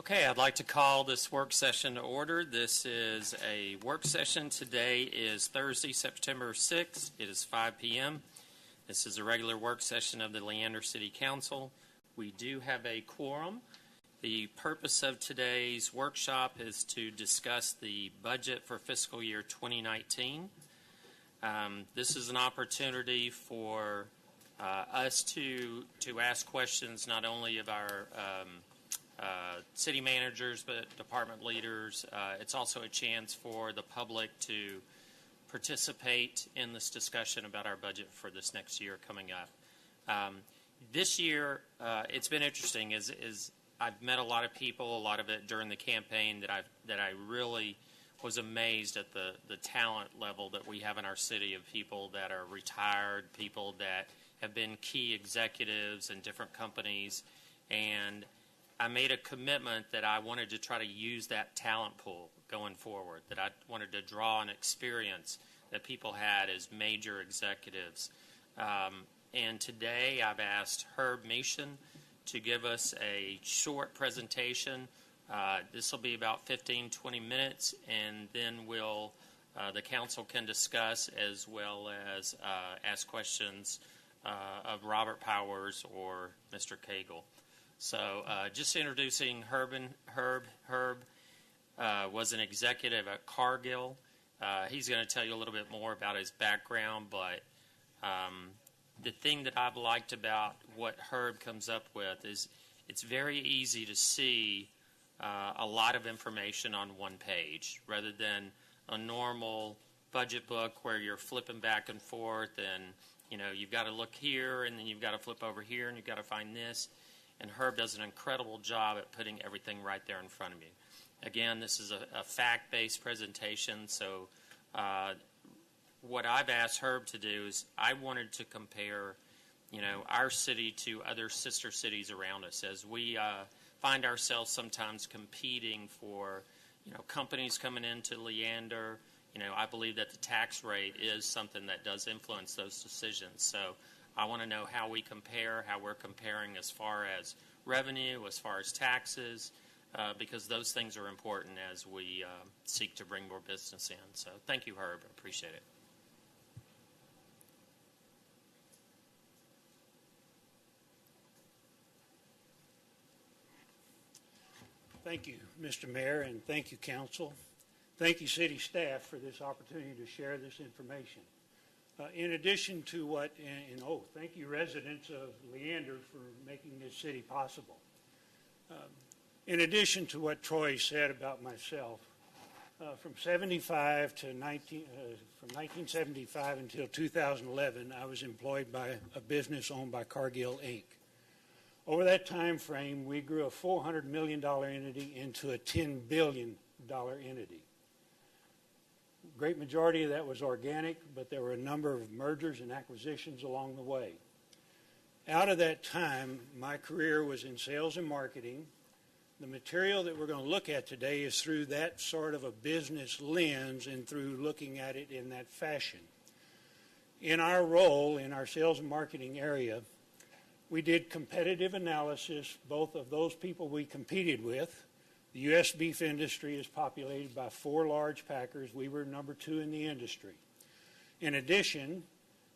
Okay, I'd like to call this work session to order. This is a work session. Today is Thursday, September 6th. It is 5 p.m. This is a regular work session of the Leander City Council. We do have a quorum. The purpose of today's workshop is to discuss the budget for fiscal year 2019. This is an opportunity for us to ask questions not only of our city managers, but department leaders. It's also a chance for the public to participate in this discussion about our budget for this next year coming up. This year, it's been interesting. Is I've met a lot of people, a lot of it during the campaign that I really was amazed at the talent level that we have in our city of people that are retired, people that have been key executives in different companies, and I made a commitment that I wanted to try to use that talent pool going forward, that I wanted to draw on experience that people had as major executives. And today I've asked Herb Meeshan to give us a short presentation. This will be about 15-20 minutes, and then the council can discuss as well as ask questions of Robert Powers or Mr. Cagle. So just introducing Herb. Herb was an executive at Cargill. He's going to tell you a little bit more about his background, but the thing that I've liked about what Herb comes up with is it's very easy to see a lot of information on one page rather than a normal budget book where you're flipping back and forth and you've got to look here and then you've got to flip over here and you've got to find this. And Herb does an incredible job at putting everything right there in front of you. Again, this is a fact-based presentation, so what I've asked Herb to do is I wanted to compare, our city to other sister cities around us as we find ourselves sometimes competing for, companies coming into Leander. I believe that the tax rate is something that does influence those decisions. So I want to know how we compare, how we're comparing as far as revenue, as far as taxes, because those things are important as we seek to bring more business in. So thank you, Herb. I appreciate it. Thank you, Mr. Mayor, and thank you, Council. Thank you, City staff, for this opportunity to share this information. In addition to thank you, residents of Leander, for making this city possible. In addition to what Troy said about myself, from 1975 until 2011, I was employed by a business owned by Cargill, Inc. Over that time frame, we grew a $400 million entity into a $10 billion entity. Great majority of that was organic, but there were a number of mergers and acquisitions along the way. Out of that time, my career was in sales and marketing. The material that we're going to look at today is through that sort of a business lens and through looking at it in that fashion. In our role in our sales and marketing area, we did competitive analysis, both of those people we competed with. The U.S. beef industry is populated by 4 large packers. We were number 2 in the industry. In addition,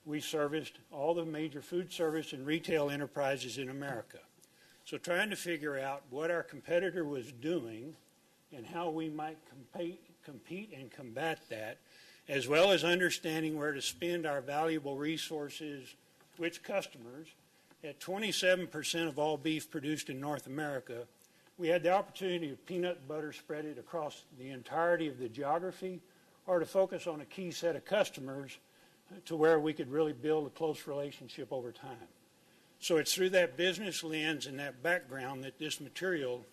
we serviced all the major food service and retail enterprises in America. So trying to figure out what our competitor was doing and how we might compete and combat that, as well as understanding where to spend our valuable resources, which customers. At 27% of all beef produced in North America, we had the opportunity to peanut butter spread it across the entirety of the geography or to focus on a key set of customers to where we could really build a close relationship over time. So it's through that business lens and that background that this material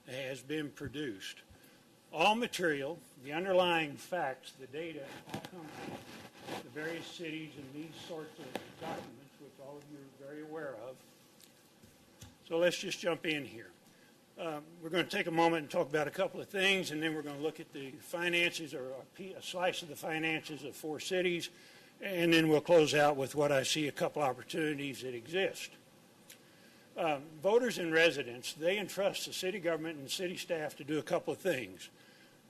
has been produced. All material, the underlying facts, the data, all come from the various cities and these sorts of documents, which all of you are very aware of. So let's just jump in here. We're going to take a moment and talk about a couple of things, and then we're going to look at the finances or a slice of the finances of 4 cities, and then we'll close out with what I see a couple opportunities that exist. Voters and residents, they entrust the city government and city staff to do a couple of things.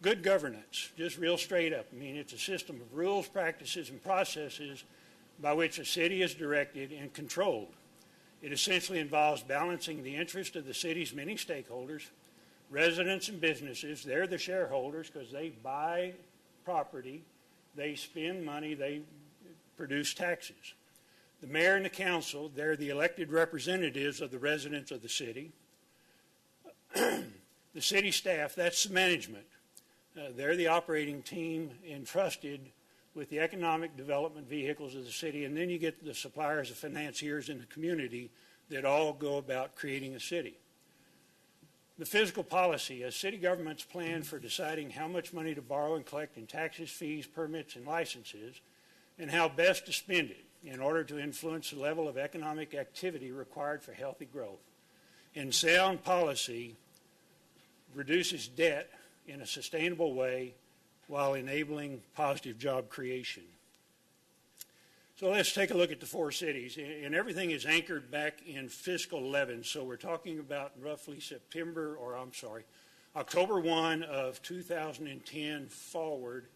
Good governance, just real straight up. I mean, it's a system of rules, practices, and processes by which a city is directed and controlled. It essentially involves balancing the interest of the city's many stakeholders, residents and businesses. They're the shareholders because they buy property, they spend money, they produce taxes. The mayor and the council, they're the elected representatives of the residents of the city. The city staff, that's the management. They're the operating team entrusted with the economic development vehicles of the city, and then you get the suppliers, the financiers in the community that all go about creating a city. The fiscal policy, a city government's plan for deciding how much money to borrow and collect in taxes, fees, permits, and licenses, and how best to spend it in order to influence the level of economic activity required for healthy growth. And sound policy reduces debt in a sustainable way while enabling positive job creation. So let's take a look at the four cities. And everything is anchored back in fiscal 11. So we're talking about roughly October 1 of 2010 forward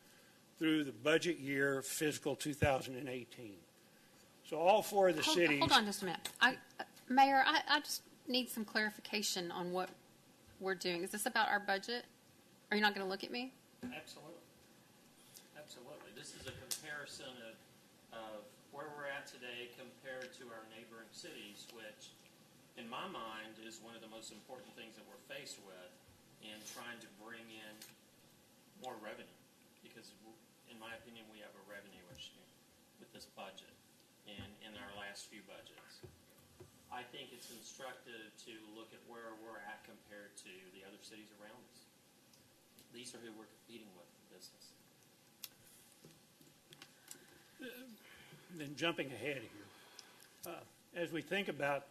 through the budget year fiscal 2018. So all four of the cities. Hold on just a minute. Mayor, I just need some clarification on what we're doing. Is this about our budget? Are you not going to look at me? Absolutely. Absolutely. This is a comparison of where we're at today compared to our neighboring cities, which, in my mind, is one of the most important things that we're faced with in trying to bring in more revenue. Because, in my opinion, we have a revenue issue with this budget and in our last few budgets. I think it's instructive to look at where we're at compared to the other cities around us. These are who we're competing with in business. Then jumping ahead here, as we think about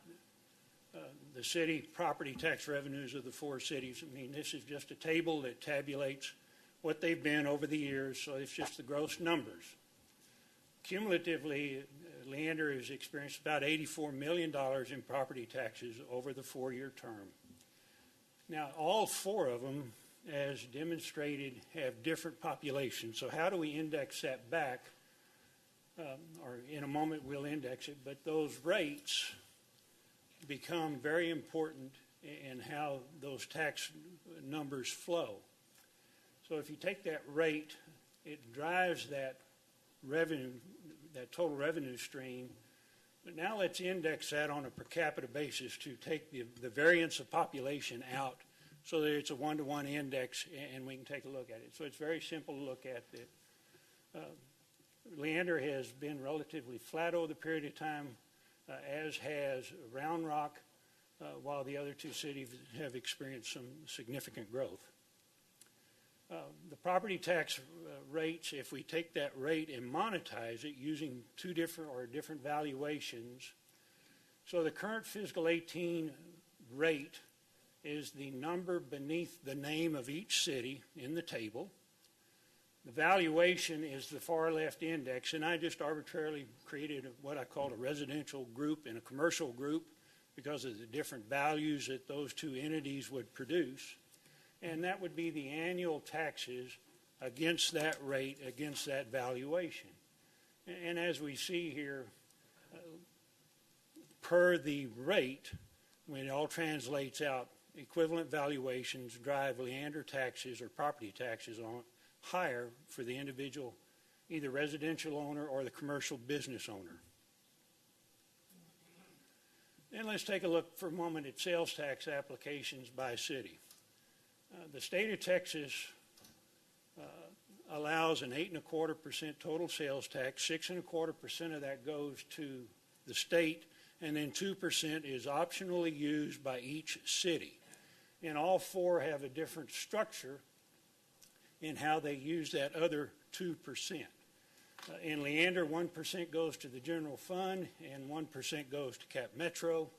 the city property tax revenues of the four cities, I mean, this is just a table that tabulates what they've been over the years, so it's just the gross numbers. Cumulatively, Leander has experienced about $84 million in property taxes over the four-year term. Now, all four of them, as demonstrated, have different populations. So how do we index that back? Or in a moment we'll index it, but those rates become very important in how those tax numbers flow. So if you take that rate, it drives that revenue, that total revenue stream. But now let's index that on a per capita basis to take the variance of population out so that it's a one-to-one index and we can take a look at it. So it's very simple to look at that. Leander has been relatively flat over the period of time, as has Round Rock, while the other two cities have experienced some significant growth. The property tax rates, if we take that rate and monetize it using different valuations, so the current fiscal 18 rate is the number beneath the name of each city in the table. The valuation is the far left index, and I just arbitrarily created what I call a residential group and a commercial group because of the different values that those two entities would produce. And that would be the annual taxes against that rate, against that valuation. And as we see here, per the rate, when it all translates out, equivalent valuations drive Leander taxes or property taxes on higher for the individual, either residential owner or the commercial business owner. And let's take a look for a moment at sales tax applications by city. The state of Texas allows an 8.25% total sales tax. 6.25% of that goes to the state, and then 2% is optionally used by each city. And all four have a different structure in how they use that other 2%. In Leander, 1% goes to the general fund and 1% goes to Cap Metro.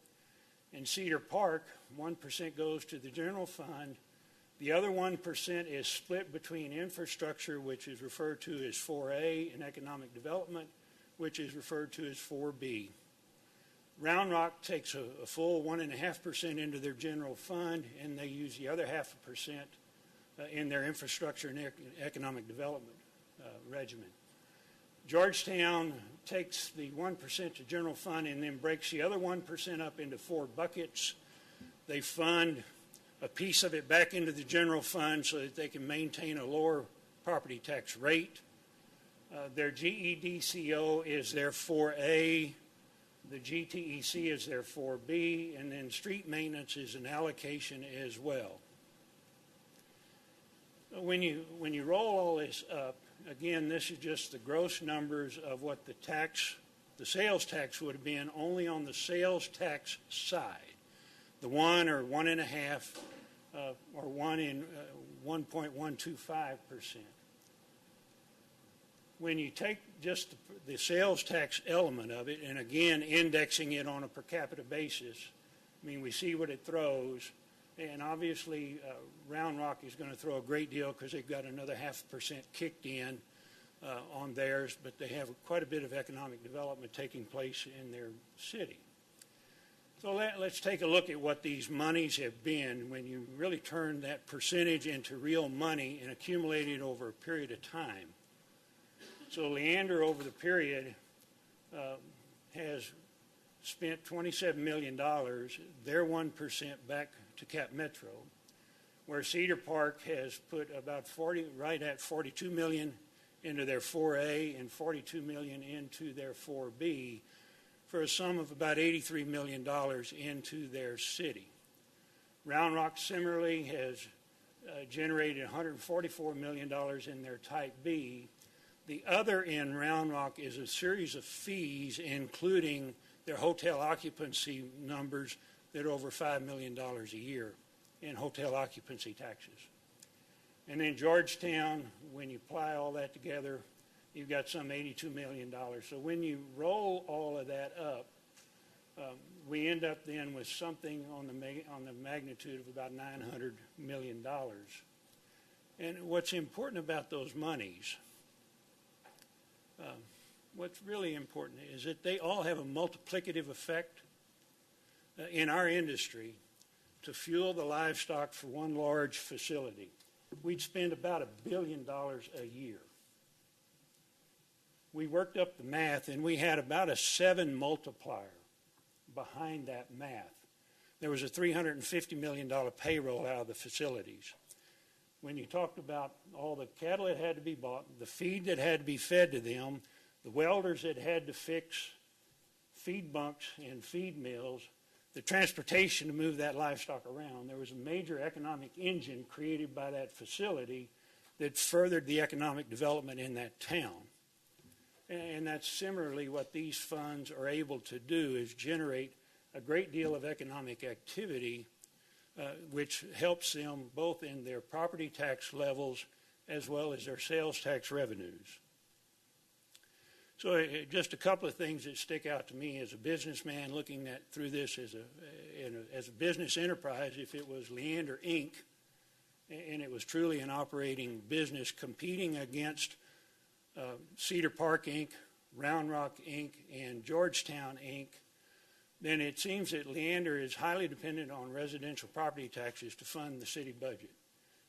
In Cedar Park, 1% goes to the general fund. The other 1% is split between infrastructure, which is referred to as 4A, and economic development, which is referred to as 4B. Round Rock takes a full 1.5% into their general fund, and they use the other 0.5% in their infrastructure and economic development regimen. Georgetown takes the 1% to general fund and then breaks the other 1% up into 4 buckets. They fund a piece of it back into the general fund so that they can maintain a lower property tax rate. Their GEDCO is their 4A, the GTEC is their 4B, and then street maintenance is an allocation as well. When you roll all this up, again, this is just the gross numbers of what the sales tax would have been only on the sales tax side. The 1 or 1.5 or 1.125%. When you take just the sales tax element of it, and again, indexing it on a per capita basis, I mean, we see what it throws, and obviously Round Rock is going to throw a great deal because they've got another 0.5% kicked in on theirs, but they have quite a bit of economic development taking place in their city. So let's take a look at what these monies have been when you really turn that percentage into real money and accumulate it over a period of time. So Leander, over the period, has spent $27 million, their 1% back to Cap Metro, where Cedar Park has put about right at $42 million into their 4A and $42 million into their 4B, for a sum of about $83 million into their city. Round Rock similarly has generated $144 million in their Type B. The other in Round Rock is a series of fees, including their hotel occupancy numbers that are over $5 million a year in hotel occupancy taxes. And then Georgetown, when you apply all that together, you've got some $82 million. So when you roll all of that up, we end up then with something on the magnitude of about $900 million. And what's important about those monies, what's really important is that they all have a multiplicative effect in our industry to fuel the livestock for one large facility. We'd spend about $1 billion a year. We worked up the math, and we had about a 7 multiplier behind that math. There was a $350 million payroll out of the facilities. When you talked about all the cattle that had to be bought, the feed that had to be fed to them, the welders that had to fix feed bunks and feed mills, the transportation to move that livestock around, there was a major economic engine created by that facility that furthered the economic development in that town. And that's similarly what these funds are able to do, is generate a great deal of economic activity, which helps them both in their property tax levels as well as their sales tax revenues. So just a couple of things that stick out to me as a businessman looking through this as a business enterprise. If it was Leander Inc., and it was truly an operating business competing against Cedar Park Inc., Round Rock Inc., and Georgetown Inc., then it seems that Leander is highly dependent on residential property taxes to fund the city budget.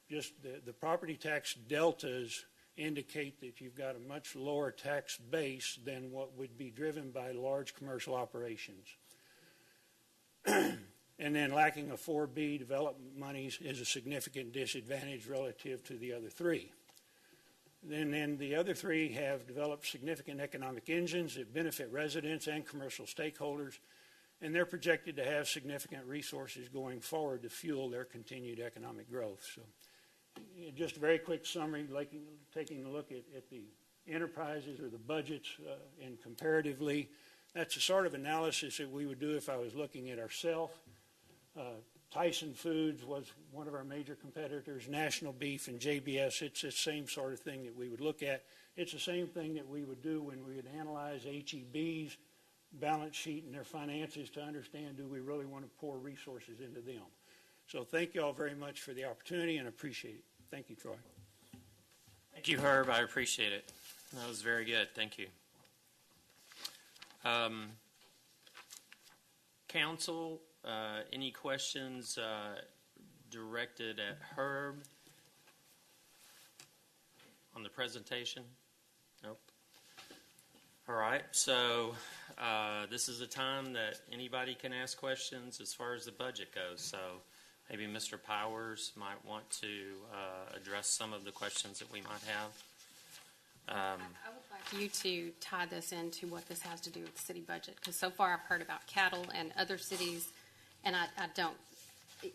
Just the property tax deltas indicate that you've got a much lower tax base than what would be driven by large commercial operations. And then lacking a 4B development monies is a significant disadvantage relative to the other three. Then the other three have developed significant economic engines that benefit residents and commercial stakeholders, and they're projected to have significant resources going forward to fuel their continued economic growth. So just a very quick summary, taking a look at the enterprises or the budgets and comparatively. That's the sort of analysis that we would do if I was looking at ourselves. Tyson Foods was one of our major competitors, National Beef and JBS. It's the same sort of thing that we would look at. It's the same thing that we would do when we would analyze HEB's balance sheet and their finances to understand, do we really want to pour resources into them? So thank you all very much for the opportunity and appreciate it. Thank you, Troy. Thank you, Herb. I appreciate it. That was very good. Thank you. Council, any questions directed at Herb on the presentation? Nope. All right, so this is a time that anybody can ask questions as far as the budget goes. So maybe Mr. Powers might want to address some of the questions that we might have. I would like you to tie this into what this has to do with the city budget, because so far I've heard about cattle and other cities, and I don't,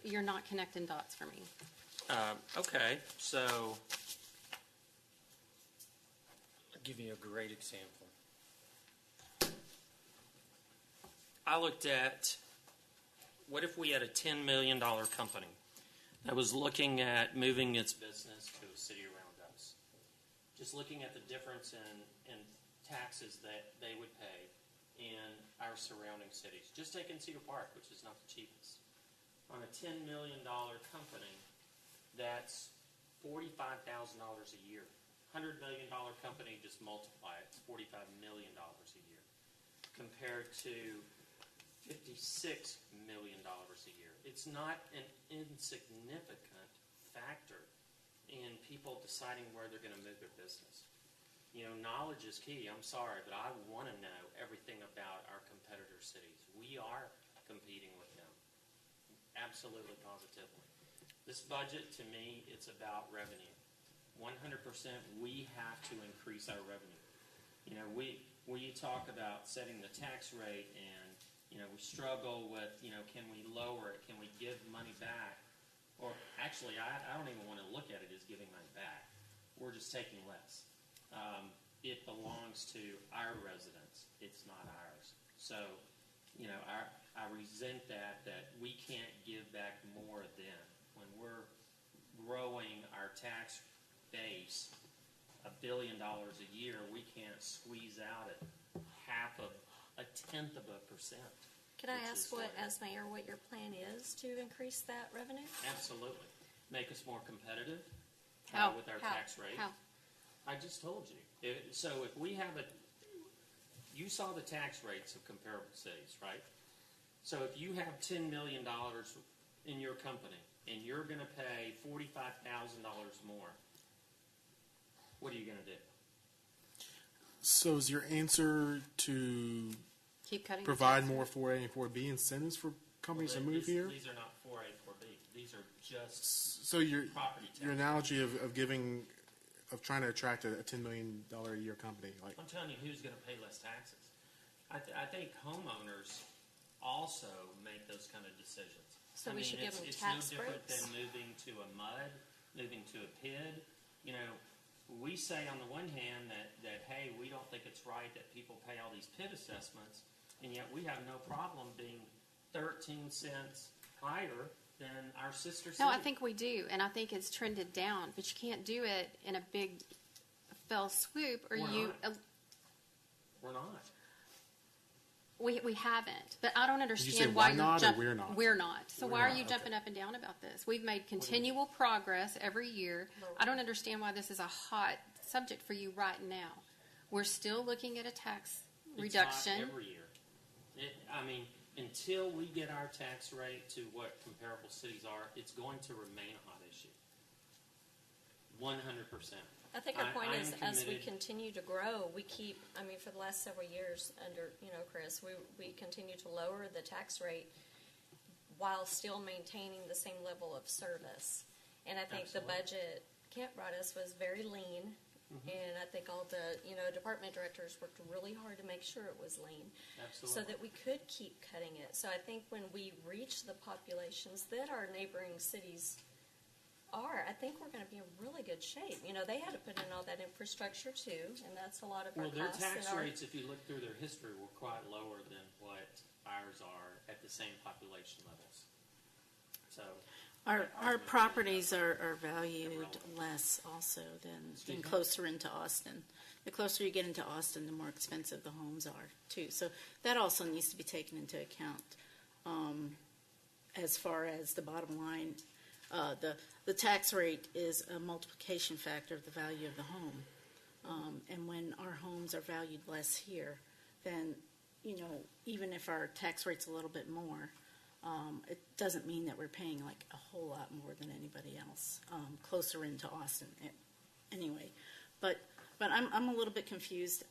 you're not connecting dots for me. Okay, so I'll give you a great example. I looked at, what if we had a $10 million company that was looking at moving its business to a city around us? Just looking at the difference in taxes that they would pay in our surrounding cities. Just taking Cedar Park, which is not the cheapest. On a $10 million company, that's $45,000 a year. $100 million company, just multiply it, it's $45 million a year. Compared to $56 million a year. It's not an insignificant factor in people deciding where they're going to move their business. You know, knowledge is key. I'm sorry, but I want to know everything about our competitor cities. We are competing with them. Absolutely, positively. This budget, to me, it's about revenue. 100%, we have to increase our revenue. You know, we talk about setting the tax rate and you know, we struggle with, you know, can we lower it? Can we give money back? Or actually, I don't even want to look at it as giving money back. We're just taking less. It belongs to our residents. It's not ours. So, you know, I resent that we can't give back more than when we're growing our tax base $1 billion a year, we can't squeeze out a tenth of a percent. Can I ask as mayor, what your plan is to increase that revenue? Absolutely. Make us more competitive with our How? tax rate. How? I just told you. So if we have you saw the tax rates of comparable cities, right? So if you have $10 million in your company and you're going to pay $45,000 more, what are you going to do? So is your answer to Keep cutting. provide more 4A and 4B incentives for companies to move here? These are not 4A, 4B. These are just So your property tax. analogy of trying to attract a $10 million a year company, like I'm telling you, who's going to pay less taxes? I think homeowners also make those kind of decisions. So I we mean, should give them it's tax no different breaks? than moving to a MUD, moving to a PID. You know, we say on the one hand that hey, we don't think it's right that people pay all these PID assessments, and yet we have no problem being 13 cents higher than our sister city. No, I think we do, and I think it's trended down, but you can't do it in a big fell swoop, or We're not. We haven't, but I don't say understand why you're not, or we're not? We're not. So We're why are not, you okay. jumping up and down about this? We've made continual progress every year. I don't understand why this is a hot subject for you right now. We're still looking at a tax reduction. It's hot every year. I mean, until we get our tax rate to what comparable cities are, it's going to remain a hot issue. 100%. I think our point I is, am as we committed. continue to grow, we keep, for the last several years under, Chris, we continue to lower the tax rate while still maintaining the same level of service. And I think the Absolutely. budget Kent brought us was very lean. And I think all the, department directors worked really hard to make sure it was lean. Absolutely. So that we could keep cutting it. So I think when we reach the populations that our neighboring cities are, I think we're going to be in really good shape. They had to put in all that infrastructure too, and that's a lot of our Well, their costs. tax and our- rates, if you look through their history, were quite lower than what ours are at the same population levels. So, Our properties are valued less also than closer into Austin. The closer you get into Austin, the more expensive the homes are too. So that also needs to be taken into account. As far as the bottom line, the tax rate is a multiplication factor of the value of the home. And when our homes are valued less here, then even if our tax rate's a little bit more, it doesn't mean that we're paying like a whole lot more than anybody else, closer into Austin anyway. But I'm a little bit confused,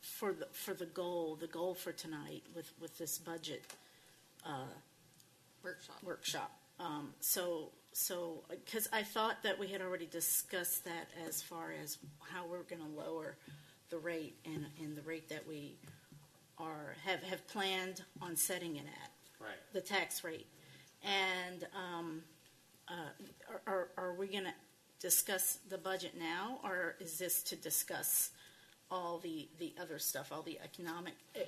for the goal for tonight with this budget workshop. So, because I thought that we had already discussed that as far as how we're going to lower the rate and the rate that we have planned on setting it at. Right. The tax rate. And are we going to discuss the budget now, or is this to discuss all the other stuff, all the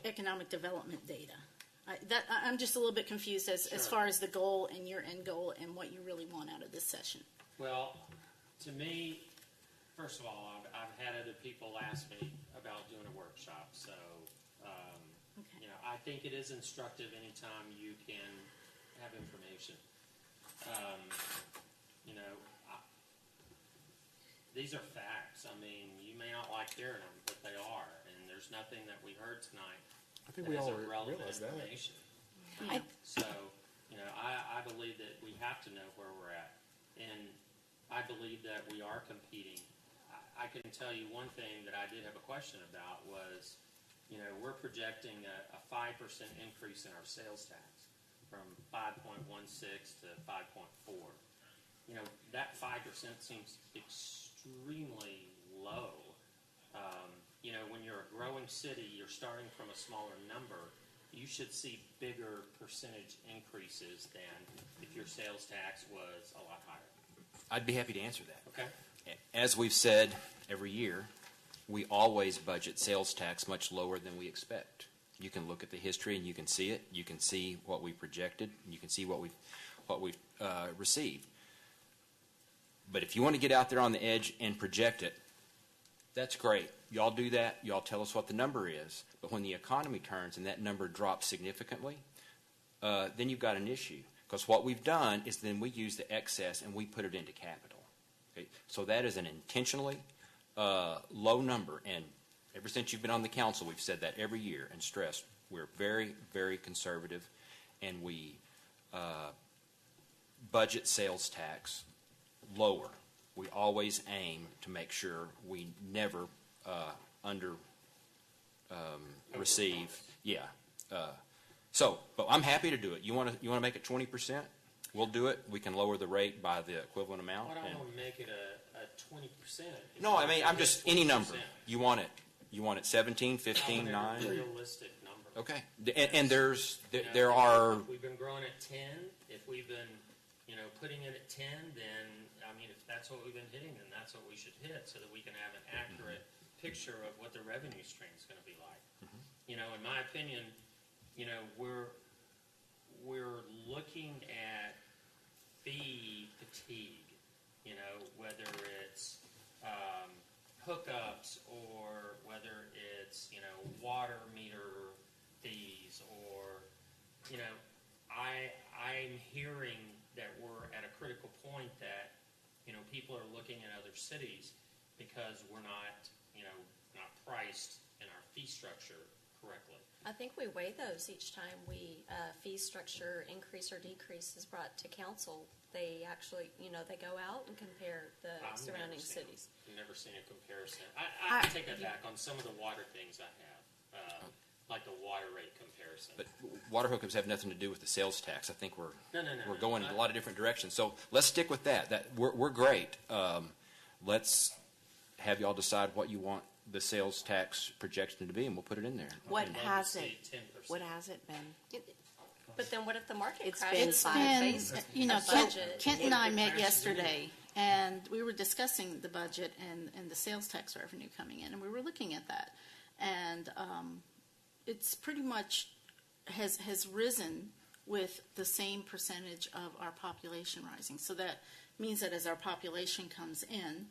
economic development data? I'm just a little bit confused as far as the goal and your end goal and what you really want out of this session. Well, to me, first of all, I've had other people ask me about doing a workshop, so Okay. I think it is instructive anytime you can have information. These are facts. I mean, you may not like hearing them, but they are, and there's nothing that we heard tonight I think that we all isn't relevant realize that. information. Yeah. So, I believe that we have to know where we're at. And I believe that we are competing. I can tell you one thing that I did have a question about was, we're projecting a 5% increase in our sales tax from 5.16 to 5.4. That 5% seems extremely low. When you're a growing city, you're starting from a smaller number. You should see bigger percentage increases than if your sales tax was a lot higher. I'd be happy to answer that. Okay? As we've said every year, we always budget sales tax much lower than we expect. You can look at the history and you can see it. You can see what we projected. And you can see what we've received. But if you want to get out there on the edge and project it, that's great. Y'all do that. Y'all tell us what the number is. But when the economy turns and that number drops significantly, then you've got an issue. Because what we've done is then we use the excess and we put it into capital. Okay? So that is an intentionally low number. And ever since you've been on the council, we've said that every year and stressed we're very, very conservative, and we budget sales tax lower. We always aim to make sure we never under receive. Yeah. But I'm happy to do it. You want to make it 20%? We'll do it. We can lower the rate by the equivalent amount. I don't want to make it a 20%. No, I mean, I'm just any number. You want it 17, 15, 9? A realistic number. Okay. And there are. If we've been growing at 10, if we've been, putting it at 10, then, if that's what we've been hitting, then that's what we should hit so that we can have an accurate picture of what the revenue stream is going to be like. In my opinion, we're looking at fee fatigue, whether it's hookups or whether it's, water meter fees or, I'm hearing that we're at a critical point that, people are looking at other cities because we're not, not priced in our fee structure correctly. I think we weigh those each time fee structure increase or decrease is brought to council. They actually, they go out and compare the surrounding cities. I've never seen a comparison. I take that back on some of the water things I have, like the water rate comparison. But water hookups have nothing to do with the sales tax. I think we're going in a lot of different directions. So let's stick with that. We're great. Let's have y'all decide what you want the sales tax projection to be, and we'll put it in there. What has Say it? 10%. What has it been? But then what if the market It's crashes? been It's five been, phases. Kent and I met yesterday, and we were discussing the budget and the sales tax revenue coming in, and we were looking at that. And it's pretty much has risen with the same percentage of our population rising. So that means that as our population comes in,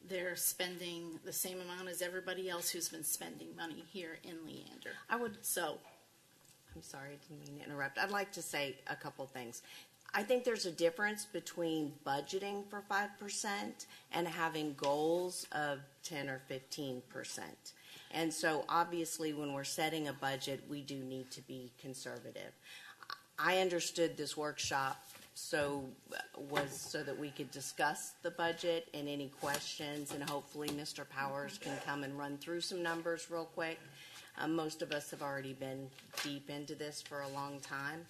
they're spending the same amount as everybody else who's been spending money here in Leander. I'm sorry, I didn't mean to interrupt. I'd like to say a couple things. I think there's a difference between budgeting for 5% and having goals of 10 or 15%. And so obviously when we're setting a budget, we do need to be conservative. I understood this workshop was so that we could discuss the budget and any questions, and hopefully Mr. Powers can come and run through some numbers real quick. Most of us have already been deep into this for a long time.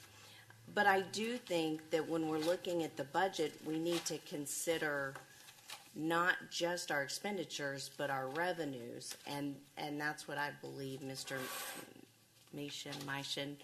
But I do think that when we're looking at the budget, we need to consider not just our expenditures, but our revenues. And that's what I believe Mr. Meishan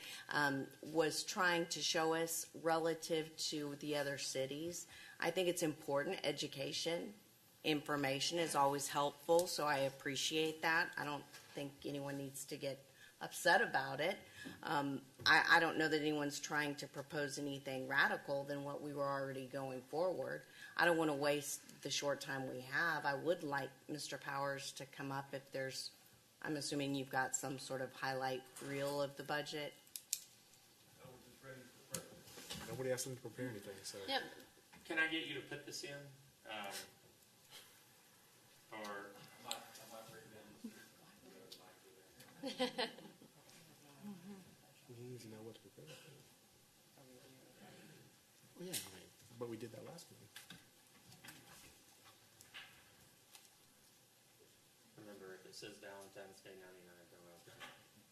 was trying to show us relative to the other cities. I think it's important. Education, information is always helpful, so I appreciate that. I don't think anyone needs to get upset about it. I don't know that anyone's trying to propose anything radical than what we were already going forward. I don't want to waste the short time we have. I would like Mr. Powers to come up if there's, I'm assuming you've got some sort of highlight reel of the budget. Nobody asked them to prepare anything, so. Yep. Can I get you to put this in? Or He needs to know what to prepare. Well, yeah, but we did that last meeting. remember, if it says Valentine's Day 99, go out there.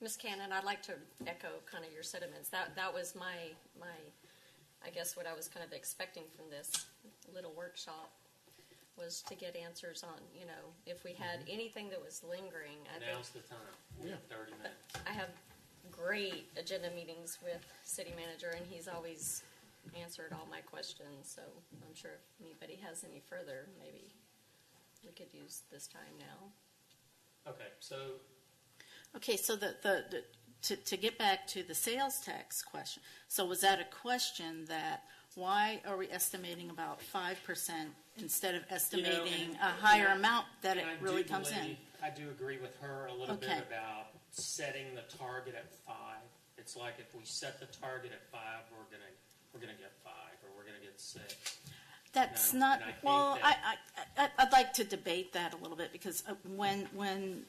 Ms. Cannon, I'd like to echo kind of your sentiments. That was my, I guess what I was kind of expecting from this little workshop was to get answers on, if we had anything that was lingering. Now's the time. We have 30 minutes. I have great agenda meetings with city manager, and he's always answered all my questions. So I'm sure if anybody has any further, maybe we could use this time now. Okay, so Okay, so to get back to the sales tax question, so was that a question that why are we estimating about 5% instead of estimating a higher amount that it really comes in? I do agree with her a little Okay. bit about setting the target at 5. It's like if we set the target at 5, we're gonna get 5, or we're gonna get 6. That's No, not, and I think well, that- I'd like to debate that a little bit, because when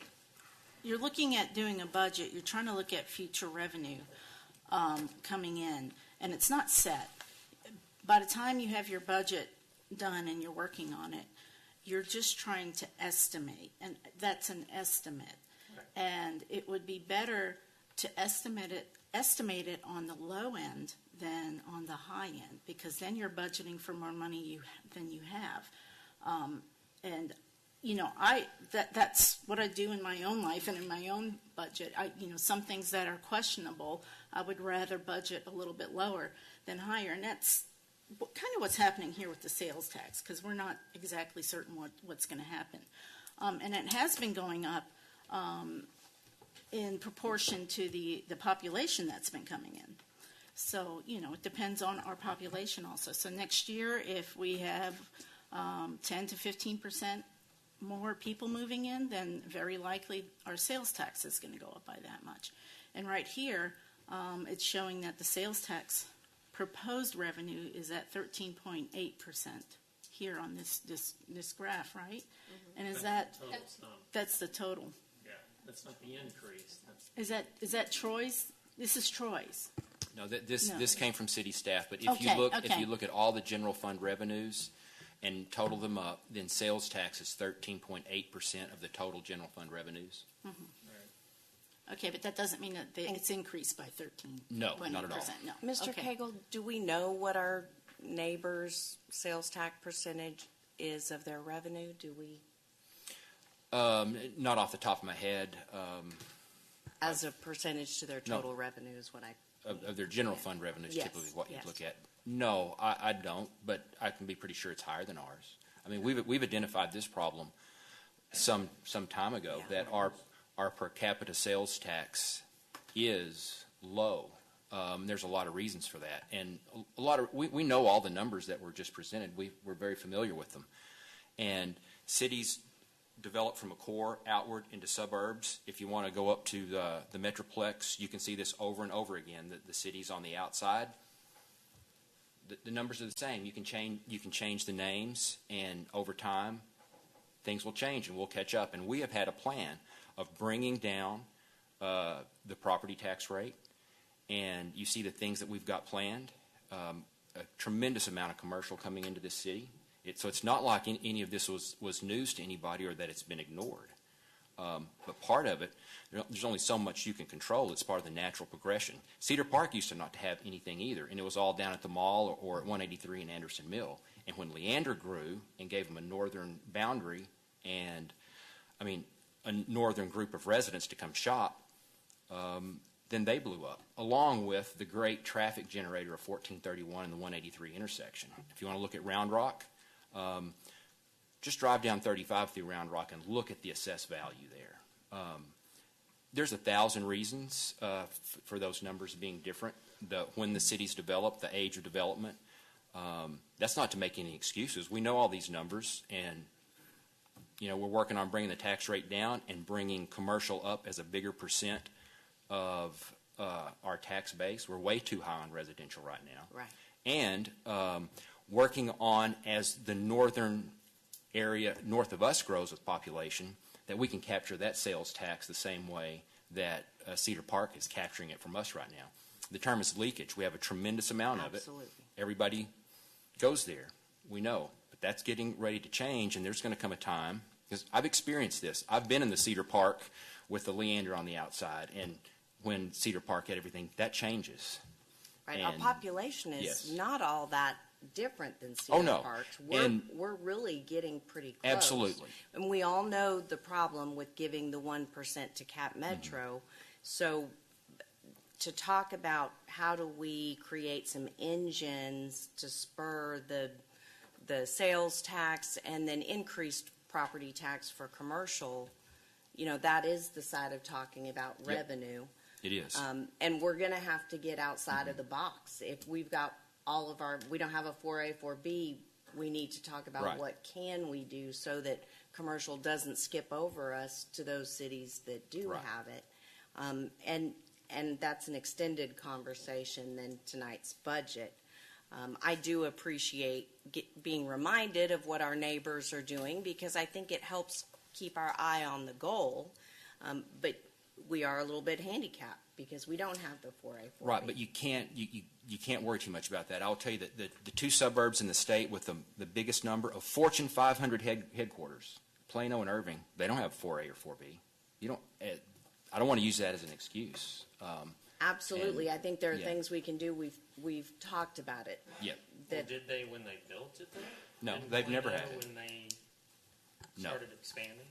you're looking at doing a budget, you're trying to look at future revenue coming in, and it's not set. By the time you have your budget done and you're working on it, you're just trying to estimate, and that's an estimate. Right. And it would be better to estimate it on the low end than on the high end, because then you're budgeting for more money than you have. That's what I do in my own life and in my own budget. Some things that are questionable, I would rather budget a little bit lower than higher, and that's kind of what's happening here with the sales tax, because we're not exactly certain what's going to happen. And it has been going up in proportion to the population that's been coming in. So, it depends on our population also. So next year, if we have 10 to 15% more people moving in, then very likely our sales tax is going to go up by that much. And right here, it's showing that the sales tax proposed revenue is at 13.8% here on this graph, right? Mm-hmm. And is that that's the total? Yeah, that's not the increase. Is that Troy's? This is Troy's. No, this came from city staff, but if Okay. you look at all the general fund revenues and total them up, then sales tax is 13.8% of the total general fund revenues. Mm-hmm. Okay, but that doesn't mean that it's increased by 13. No, not at all. No. Mr. Okay. Cagle, do we know what our neighbors' sales tax percentage is of their revenue? Do we? Not off the top of my head. As a percentage to their total revenue is what I. Of their general fund revenues, Yes, typically what you yes. look at. No, I don't, but I can be pretty sure it's higher than ours. I mean, we've identified this problem some time ago, that our per capita sales tax is low. There's a lot of reasons for that, and we know all the numbers that were just presented. We're very familiar with them, and cities develop from a core outward into suburbs. If you want to go up to the metroplex, you can see this over and over again. The cities on the outside, the numbers are the same. You can change the names, and over time, things will change and we'll catch up. And we have had a plan of bringing down the property tax rate, and you see the things that we've got planned. A tremendous amount of commercial coming into this city. So it's not like any of this was news to anybody or that it's been ignored. But part of it, there's only so much you can control. It's part of the natural progression. Cedar Park used to not have anything either, and it was all down at the mall or at 183 and Anderson Mill. And when Leander grew and gave them a northern boundary and, a northern group of residents to come shop, then they blew up, along with the great traffic generator of 1431 and the 183 intersection. If you want to look at Round Rock, just drive down 35 through Round Rock and look at the assessed value there. There's 1,000 reasons for those numbers being different. When the city's developed, the age of development, that's not to make any excuses. We know all these numbers, and we're working on bringing the tax rate down and bringing commercial up as a bigger percent of our tax base. We're way too high on residential right now. Right. And working on, as the northern area north of us grows with population, that we can capture that sales tax the same way that Cedar Park is capturing it from us right now. The term is leakage. We have a tremendous amount of it. Absolutely. Everybody goes there. We know. But that's getting ready to change, and there's going to come a time, because I've experienced this. I've been in the Cedar Park with the Leander on the outside, and when Cedar Park had everything, that changes. Right. And, our population is yes. not all that different than Cedar no. Park's. And We're really getting pretty close. absolutely. And we all know the problem with giving the 1% to Cap Metro. So to talk about how do we create some engines to spur the sales tax and then increased property tax for commercial, that is the side of talking about revenue. It is. And we're going to have to get outside of the box. If we've got we don't have a 4A, 4B, we need to talk about Right. what can we do so that commercial doesn't skip over us to those cities that do Right. have it. And that's an extended conversation than tonight's budget. I do appreciate being reminded of what our neighbors are doing, because I think it helps keep our eye on the goal. But we are a little bit handicapped because we don't have the 4A, 4B. Right, but you can't worry too much about that. I'll tell you that the two suburbs in the state with the biggest number of Fortune 500 headquarters, Plano and Irving, they don't have 4A or 4B. I don't want to use that as an excuse. Absolutely. I think there are yeah. things we can do. We've talked about it. Yeah. Well, did they when they built it, though? No, Didn't they've never Plano had it. when they No. started expanding?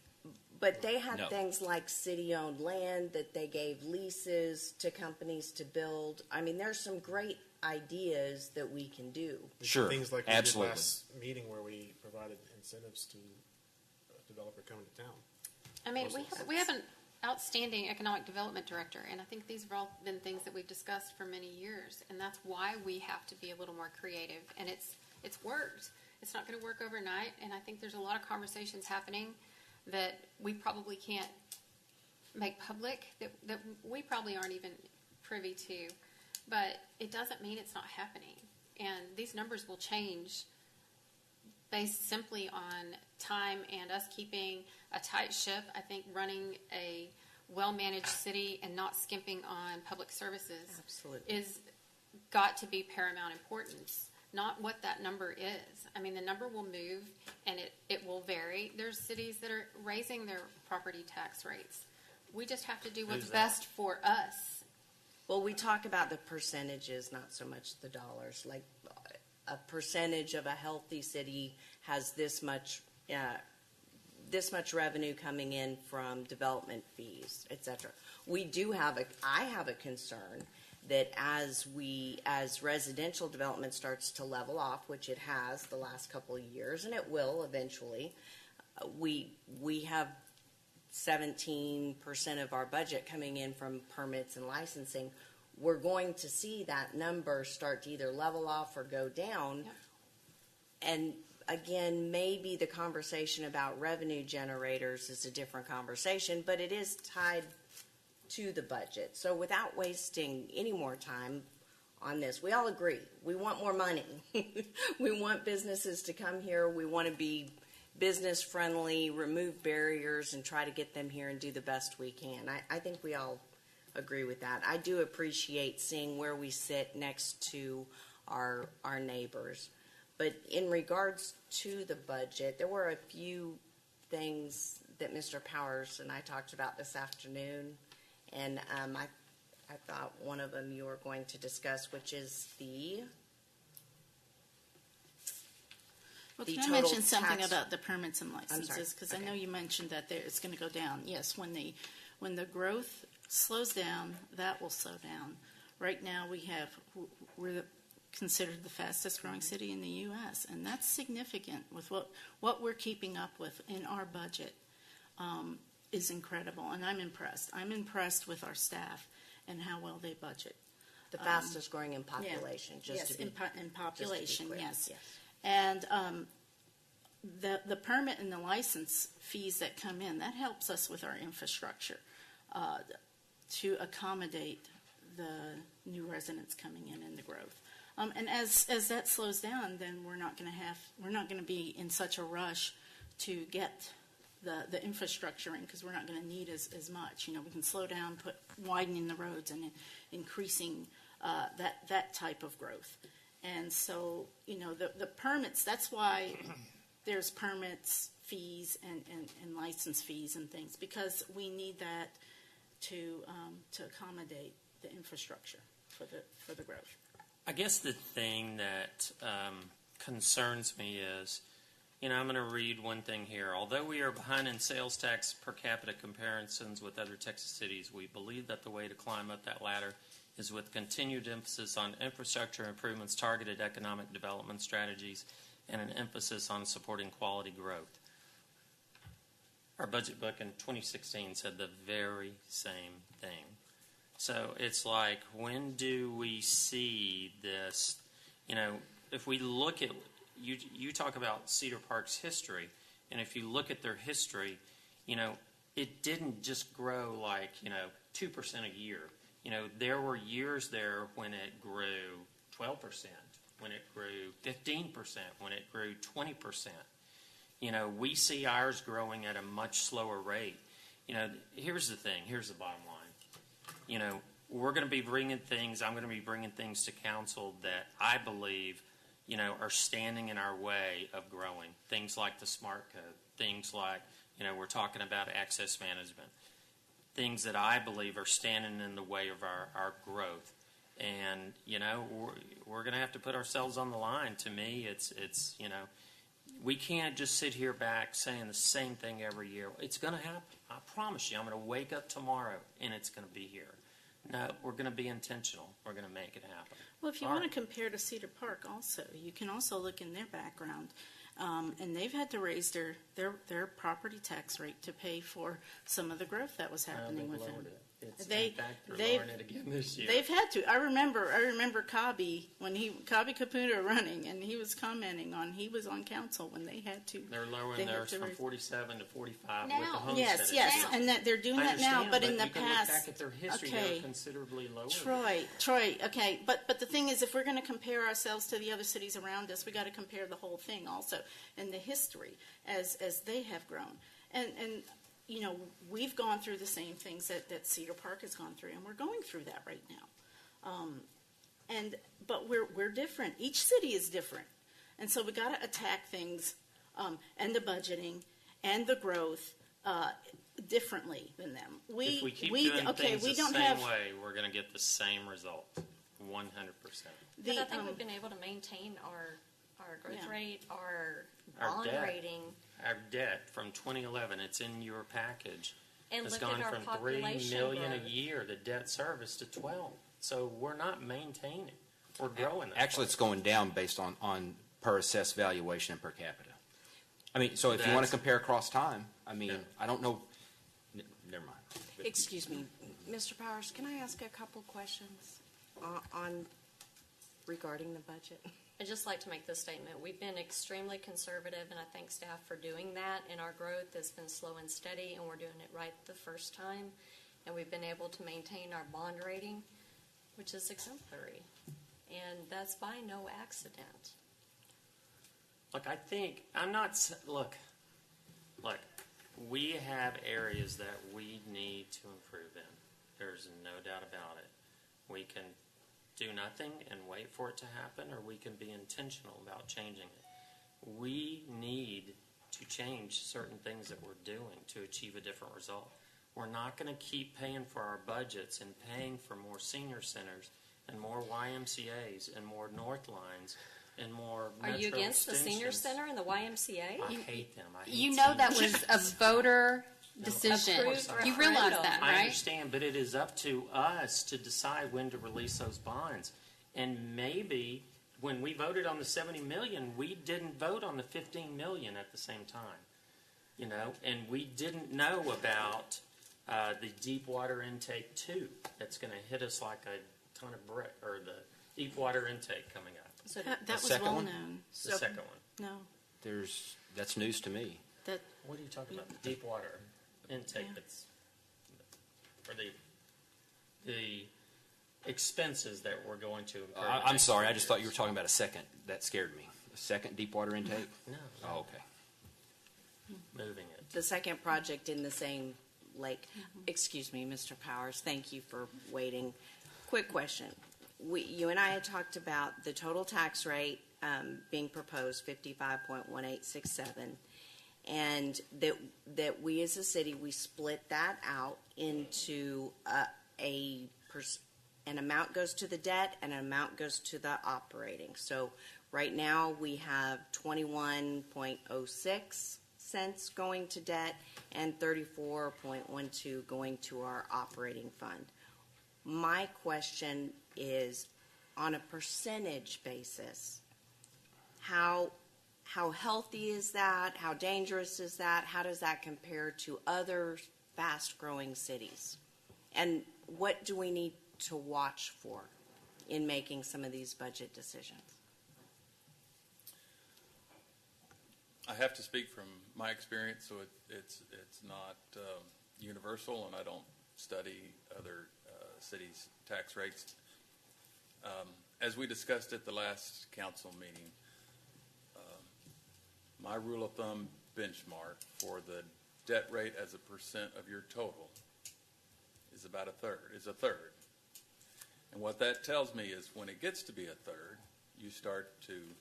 But they had No. things like city-owned land that they gave leases to companies to build. I mean, there's some great ideas that we can do. Sure, Things like we absolutely. did last meeting where we provided incentives to a developer coming to town. I mean, we have an outstanding economic development director, and I think these have all been things that we've discussed for many years, and that's why we have to be a little more creative. And it's worked. It's not going to work overnight, and I think there's a lot of conversations happening that we probably can't make public, that we probably aren't even privy to. But it doesn't mean it's not happening. And these numbers will change based simply on time and us keeping a tight ship. I think running a well-managed city and not skimping on public services Absolutely. is got to be paramount importance, not what that number is. I mean, the number will move and it will vary. There's cities that are raising their property tax rates. We just have to do what's Who's that? best for us. Well, we talk about the percentages, not so much the dollars. Like a percentage of a healthy city has this much revenue coming in from development fees, et cetera. I have a concern that as residential development starts to level off, which it has the last couple of years, and it will eventually, we have 17% of our budget coming in from permits and licensing. We're going to see that number start to either level off or go down. Yep. And again, maybe the conversation about revenue generators is a different conversation, but it is tied to the budget. So without wasting any more time on this, we all agree. We want more money. We want businesses to come here. We want to be business friendly, remove barriers, and try to get them here and do the best we can. I think we all agree with that. I do appreciate seeing where we sit next to our neighbors. But in regards to the budget, there were a few things that Mr. Powers and I talked about this afternoon, and I thought one of them you were going to discuss, which is Well, the can I total mention something tax- about the permits and licenses? Because I know you mentioned that it's going to go down. Yes, when the growth slows down, that will slow down. Right now, we're considered the fastest growing city in the U.S., and that's significant with what we're keeping up with in our budget is incredible, and I'm impressed. I'm impressed with our staff and how well they budget. the fastest growing in population, Yes, in population, clear. yes. And the permit and the license fees that come in, that helps us with our infrastructure to accommodate the new residents coming in and the growth. And as that slows down, then we're not going to be in such a rush to get the infrastructure in, because we're not going to need as much. We can slow down, widening the roads and increasing that type of growth. And so, the permits, that's why there's permits, fees, and license fees and things, because we need that to accommodate the infrastructure for the growth. I guess the thing that concerns me is, I'm going to read one thing here. Although we are behind in sales tax per capita comparisons with other Texas cities, we believe that the way to climb up that ladder is with continued emphasis on infrastructure improvements, targeted economic development strategies, and an emphasis on supporting quality growth. Our budget book in 2016 said the very same thing. So it's like, when do we see this? If we look at, you talk about Cedar Park's history, and if you look at their history, it didn't just grow like, 2% a year. There were years there when it grew 12%, when it grew 15%, when it grew 20%. We see ours growing at a much slower rate. Here's the thing. Here's the bottom line. We're going to be bringing things, I'm going to be bringing things to council that I believe, are standing in our way of growing. Things like the SMART code, things like, we're talking about access management, things that I believe are standing in the way of our growth. And, we're going to have to put ourselves on the line. To me, it's we can't just sit here back saying the same thing every year. It's going to happen. I promise you, I'm going to wake up tomorrow and it's going to be here. No, we're going to be intentional. We're going to make it happen. Well, if you want to compare to Cedar Park also, you can also look in their background. And they've had to raise their property tax rate to pay for some of the growth that was happening with them. In fact, they're lowering it again this year. They've had to. I remember Cobby, when Cobby Caputo running, and he was commenting on, he was on council when they had to. They're lowering theirs from 47 to 45 Now. with the homestead. Yes, exemption. and that they're doing I that now, understand, but in the you can past. look back at their history, okay. they're considerably lower. Troy, okay, but the thing is, if we're going to compare ourselves to the other cities around us, we got to compare the whole thing also, and the history as they have grown, and we've gone through the same things that Cedar Park has gone through, and we're going through that right now, but we're different. Each city is different, and so we got to attack things and the budgeting and the growth differently than them. If we keep doing things the same way, we're going to get the same result, 100%. But I think we've been able to maintain our growth rate, our bond debt. rating. Our debt from 2011, it's in your package, And has look gone at our from $3 population million growth. a year, the debt service, to 12. So we're not maintaining. We're growing. that Actually, way. it's going down based on per assessed valuation and per capita. I mean, so if you want That's- to compare across time, Yeah. I don't know. Never mind. But- Excuse me, Mr. Powers, can I ask a couple questions on regarding the budget? I'd just like to make this statement. We've been extremely conservative, and I thank staff for doing that, and our growth has been slow and steady, and we're doing it right the first time, and we've been able to maintain our bond rating, which is exemplary, and that's by no accident. Look, We have areas that we need to improve in. There's no doubt about it. We can do nothing and wait for it to happen, or we can be intentional about changing it. We need to change certain things that we're doing to achieve a different result. We're not going to keep paying for our budgets and paying for more senior centers and more YMCAs and more North Lines and more Are Metro you against the senior extensions. center and the YMCA? I hate them. I hate You know that senior was centers. a voter decision. Approved You realize referendum. that, I right? understand, but it is up to us to decide when to release those bonds. And maybe when we voted on the 70 million, we didn't vote on the 15 million at the same time. You know, and we didn't know about the deep water intake 2 that's going to hit us like a ton of brick, or the deep water intake coming up. So That The was second well one? known. It's the second one. No, That's news to me. that, What are you talking about? The deep water intake Yeah. that's, or the expenses that we're going to incur. I'm sorry, I just thought you were talking about a second. That scared me. A second deep water intake? No, Oh, okay. moving it. The second project in the same lake. Excuse me, Mr. Powers, thank you for waiting. Quick question. You and I had talked about the total tax rate being proposed, 55.1867, and that we as a city, we split that out into an amount goes to the debt and an amount goes to the operating. So right now we have 21.06 cents going to debt and 34.12 going to our operating fund. My question is, on a percentage basis, how healthy is that? How dangerous is that? How does that compare to other fast-growing cities? And what do we need to watch for in making some of these budget decisions? I have to speak from my experience, so it's not universal, and I don't study other cities' tax rates. As we discussed at the last council meeting, my rule of thumb benchmark for the debt rate as a percent of your total is about a third. And what that tells me is when it gets to be a third, you start to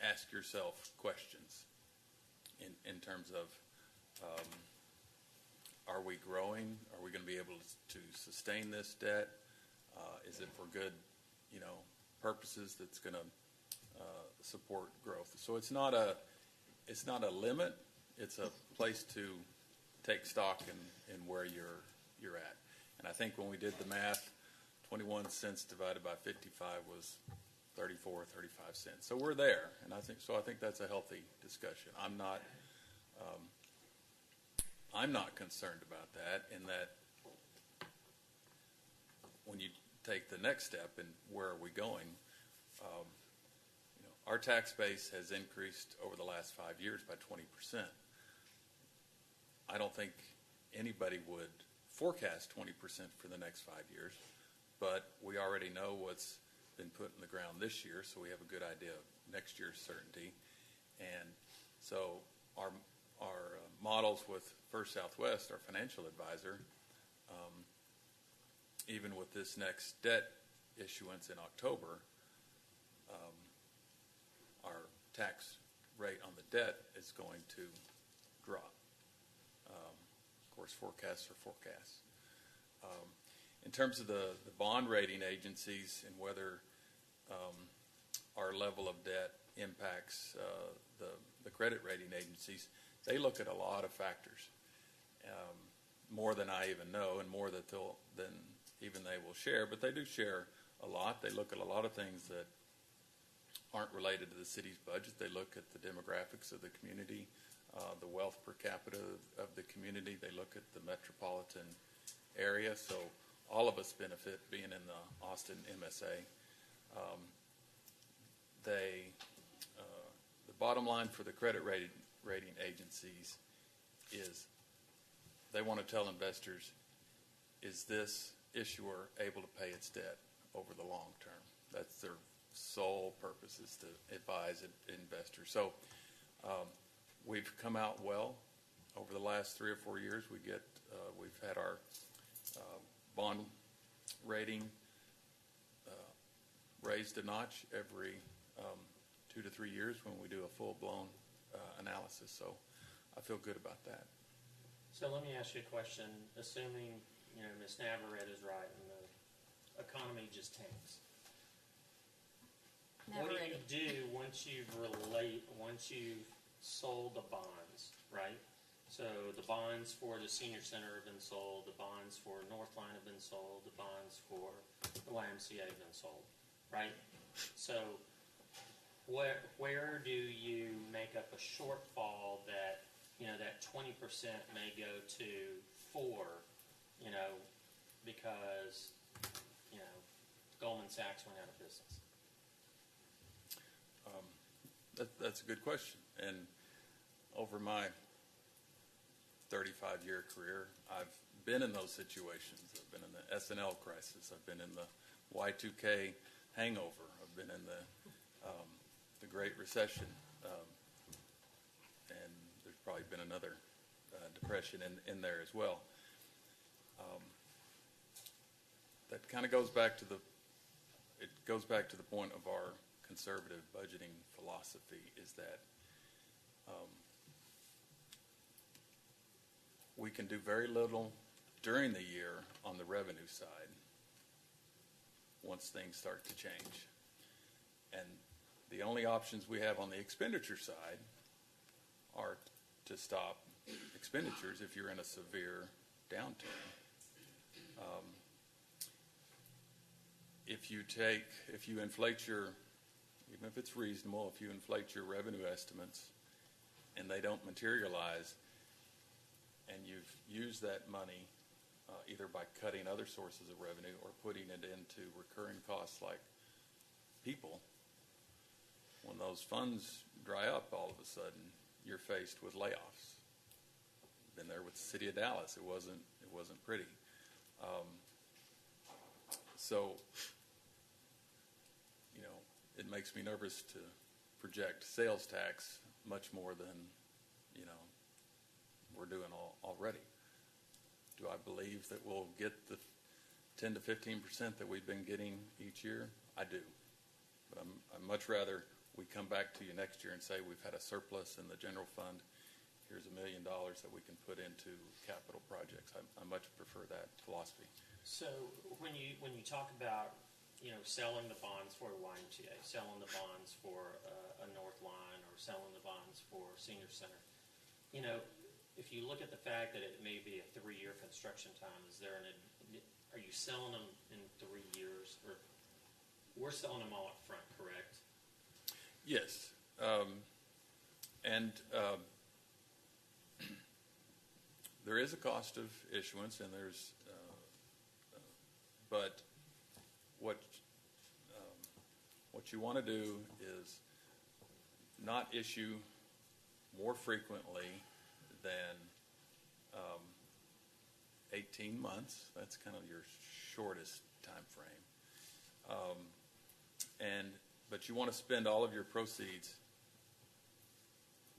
ask yourself questions in terms of, are we growing? Are we going to be able to sustain this debt? Is it for good, purposes that's going to support growth? So it's not a limit. It's a place to take stock in where you're at. And I think when we did the math, 21 cents divided by 55 was 34, 35 cents. So we're there, and I think that's a healthy discussion. I'm not concerned about that, in that when you take the next step and where are we going, our tax base has increased over the last 5 years by 20%. I don't think anybody would forecast 20% for the next 5 years, but we already know what's been put in the ground this year, so we have a good idea of next year's certainty. And so our models with First Southwest, our financial advisor, even with this next debt issuance in October, our tax rate on the debt is going to drop. Of course, forecasts are forecasts. In terms of the bond rating agencies and whether our level of debt impacts the credit rating agencies, they look at a lot of factors, more than I even know, and more than even they will share. But they do share a lot. They look at a lot of things that aren't related to the city's budget. They look at the demographics of the community, the wealth per capita of the community. They look at the metropolitan area. So all of us benefit being in the Austin MSA. The bottom line for the credit rating agencies is they want to tell investors, is this issuer able to pay its debt over the long term? That's their sole purpose, is to advise investors. So We've come out well over the last 3 or 4 years. We've had our bond rating raised a notch every 2 to 3 years when we do a full-blown analysis. So I feel good about that. So let me ask you a question. Assuming, Ms. Navarrete is right and the economy just tanks. What do you do once you've sold the bonds, right? So the bonds for the senior center have been sold, the bonds for Northline have been sold, the bonds for the YMCA have been sold, right? So where do you make up a shortfall that, that 20% may go to for, because, Goldman Sachs went out of business? That's a good question. And over my 35-year career, I've been in those situations. I've been in the S&L crisis. I've been in the Y2K hangover. I've been in the Great Recession. And there's probably been another depression in there as well. That kind of goes back to the point of our conservative budgeting philosophy, is that we can do very little during the year on the revenue side once things start to change. And the only options we have on the expenditure side are to stop expenditures if you're in a severe downturn. If you inflate even if it's reasonable, if you inflate your revenue estimates and they don't materialize, and you've used that money either by cutting other sources of revenue or putting it into recurring costs like people, when those funds dry up, all of a sudden you're faced with layoffs. Been there with the city of Dallas. It wasn't pretty. So, it makes me nervous to project sales tax much more than, we're doing already. Do I believe that we'll get the 10 to 15% that we've been getting each year? I do. But I'd much rather we come back to you next year and say we've had a surplus in the general fund. Here's $1 million that we can put into capital projects. I much prefer that philosophy. So when you talk about selling the bonds for a YMCA, selling the bonds for a Northline, or selling the bonds for Senior Center, if you look at the fact that it may be a 3-year construction time, are you selling them in 3 years, or we're selling them all up front, correct? Yes, and there is a cost of issuance, and there's, but what you want to do is not issue more frequently than 18 months. That's kind of your shortest time frame. But you want to spend all of your proceeds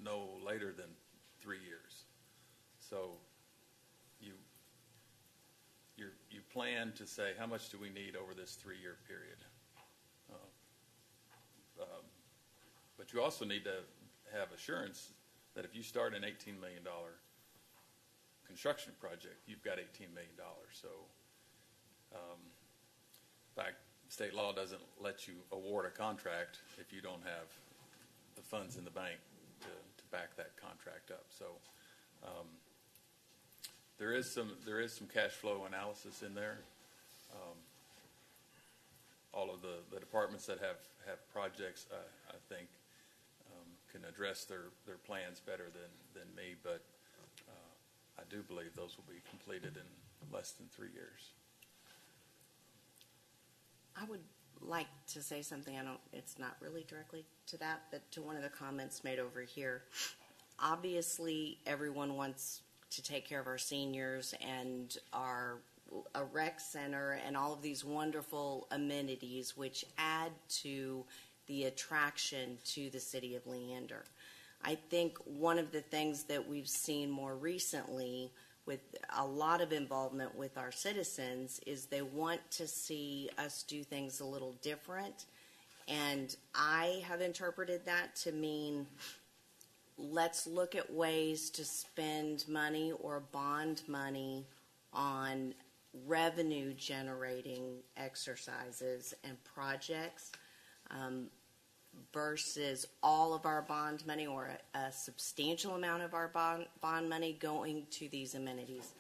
no later than 3 years. So you plan to say, how much do we need over this 3-year period? But you also need to have assurance that if you start an $18 million construction project, you've got $18 million. So, in fact, state law doesn't let you award a contract if you don't have the funds in the bank to back that contract up. So, there is some cash flow analysis in there. All of the departments that have projects, I think, can address their plans better than me, but I do believe those will be completed in less than 3 years. I would like to say something. It's not really directly to that, but to one of the comments made over here. Obviously, everyone wants to take care of our seniors and a rec center and all of these wonderful amenities which add to the attraction to the city of Leander. I think one of the things that we've seen more recently with a lot of involvement with our citizens is they want to see us do things a little different. And I have interpreted that to mean let's look at ways to spend money or bond money on revenue generating exercises and projects versus all of our bond money or a substantial amount of our bond money going to these amenities.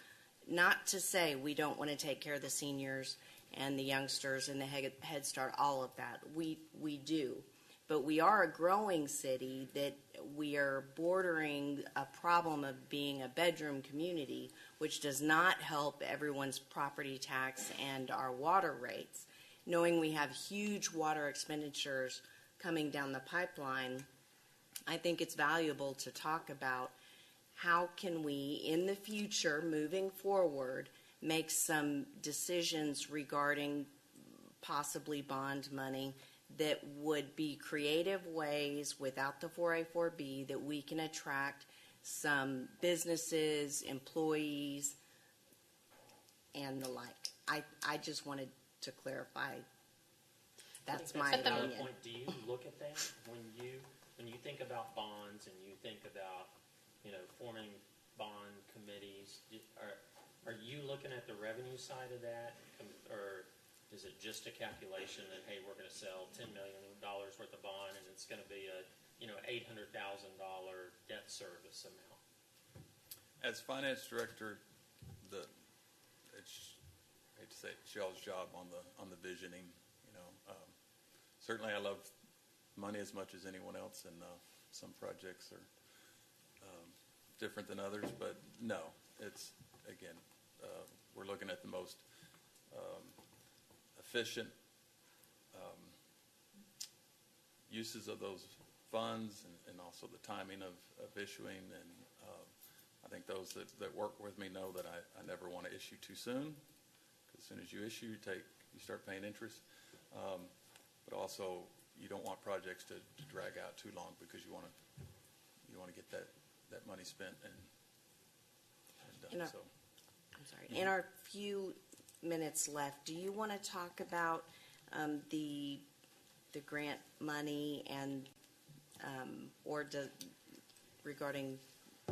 Not to say we don't want to take care of the seniors and the youngsters and the Head Start, all of that. We do. But we are a growing city that we are bordering a problem of being a bedroom community, which does not help everyone's property tax and our water rates. Knowing we have huge water expenditures coming down the pipeline, I think it's valuable to talk about how can we, in the future, moving forward, make some decisions regarding possibly bond money that would be creative ways without the 4A, 4B that we can attract some businesses, employees, and the like. I just wanted to clarify. That's my At opinion. that point, do you look at that when you think about bonds and you think about forming bond committees? Are you looking at the revenue side of that, or is it just a calculation that hey, we're going to sell $10 million worth of bond and it's going to be a $800,000 debt service amount? As finance director, I hate to say it, it's y'all's job on the visioning. Certainly I love money as much as anyone else, and some projects are different than others, but no, it's, again, we're looking at the most efficient uses of those funds and also the timing of issuing, and I think those that work with me know that I never want to issue too soon, because as soon as you issue, you start paying interest. But also, you don't want projects to drag out too long because you want to get that money spent and done. I'm sorry. In our few minutes left, do you want to talk about the grant money and regarding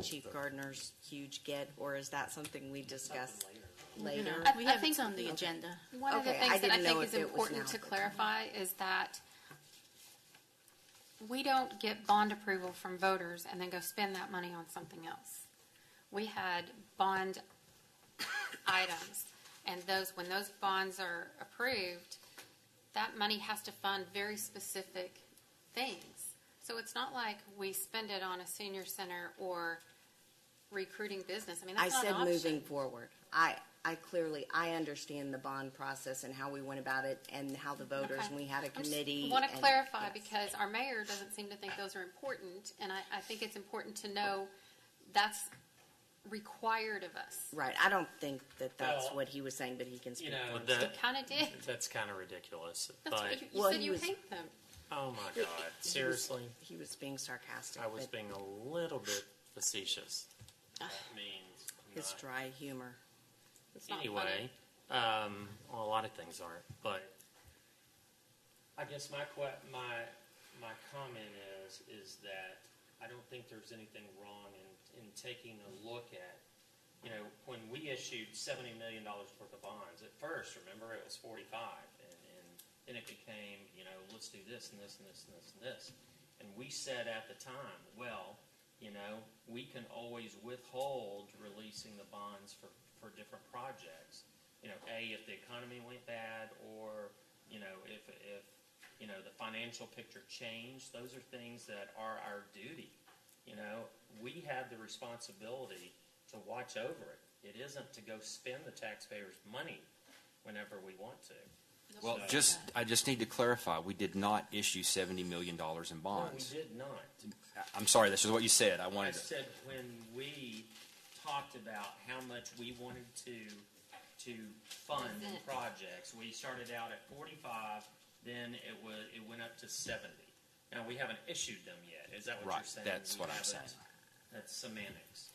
Chief Gardner's huge get, or is that something we discuss later? We have it on the agenda. One of the things that I think is important to clarify is that we don't get bond approval from voters and then go spend that money on something else. We had bond items, and when those bonds are approved, that money has to fund very specific things. So it's not like we spend it on a senior center or recruiting business. I mean, that's not an option. I said moving forward. I understand the bond process and how we went about it and how the voters, and we had a committee. I want to clarify because our mayor doesn't seem to think those are important, and I think it's important to know that's required of us. Right. I don't think that's what he was saying, but he can speak for himself. He kind of did. That's kind of ridiculous. That's but what you said you hate them. Oh my God! Seriously? He was being sarcastic. I was being a little bit facetious. That means his dry humor. It's not anyway. Well, a lot of things aren't, but I guess my comment is that I don't think there's anything wrong in taking a look at, when we issued $70 million worth of bonds. At first, remember, it was 45, and then it became, let's do this and this and this and this and this. And we said at the time, well, we can always withhold releasing the bonds for different projects. If the economy went bad, or if the financial picture changed, those are things that are our duty. We have the responsibility to watch over it. It isn't to go spend the taxpayers' money whenever we want to. Well, I just need to clarify. We did not issue $70 million in bonds. No, we did not. I'm sorry. This is what you said. I said when we talked about how much we wanted to fund projects, we started out at 45. Then it went up to 70. Now, we haven't issued them yet. Is that what Right, you're saying? that's We what I'm haven't- saying. That's semantics.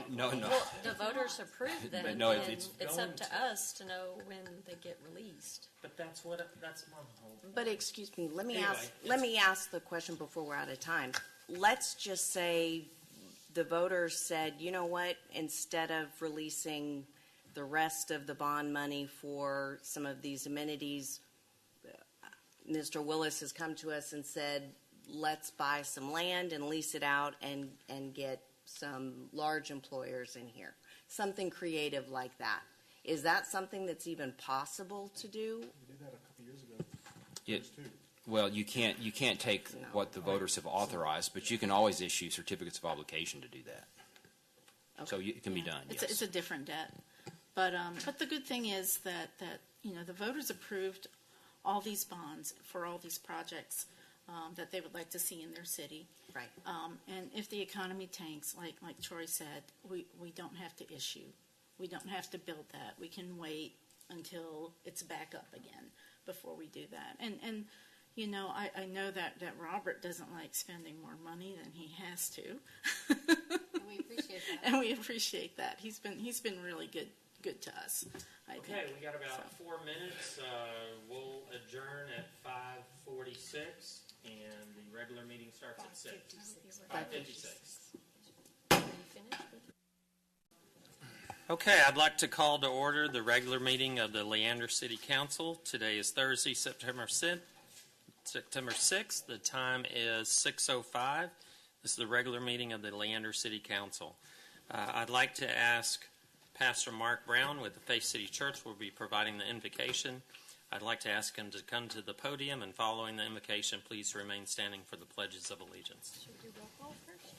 No, no. Well, the voters approved them, No, and it's it's going up to to. us to know when they get released. But that's my whole. But excuse me, let me Anyway, let me ask the question before we're out of time. Let's just say the voters said, you know what, instead of releasing the rest of the bond money for some of these amenities, Mr. Willis has come to us and said, let's buy some land and lease it out and get some large employers in here. Something creative like that. Is that something that's even possible to do? We did that a couple years ago. It- Well, you can't take No. what the voters have authorized, but you can always issue certificates of obligation to do that. So it can be done, It's, yes. it's a different debt. But the good thing is that the voters approved all these bonds for all these projects that they would like to see in their city. Right. And if the economy tanks, like Troy said, we don't have to issue. We don't have to build that. We can wait until it's back up again before we do that. And you know, I know that Robert doesn't like spending more money than he has to. And we appreciate that. And we appreciate that. He's been really good to us, I think. Okay, we got about So. 4 minutes. We'll adjourn at 5:46, and the regular meeting starts at 6. 5:56. Are you finished with Okay, I'd like to call to order the regular meeting of the Leander City Council. Today is Thursday, September 6th. The time is 6:05. This is the regular meeting of the Leander City Council. I'd like to ask Pastor Mark Brown with the Faith City Church will be providing the invocation. I'd like to ask him to come to the podium, and following the invocation, please remain standing for the pledges of allegiance. Should we do roll call first?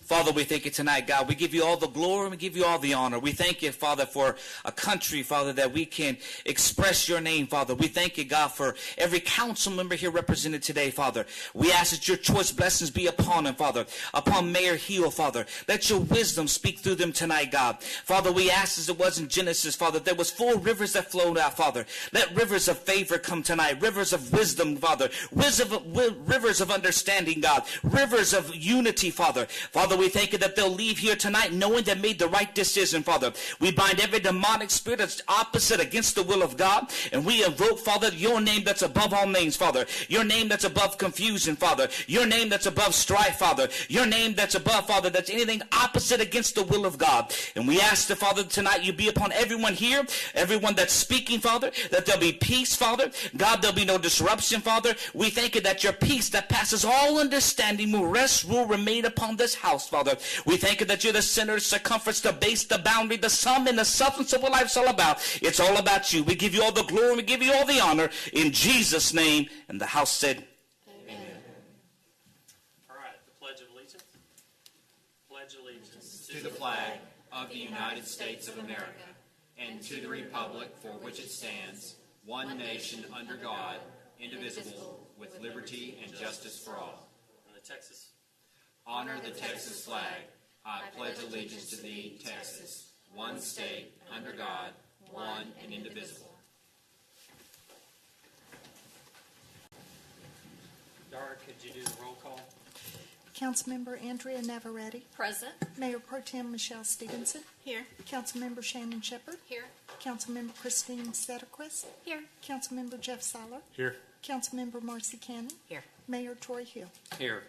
Father, we thank you tonight, God. We give you all the glory and we give you all the honor. We thank you, Father, for a country, Father, that we can express your name, Father. We thank you, God, for every council member here represented today, Father. We ask that your choice blessings be upon them, Father, upon Mayor Hill, Father. Let your wisdom speak through them tonight, God. Father, we ask as it was in Genesis, Father, there was 4 rivers that flowed out, Father. Let rivers of favor come tonight, rivers of wisdom, Father, rivers of understanding, God, rivers of unity, Father. Father, we thank you that they'll leave here tonight knowing they made the right decision, Father. We bind every demonic spirit that's opposite against the will of God, and we invoke, Father, your name that's above all names, Father. Your name that's above confusion, Father. Your name that's above strife, Father. Your name that's above, Father, that's anything opposite against the will of God. And we ask the Father tonight you be upon everyone here, everyone that's speaking, Father, that there'll be peace, Father. God, there'll be no disruption, Father. We thank you that your peace that passes all understanding will rest, rule, remain upon this house, Father. We thank you that you're the center, the circumference, the base, the boundary, the sum, and the substance of what life's all about. It's all about you. We give you all the glory, and we give you all the honor in Jesus' name. And the house said, All right, the Pledge of Allegiance. Pledge allegiance To the flag of the United States of America and to the republic for which it stands, one nation under God, indivisible, with liberty and justice for all. And the Texas. Honor the Texas flag. I pledge allegiance to thee, Texas, one state, under God, one and indivisible. Dara, could you do the roll call? Councilmember Andrea Navarrete, Present. Mayor Pro Tem Michelle Stevenson, Here. Councilmember Shannon Shepherd, Here. Councilmember Christine Setterquist, Here. Councilmember Jeff Seiler, Here. Councilmember Marcy Cannon, Here. Mayor Troy Hill. Here.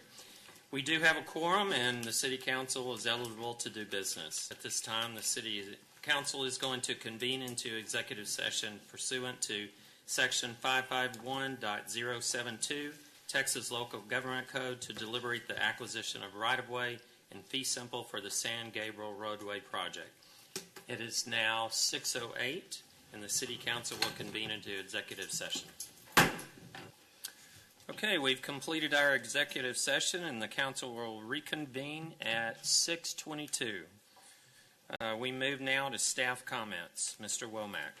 We do have a quorum, and the City Council is eligible to do business. At this time, the City Council is going to convene into executive session pursuant to Section 551.072, Texas Local Government Code, to deliberate the acquisition of right-of-way and fee simple for the San Gabriel Roadway Project. It is now 6:08, and the City Council will convene into executive session. Okay, we've completed our executive session, and the council will reconvene at 6:22. We move now to staff comments. Mr. Womack.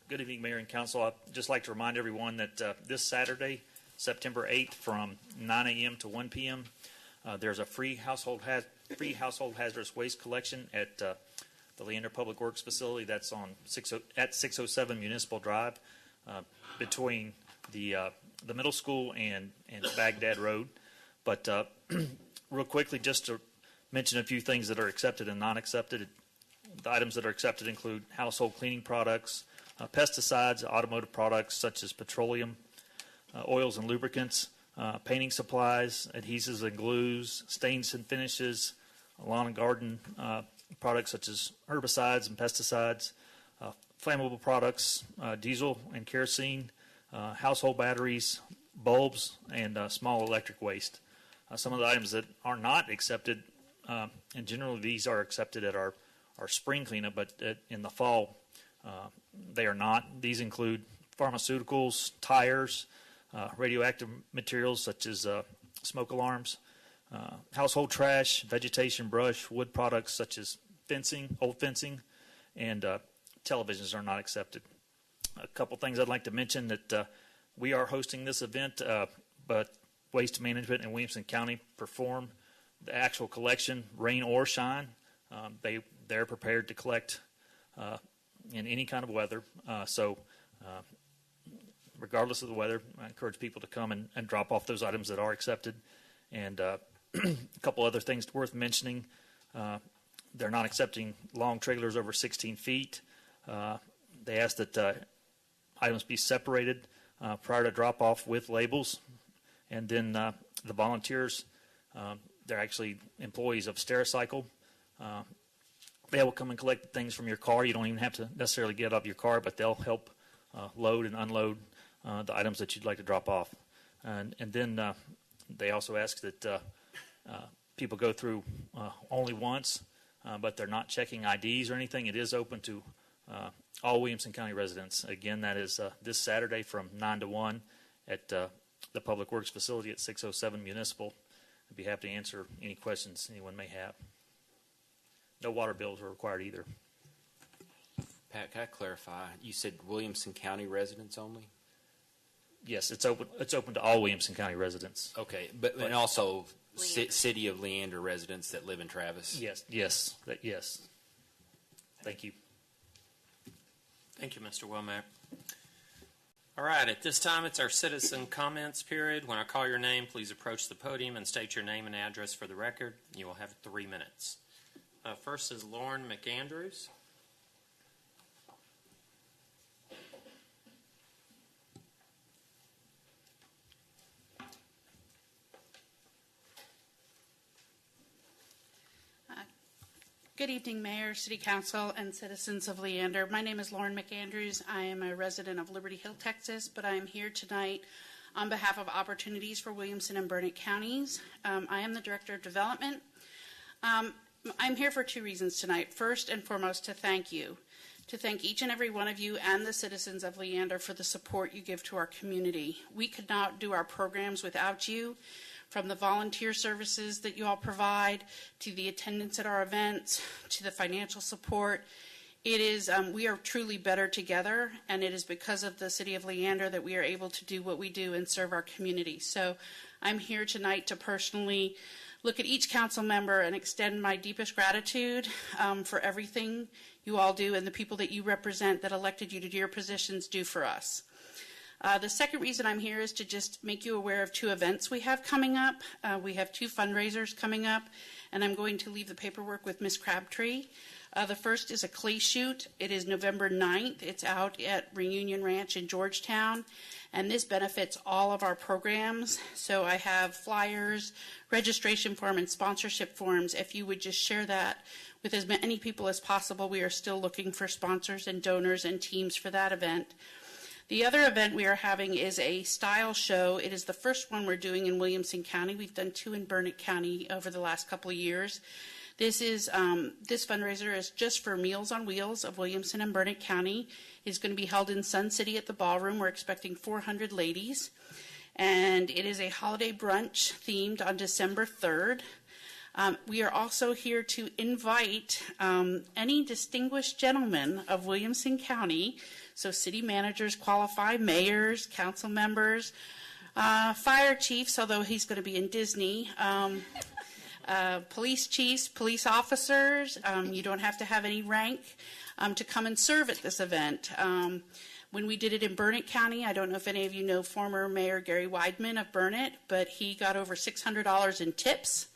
Good evening, Mayor and Council. I'd just like to remind everyone that this Saturday, September 8th, from 9 a.m. to 1 p.m., there's a free household free household hazardous waste collection at the Leander Public Works Facility. That's on at 607 Municipal Drive, between the middle school and Baghdad Road. But real quickly, just to mention a few things that are accepted and non accepted. The items that are accepted include household cleaning products, pesticides, automotive products such as petroleum, oils and lubricants, painting supplies, adhesives and glues, stains and finishes, lawn and garden products such as herbicides and pesticides, flammable products, diesel and kerosene, household batteries, bulbs, and small electric waste. Some of the items that are not accepted, and generally these are accepted at our spring cleanup, but in the fall they are not. These include pharmaceuticals, tires, radioactive materials such as smoke alarms, household trash, vegetation, brush, wood products such as fencing, old fencing, and televisions are not accepted. A couple things I'd like to mention that we are hosting this event, but Waste Management in Williamson County perform the actual collection, rain or shine. They're prepared to collect in any kind of weather. So regardless of the weather, I encourage people to come and drop off those items that are accepted. And a couple other things worth mentioning. They're not accepting long trailers over 16 feet. They ask that items be separated prior to drop off with labels. And then the volunteers, they're actually employees of Stericycle. They will come and collect things from your car. You don't even have to necessarily get out of your car, but they'll help load and unload the items that you'd like to drop off. And then they also ask that people go through only once, but they're not checking IDs or anything. It is open to all Williamson County residents. Again, that is this Saturday from 9 to 1 at the Public Works Facility at 607 Municipal. I'd be happy to answer any questions anyone may have. No water bills are required either. Pat, can I clarify? You said Williamson County residents only? Yes, it's open. It's open to all Williamson County residents. Okay, but and also City of Leander residents that live in Travis? Yes. Thank you. Thank you, Mr. Womack. All right, at this time, it's our citizen comments period. When I call your name, please approach the podium and state your name and address for the record. You will have 3 minutes. First is Lauren McAndrews. Good evening, Mayor, City Council, and citizens of Leander. My name is Lauren McAndrews. I am a resident of Liberty Hill, Texas, but I am here tonight on behalf of Opportunities for Williamson and Burnett Counties. I am the Director of Development. I'm here for 2 reasons tonight. First and foremost, to thank you. To thank each and every one of you and the citizens of Leander for the support you give to our community. We could not do our programs without you. From the volunteer services that you all provide, to the attendance at our events, to the financial support. It is, we are truly better together, and it is because of the City of Leander that we are able to do what we do and serve our community. So I'm here tonight to personally look at each council member and extend my deepest gratitude for everything you all do and the people that you represent that elected you to your positions do for us. The second reason I'm here is to just make you aware of 2 events we have coming up. We have 2 fundraisers coming up, and I'm going to leave the paperwork with Ms. Crabtree. The first is a clay shoot. It is November 9th. It's out at Reunion Ranch in Georgetown, and this benefits all of our programs. So I have flyers, registration form, and sponsorship forms. If you would just share that with as many people as possible. We are still looking for sponsors and donors and teams for that event. The other event we are having is a style show. It is the first one we're doing in Williamson County. We've done 2 in Burnett County over the last couple of years. This fundraiser is just for Meals on Wheels of Williamson and Burnett County. It's going to be held in Sun City at the ballroom. We're expecting 400 ladies. And it is a holiday brunch themed on December 3rd. We are also here to invite any distinguished gentlemen of Williamson County. So city managers qualify, mayors, council members, fire chiefs, although he's going to be in Disney, police chiefs, police officers. You don't have to have any rank to come and serve at this event. When we did it in Burnett County, I don't know if any of you know former Mayor Gary Weidman of Burnett, but he got over $600 in tips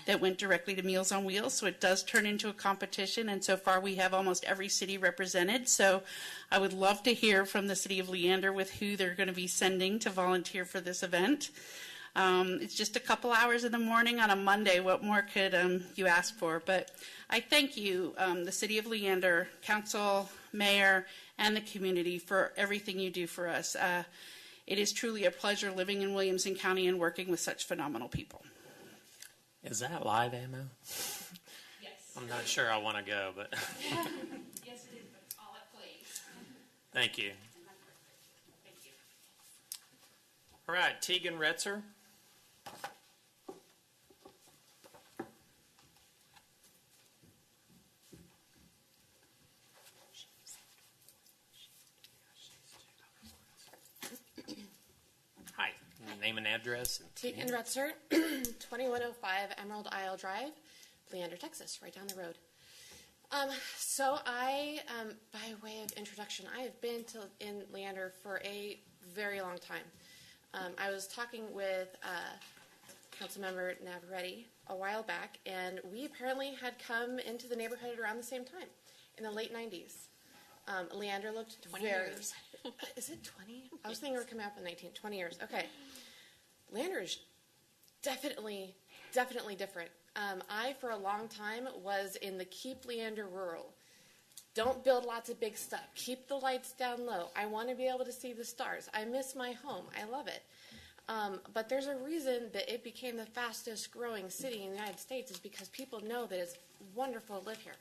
that went directly to Meals on Wheels, so it does turn into a competition, and so far we have almost every city represented. So I would love to hear from the City of Leander with who they're going to be sending to volunteer for this event. It's just a couple hours in the morning on a Monday. What more could you ask for? But I thank you, the City of Leander, Council, Mayor, and the community for everything you do for us. It is truly a pleasure living in Williamson County and working with such phenomenal people. Is that live ammo? Yes. I'm not sure I want to go, but Yes, it is, but all it plays. thank you. Thank you. All right, Tegan Retzer. Hi, name and address. Tegan Retzer, 2105 Emerald Isle Drive, Leander, Texas, right down the road. So I, by way of introduction, I have been in Leander for a very long time. I was talking with Councilmember Navarrete a while back, and we apparently had come into the neighborhood around the same time, in the late 90s. Leander looked 20 very... years. Is it 20? I was thinking we were coming up in 20 years. Okay. Leander is definitely different. I, for a long time, was in the keep Leander rural. Don't build lots of big stuff. Keep the lights down low. I want to be able to see the stars. I miss my home. I love it. But there's a reason that it became the fastest growing city in the United States is because people know that it's wonderful to live here,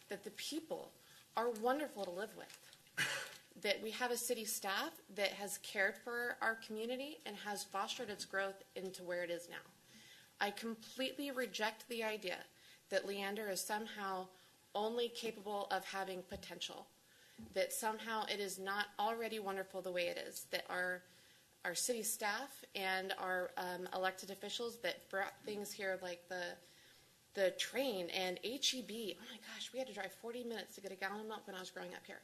that the people are wonderful to live with, that we have a city staff that has cared for our community and has fostered its growth into where it is now. I completely reject the idea that Leander is somehow only capable of having potential, that somehow it is not already wonderful the way it is, that our city staff and our elected officials that brought things here like the train and HEB. Oh my gosh, we had to drive 40 minutes to get a gallon of milk when I was growing up here.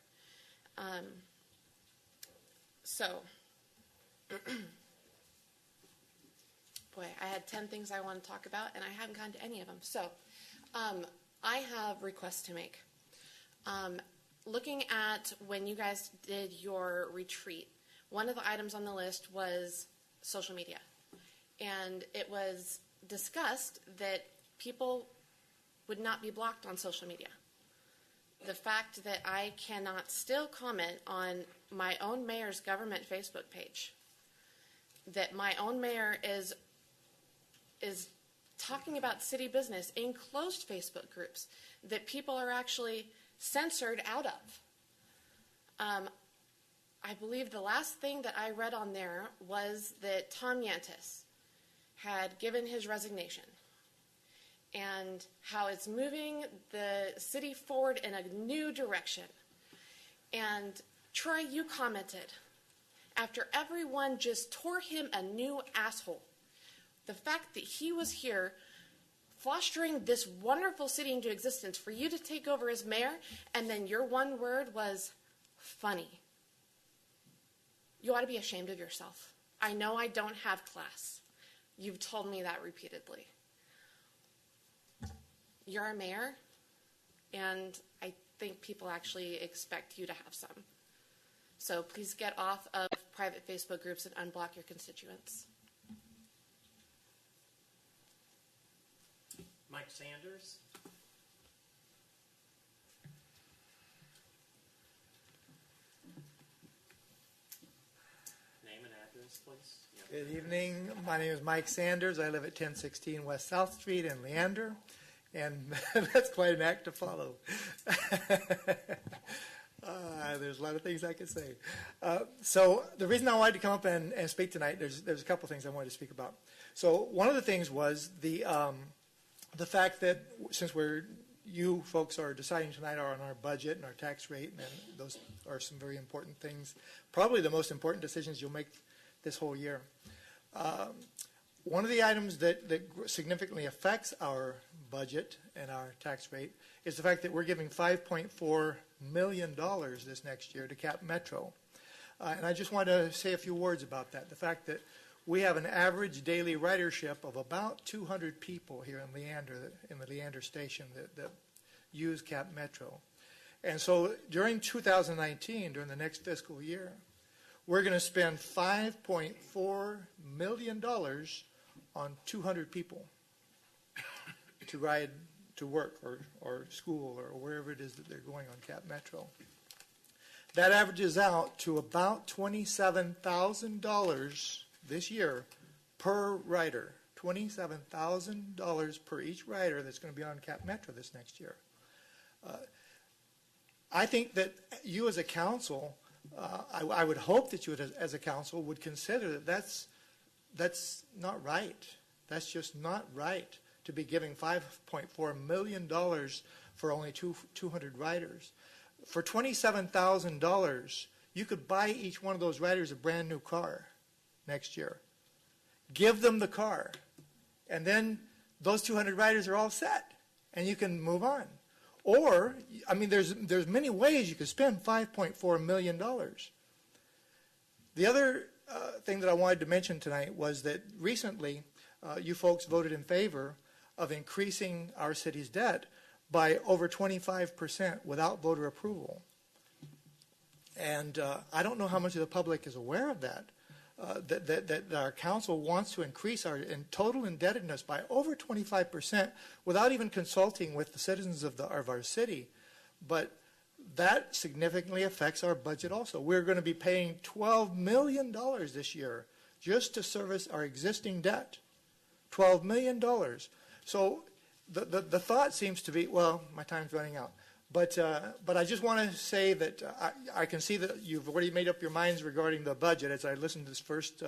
Boy, I had 10 things I want to talk about, and I haven't gotten to any of them. So, I have requests to make. Looking at when you guys did your retreat, one of the items on the list was social media. And it was discussed that people would not be blocked on social media. The fact that I cannot still comment on my own mayor's government Facebook page, that my own mayor is talking about city business in closed Facebook groups that people are actually censored out of. I believe the last thing that I read on there was that Tom Yantis had given his resignation and how it's moving the city forward in a new direction. And Troy, you commented, after everyone just tore him a new asshole, the fact that he was here fostering this wonderful city into existence for you to take over as mayor, and then your one word was funny. You ought to be ashamed of yourself. I know I don't have class. You've told me that repeatedly. You're a mayor, and I think people actually expect you to have some. So please get off of private Facebook groups and unblock your constituents. Mike Sanders. Name and address, please. Yep. Good evening. My name is Mike Sanders. I live at 1016 West South Street in Leander, and that's quite an act to follow. There's a lot of things I could say. So the reason I wanted to come up and speak tonight, there's a couple things I wanted to speak about. So one of the things was the fact that since you folks are deciding tonight on our budget and our tax rate, and those are some very important things, probably the most important decisions you'll make this whole year. one of the items that significantly affects our budget and our tax rate is the fact that we're giving $5.4 million this next year to Cap Metro. And I just want to say a few words about that. The fact that we have an average daily ridership of about 200 people here in Leander, in the Leander station that use Cap Metro. And so during 2019, during the next fiscal year, we're going to spend $5.4 million on 200 people to ride to work or school or wherever it is that they're going on Cap Metro. That averages out to about $27,000 this year per rider. $27,000 per each rider that's going to be on Cap Metro this next year. I think that you as a council, I would hope that you as a council would consider that that's not right. That's just not right to be giving $5.4 million for only 200 riders. For $27,000, you could buy each one of those riders a brand new car next year. Give them the car, and then those 200 riders are all set, and you can move on. Or, I mean, there's many ways you could spend $5.4 million. The other thing that I wanted to mention tonight was that recently you folks voted in favor of increasing our city's debt by over 25% without voter approval. And I don't know how much of the public is aware of that, that our council wants to increase our total indebtedness by over 25% without even consulting with the citizens of our city. But that significantly affects our budget also. We're going to be paying $12 million this year just to service our existing debt. $12 million. So the thought seems to be, well, my time's running out. But I just want to say that I can see that you've already made up your minds regarding the budget as I listened to this first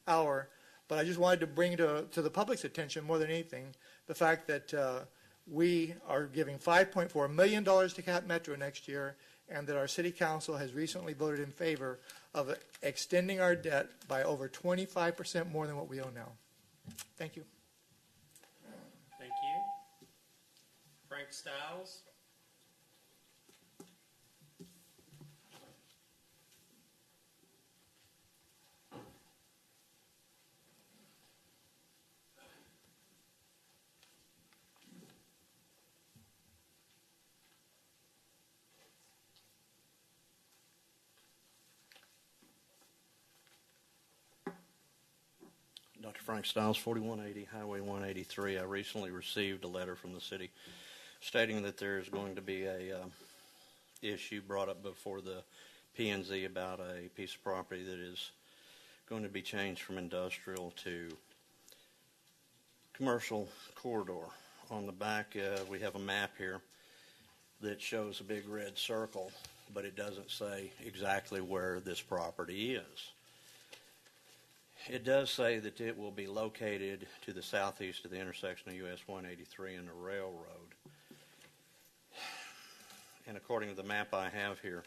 hour. But I just wanted to bring to the public's attention more than anything the fact that we are giving $5.4 million to Cap Metro next year, and that our city council has recently voted in favor of extending our debt by over 25% more than what we owe now. Thank you. Thank you. Frank Stiles. Dr. Frank Stiles, 4180 Highway 183. I recently received a letter from the city stating that there's going to be a issue brought up before the P&Z about a piece of property that is going to be changed from industrial to commercial corridor. On the back, we have a map here that shows a big red circle, but it doesn't say exactly where this property is. It does say that it will be located to the southeast of the intersection of US 183 and the railroad. And according to the map I have here,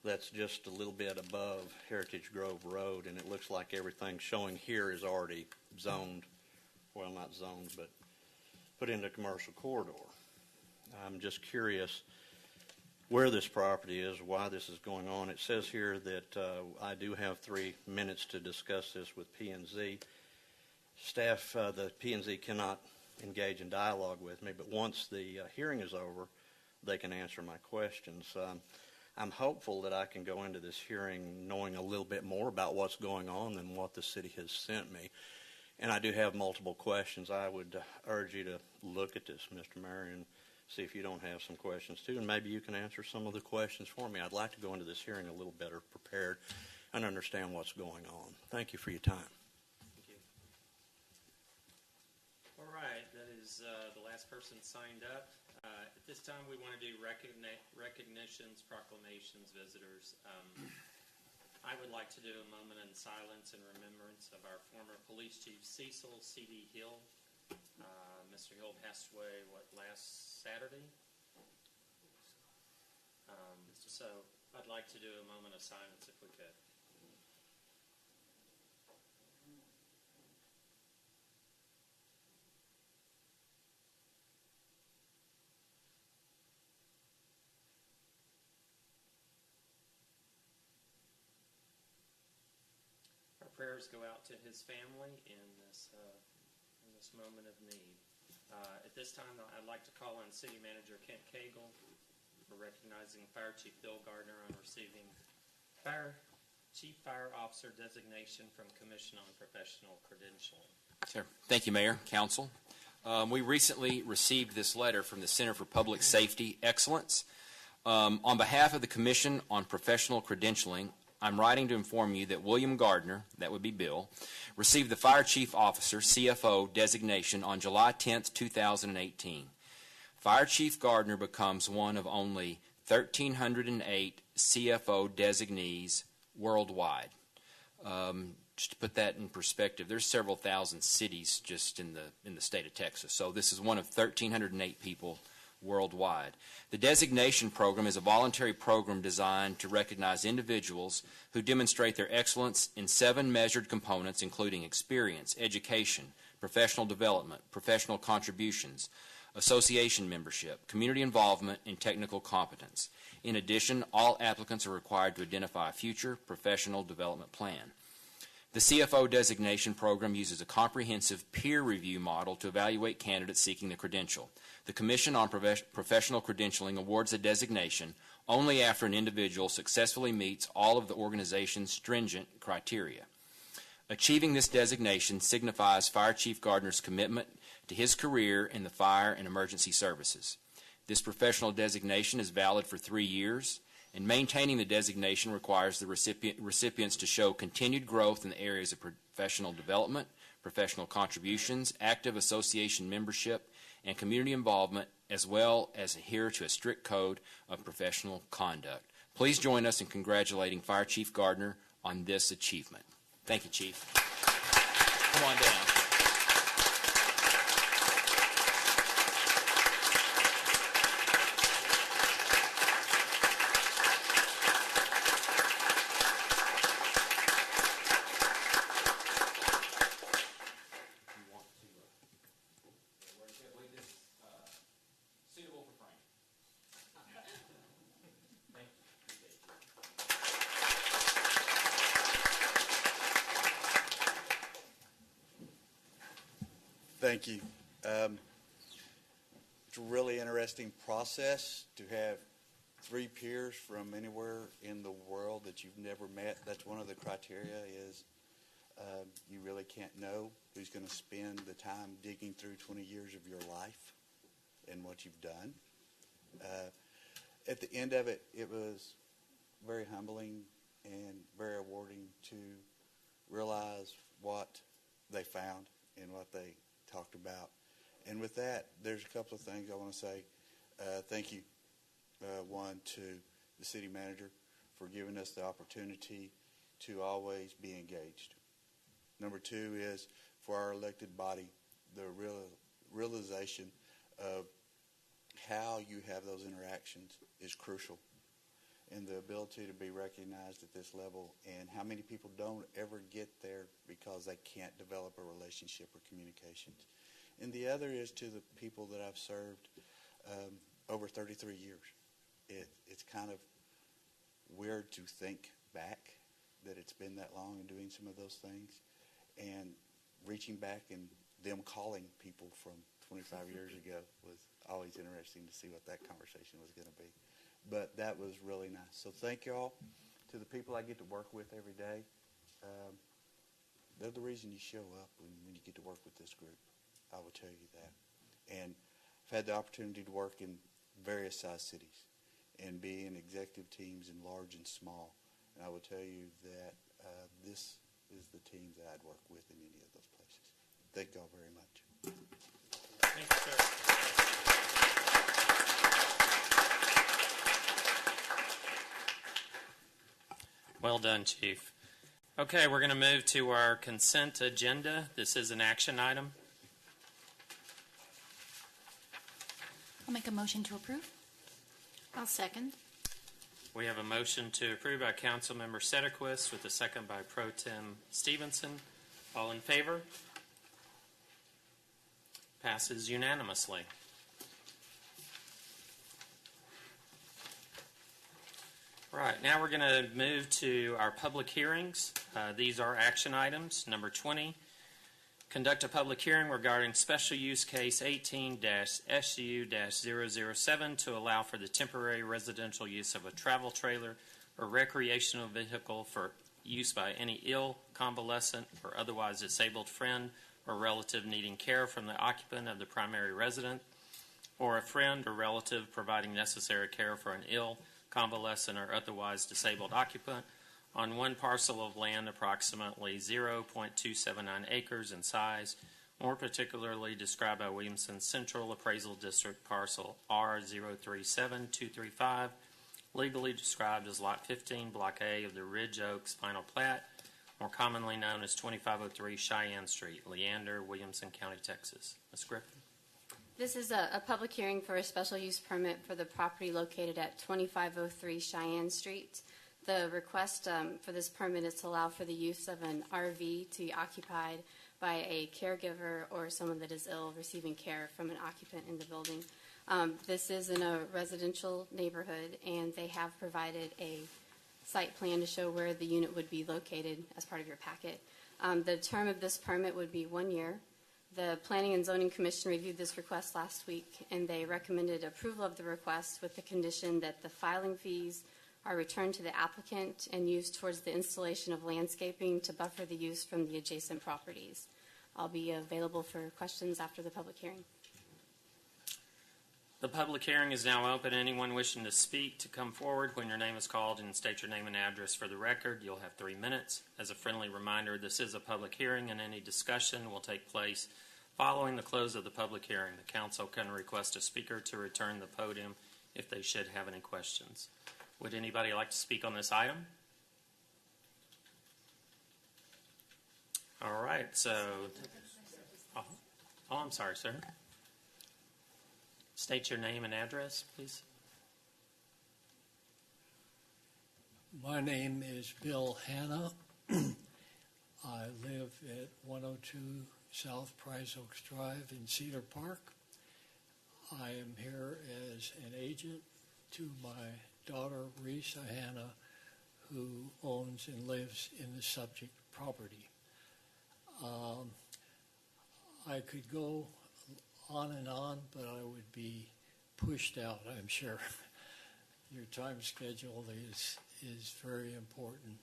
that's just a little bit above Heritage Grove Road, and it looks like everything showing here is already zoned, well, not zoned, but put into commercial corridor. I'm just curious where this property is, why this is going on. It says here that I do have 3 minutes to discuss this with P&Z. Staff, the P&Z cannot engage in dialogue with me, but once the hearing is over, they can answer my questions. I'm hopeful that I can go into this hearing knowing a little bit more about what's going on than what the city has sent me. And I do have multiple questions. I would urge you to look at this, Mr. Mayor, and see if you don't have some questions too, and maybe you can answer some of the questions for me. I'd like to go into this hearing a little better prepared and understand what's going on. Thank you for your time. Thank you. All right, that is the last person signed up. At this time, we want to do recognitions, proclamations, visitors. I would like to do a moment in silence in remembrance of our former police chief, Cecil C.D. Hill. Mr. Hill passed away, last Saturday? So I'd like to do a moment of silence if we could. prayers go out to his family in this moment of need. At this time, I'd like to call on City Manager Kent Cagle for recognizing Fire Chief Bill Gardner on receiving Chief Fire Officer designation from Commission on Professional Credentialing. Sure. Thank you, Mayor, Council. We recently received this letter from the Center for Public Safety Excellence. On behalf of the Commission on Professional Credentialing, I'm writing to inform you that William Gardner, that would be Bill, received the Fire Chief Officer, CFO, designation on July 10, 2018. Fire Chief Gardner becomes one of only 1,308 CFO designees worldwide. Just to put that in perspective, there's several thousand cities just in the state of Texas. So this is one of 1,308 people worldwide. The designation program is a voluntary program designed to recognize individuals who demonstrate their excellence in 7 measured components, including experience, education, professional development, professional contributions, association membership, community involvement, and technical competence. In addition, all applicants are required to identify a future professional development plan. The CFO designation program uses a comprehensive peer review model to evaluate candidates seeking the credential. The Commission on Professional Credentialing awards a designation only after an individual successfully meets all of the organization's stringent criteria. Achieving this designation signifies Fire Chief Gardner's commitment to his career in the fire and emergency services. This professional designation is valid for 3 years, and maintaining the designation requires the recipients to show continued growth in the areas of professional development, professional contributions, active association membership, and community involvement, as well as adhere to a strict code of professional conduct. Please join us in congratulating Fire Chief Gardner on this achievement. Thank you, Chief. Come on down. Thank you. It's a really interesting process to have 3 peers from anywhere in the world that you've never met. That's one of the criteria is you really can't know who's going to spend the time digging through 20 years of your life and what you've done. At the end of it, it was very humbling and very rewarding to realize what they found and what they talked about. And with that, there's a couple of things I want to say. Thank you, one, to the city manager for giving us the opportunity to always be engaged. Number 2 is for our elected body, the realization of how you have those interactions is crucial, and the ability to be recognized at this level, and how many people don't ever get there because they can't develop a relationship or communications. And the other is to the people that I've served over 33 years. It's kind of weird to think back that it's been that long and doing some of those things, and reaching back and them calling people from 25 years ago was always interesting to see what that conversation was going to be. But that was really nice. So thank you all. To the people I get to work with every day, they're the reason you show up when you get to work with this group. I will tell you that. And I've had the opportunity to work in various size cities and be in executive teams in large and small. And I will tell you that this is the team that I'd work with in any of those places. Thank you all very much. Thank you, sir. Well done, Chief. Okay, we're going to move to our consent agenda. This is an action item. I'll make a motion to approve. I'll second. We have a motion to approve by Councilmember Setterquist with a second by Pro Tem Stevenson. All in favor? Passes unanimously. Right, now we're going to move to our public hearings. These are action items. Number 20, conduct a public hearing regarding special use case 18-SU-007 to allow for the temporary residential use of a travel trailer or recreational vehicle for use by any ill, convalescent, or otherwise disabled friend or relative needing care from the occupant of the primary residence, or a friend or relative providing necessary care for an ill, convalescent, or otherwise disabled occupant on one parcel of land approximately 0.279 acres in size, more particularly described by Williamson Central Appraisal District Parcel R037235, legally described as Lot 15, Block A of the Ridge Oaks Final Plat, more commonly known as 2503 Cheyenne Street, Leander, Williamson County, Texas. Ms. Griffin. This is a public hearing for a special use permit for the property located at 2503 Cheyenne Street. The request for this permit is to allow for the use of an RV to be occupied by a caregiver or someone that is ill receiving care from an occupant in the building. This is in a residential neighborhood, and they have provided a site plan to show where the unit would be located as part of your packet. The term of this permit would be 1 year. The Planning and Zoning Commission reviewed this request last week, and they recommended approval of the request with the condition that the filing fees are returned to the applicant and used towards the installation of landscaping to buffer the use from the adjacent properties. I'll be available for questions after the public hearing. The public hearing is now open. Anyone wishing to speak to come forward when your name is called and state your name and address for the record. You'll have 3 minutes. As a friendly reminder, this is a public hearing, and any discussion will take place following the close of the public hearing. The council can request a speaker to return the podium if they should have any questions. Would anybody like to speak on this item? All right, so, I'm sorry, sir. State your name and address, please. My name is Bill Hanna. I live at 102 South Price Oaks Drive in Cedar Park. I am here as an agent to my daughter, Risa Hanna, who owns and lives in the subject property. I could go on and on, but I would be pushed out, I'm sure. Your time schedule is very important.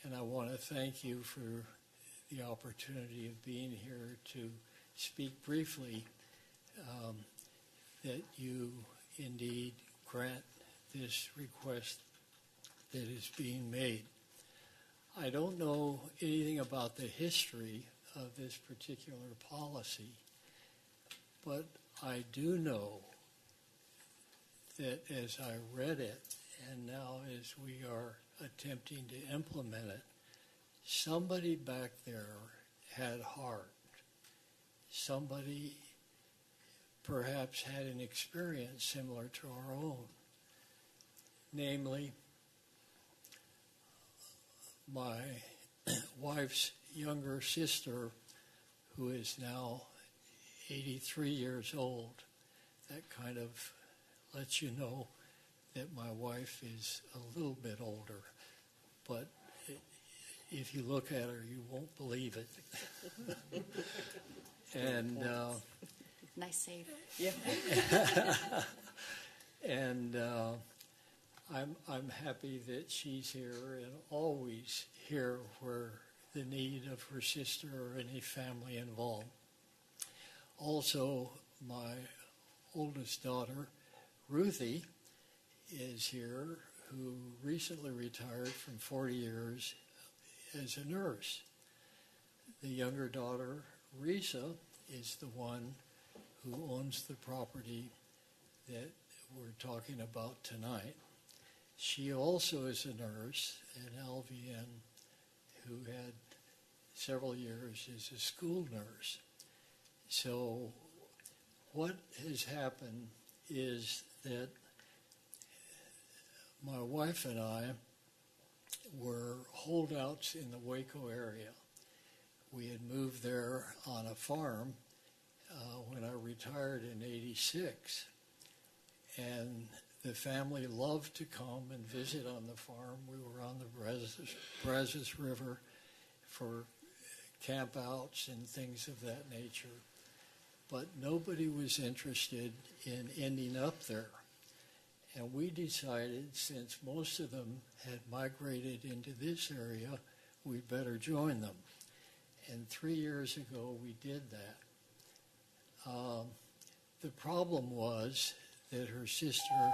And I want to thank you for the opportunity of being here to speak briefly, that you indeed grant this request that is being made. I don't know anything about the history of this particular policy, but I do know that as I read it, and now as we are attempting to implement it, somebody back there had heart. Somebody perhaps had an experience similar to our own. Namely, my wife's younger sister, who is now 83 years old. That kind of lets you know that my wife is a little bit older, but if you look at her, you won't believe it. And nice save. Yeah. And I'm happy that she's here and always here where the need of her sister or any family involved. Also, my oldest daughter, Ruthie, is here, who recently retired from 40 years as a nurse. The younger daughter, Risa, is the one who owns the property that we're talking about tonight. She also is a nurse, an LVN, who had several years as a school nurse. So what has happened is that my wife and I were holdouts in the Waco area. We had moved there on a farm when I retired in '86. And the family loved to come and visit on the farm. We were on the Brazos River for campouts and things of that nature. But nobody was interested in ending up there. And we decided, since most of them had migrated into this area, we'd better join them. And 3 years ago, we did that. The problem was that her sister...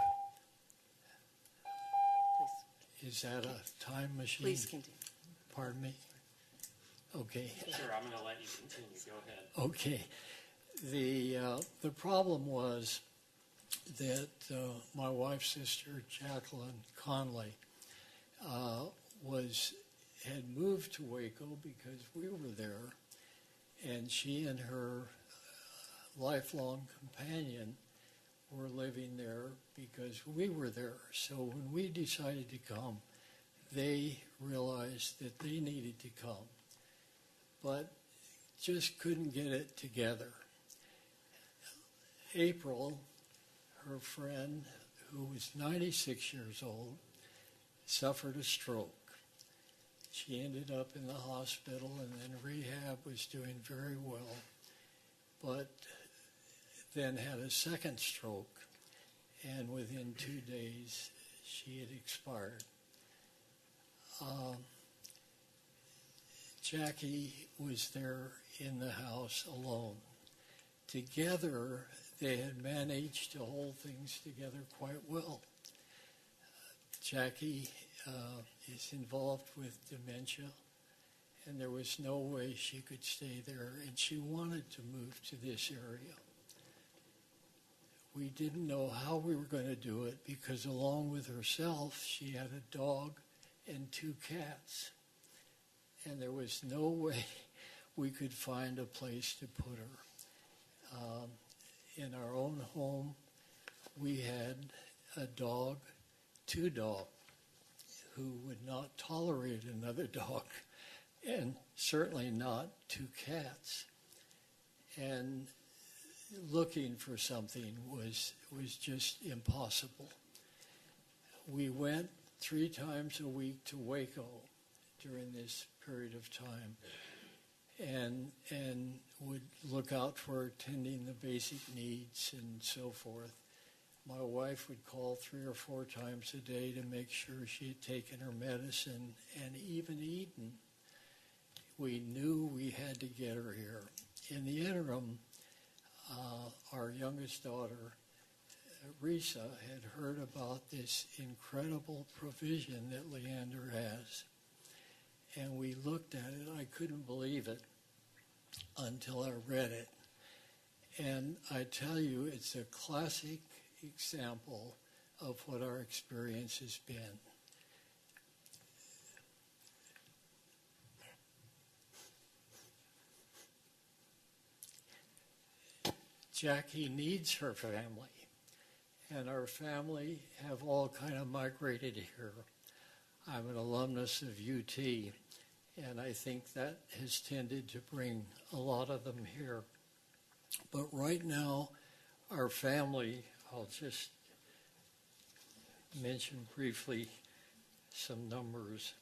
Is that a time machine? Please continue. Pardon me? Okay. Sure, I'm going to let you continue. Go ahead. Okay. The problem was that my wife's sister, Jacqueline Conley, had moved to Waco because we were there, and she and her lifelong companion were living there because we were there. So when we decided to come, they realized that they needed to come, but just couldn't get it together. April, her friend, who was 96 years old, suffered a stroke. She ended up in the hospital, and then rehab was doing very well, but then had a second stroke, and within 2 days she had expired. Jackie was there in the house alone. Together, they had managed to hold things together quite well. Jackie is involved with dementia, and there was no way she could stay there, and she wanted to move to this area. We didn't know how we were going to do it because along with herself, she had a dog and 2 cats, and there was no way we could find a place to put her. In our own home, we had a dog, 2 dogs, who would not tolerate another dog, and certainly not 2 cats. And looking for something was just impossible. We went 3 times a week to Waco during this period of time, and would look out for attending the basic needs and so forth. My wife would call 3 or 4 times a day to make sure she had taken her medicine and even eaten. We knew we had to get her here. In the interim, our youngest daughter, Risa, had heard about this incredible provision that Leander has. And we looked at it. I couldn't believe it until I read it. And I tell you, it's a classic example of what our experience has been. Jackie needs her family, and our family have all kind of migrated here. I'm an alumnus of UT, and I think that has tended to bring a lot of them here. But right now, our family, I'll just mention briefly some numbers.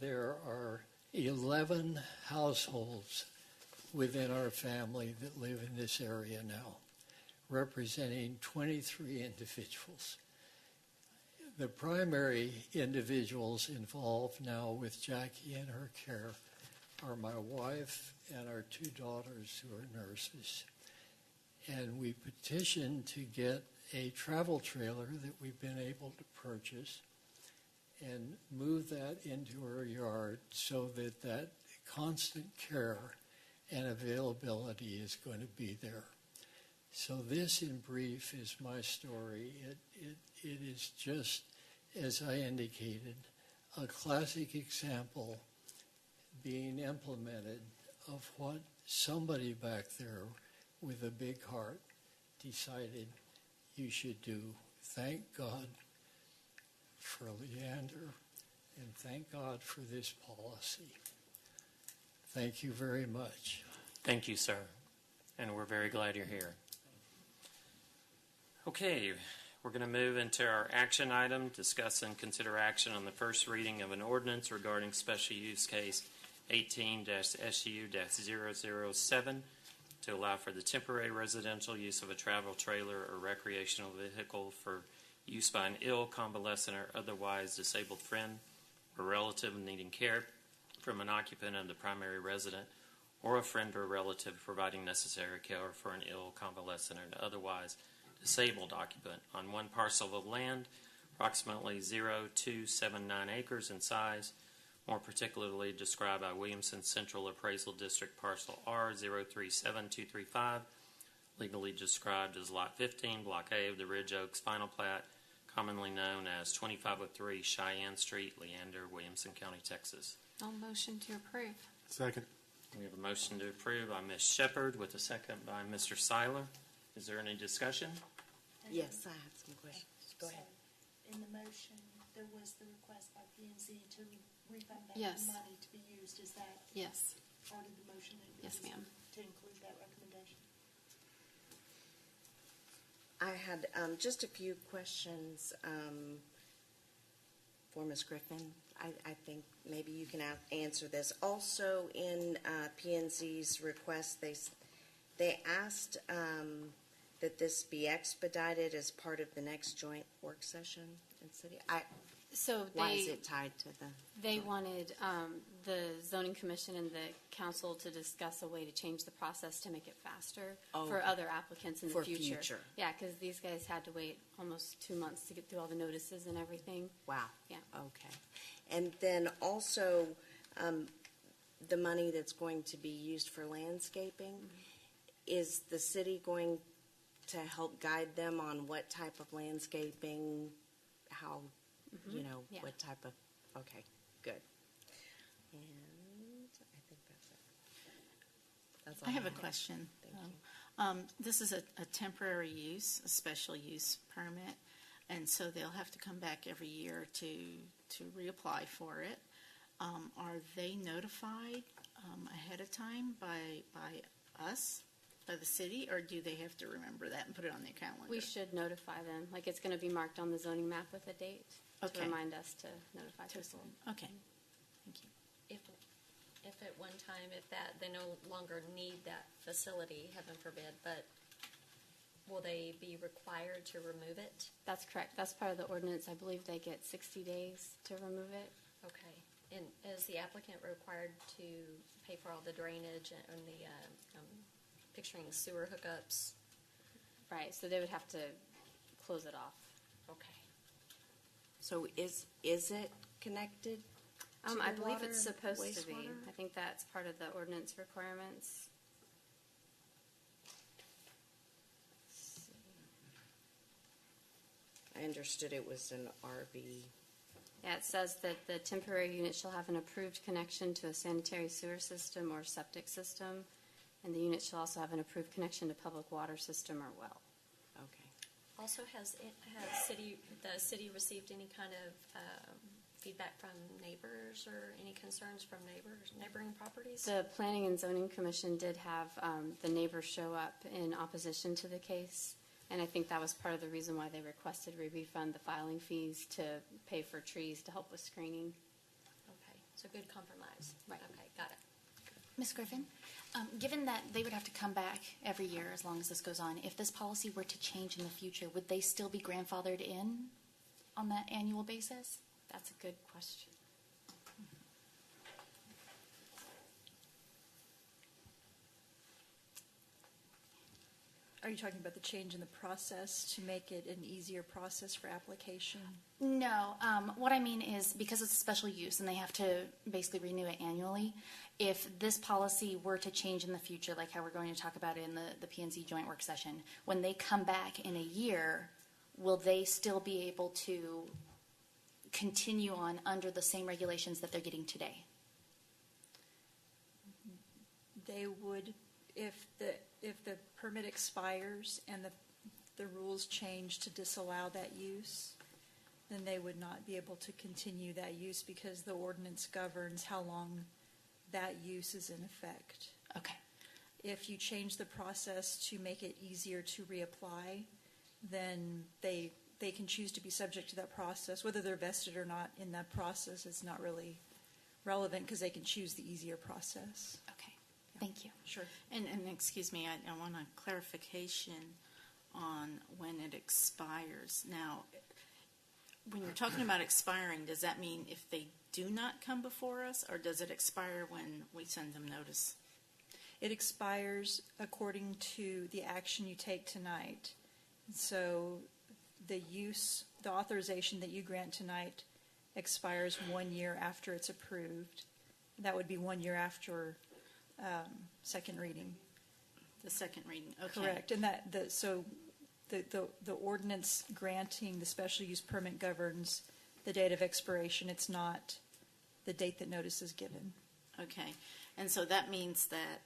There are 11 households within our family that live in this area now, representing 23 individuals. The primary individuals involved now with Jackie and her care are my wife and our 2 daughters who are nurses. And we petitioned to get a travel trailer that we've been able to purchase and move that into our yard so that that constant care and availability is going to be there. So this, in brief, is my story. It is just, as I indicated, a classic example being implemented of what somebody back there with a big heart decided you should do. Thank God for Leander, and thank God for this policy. Thank you very much. Thank you, sir. And we're very glad you're here. Okay, We're going to move into our action item, discuss and consider action on the first reading of an ordinance regarding special use case 18-SU-007 to allow for the temporary residential use of a travel trailer or recreational vehicle for use by an ill, convalescent, or otherwise disabled friend or relative needing care from an occupant of the primary resident, or a friend or relative providing necessary care for an ill, convalescent, or otherwise disabled occupant on one parcel of land, approximately 0.279 acres in size, more particularly described by Williamson Central Appraisal District Parcel R 037235, legally described as Lot 15, Block A of the Ridge Oaks Final Plat, commonly known as 2503 Cheyenne Street, Leander, Williamson County, Texas. I'll motion to approve. Second. We have a motion to approve by Ms. Shepherd with a second by Mr. Seiler. Is there any discussion? Yes, I have some questions. Go ahead. In the motion, there was the request by P&Z to refund back Yes. the money to be used. Is that Yes. part of the motion? Yes, ma'am. To include that recommendation? I had just a few questions for Ms. Griffin. I think maybe you can answer this. Also, in P&Z's request, they asked that this be expedited as part of the next joint work session in city. Why is it tied to the? They wanted the zoning commission and the council to discuss a way to change the process to make it faster for other applicants in the future. Yeah, because these guys had to wait almost 2 months to get through all the notices and everything. Wow. Yeah. Okay. And then also, the money that's going to be used for landscaping, is the city going to help guide them on what type of landscaping, how, Yeah. what type of, okay, good. And I think that's it. That's all I have a had. question. Thank you. This is a temporary use, a special use permit, and so they'll have to come back every year to reapply for it. Are they notified ahead of time by us, by the city, or do they have to remember that and put it on their calendar? We should notify them. Like, it's going to be marked on the zoning map with a date to Okay. remind us to notify people. Okay, thank you. If at one time, they no longer need that facility, heaven forbid, but will they be required to remove it? That's correct. That's part of the ordinance. I believe they get 60 days to remove it. Okay. And is the applicant required to pay for all the drainage and the, picturing sewer hookups? Right, so they would have to close it off. Okay. So is it connected to I the believe water, it's supposed to be. wastewater? I think that's part of the ordinance requirements. I understood it was an RV. Yeah, it says that the temporary unit shall have an approved connection to a sanitary sewer system or septic system, and the unit shall also have an approved connection to public water system or well. Okay. Also, has the city received any kind of feedback from neighbors or any concerns from neighboring properties? The Planning and Zoning Commission did have the neighbors show up in opposition to the case, and I think that was part of the reason why they requested we refund the filing fees to pay for trees to help with screening. Okay, so good compromise. Right. Okay, got it. Ms. Griffin, given that they would have to come back every year as long as this goes on, if this policy were to change in the future, would they still be grandfathered in on that annual basis? That's a good question. Are you talking about the change in the process to make it an easier process for application? No. What I mean is because it's a special use and they have to basically renew it annually, if this policy were to change in the future, like how we're going to talk about it in the P&Z joint work session, when they come back in a year, will they still be able to continue on under the same regulations that they're getting today? They would, if the permit expires and the rules change to disallow that use, then they would not be able to continue that use because the ordinance governs how long that use is in effect. Okay. If you change the process to make it easier to reapply, then they they can choose to be subject to that process. Whether they're vested or not in that process is not really relevant because they can choose the easier process. Okay, thank you. Sure. And excuse me, I want a clarification on when it expires. Now, when you're talking about expiring, does that mean if they do not come before us, or does it expire when we send them notice? It expires according to the action you take tonight. So the authorization that you grant tonight expires 1 year after it's approved. That would be 1 year after second reading. The second reading, okay. Correct. And the ordinance granting the special use permit governs the date of expiration. It's not the date that notice is given. Okay. And so that means that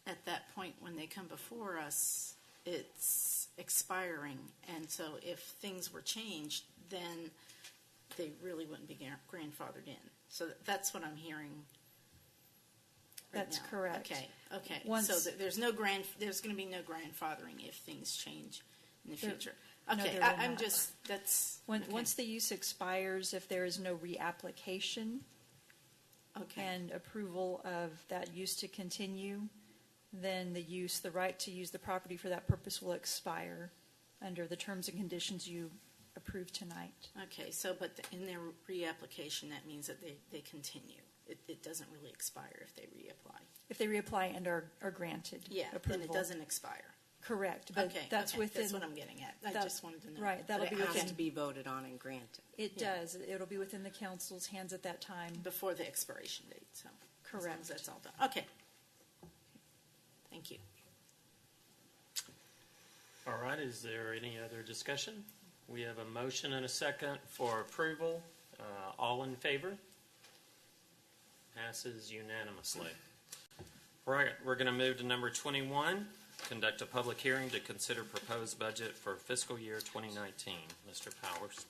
at that point when they come before us, it's expiring. And so if things were changed, then they really wouldn't be grandfathered in. So that's what I'm hearing. That's correct. Okay. Once- So there's going to be no grandfathering if things change in the future. No, Okay, there will I'm not. just, that's. okay. Once the use expires, if there is no reapplication and approval of that use to continue, then the right to use the property for that purpose will expire under the terms and conditions you approved tonight. Okay, so but in their reapplication, that means that they continue. It doesn't really expire if they reapply. If they reapply and are granted approval. Then it doesn't expire. Correct, but that's within. That's what I'm getting at. I just wanted to know. Right, that'll but be it has within. to be voted on and granted. It does. It'll be within the council's hands at that time. Before the expiration date, so. Correct. As long as that's all done. Okay. Thank you. All right, is there any other discussion? We have a motion and a second for approval. All in favor? Passes unanimously. Right, we're going to move to number 21, conduct a public hearing to consider proposed budget for fiscal year 2019. Mr. Powers.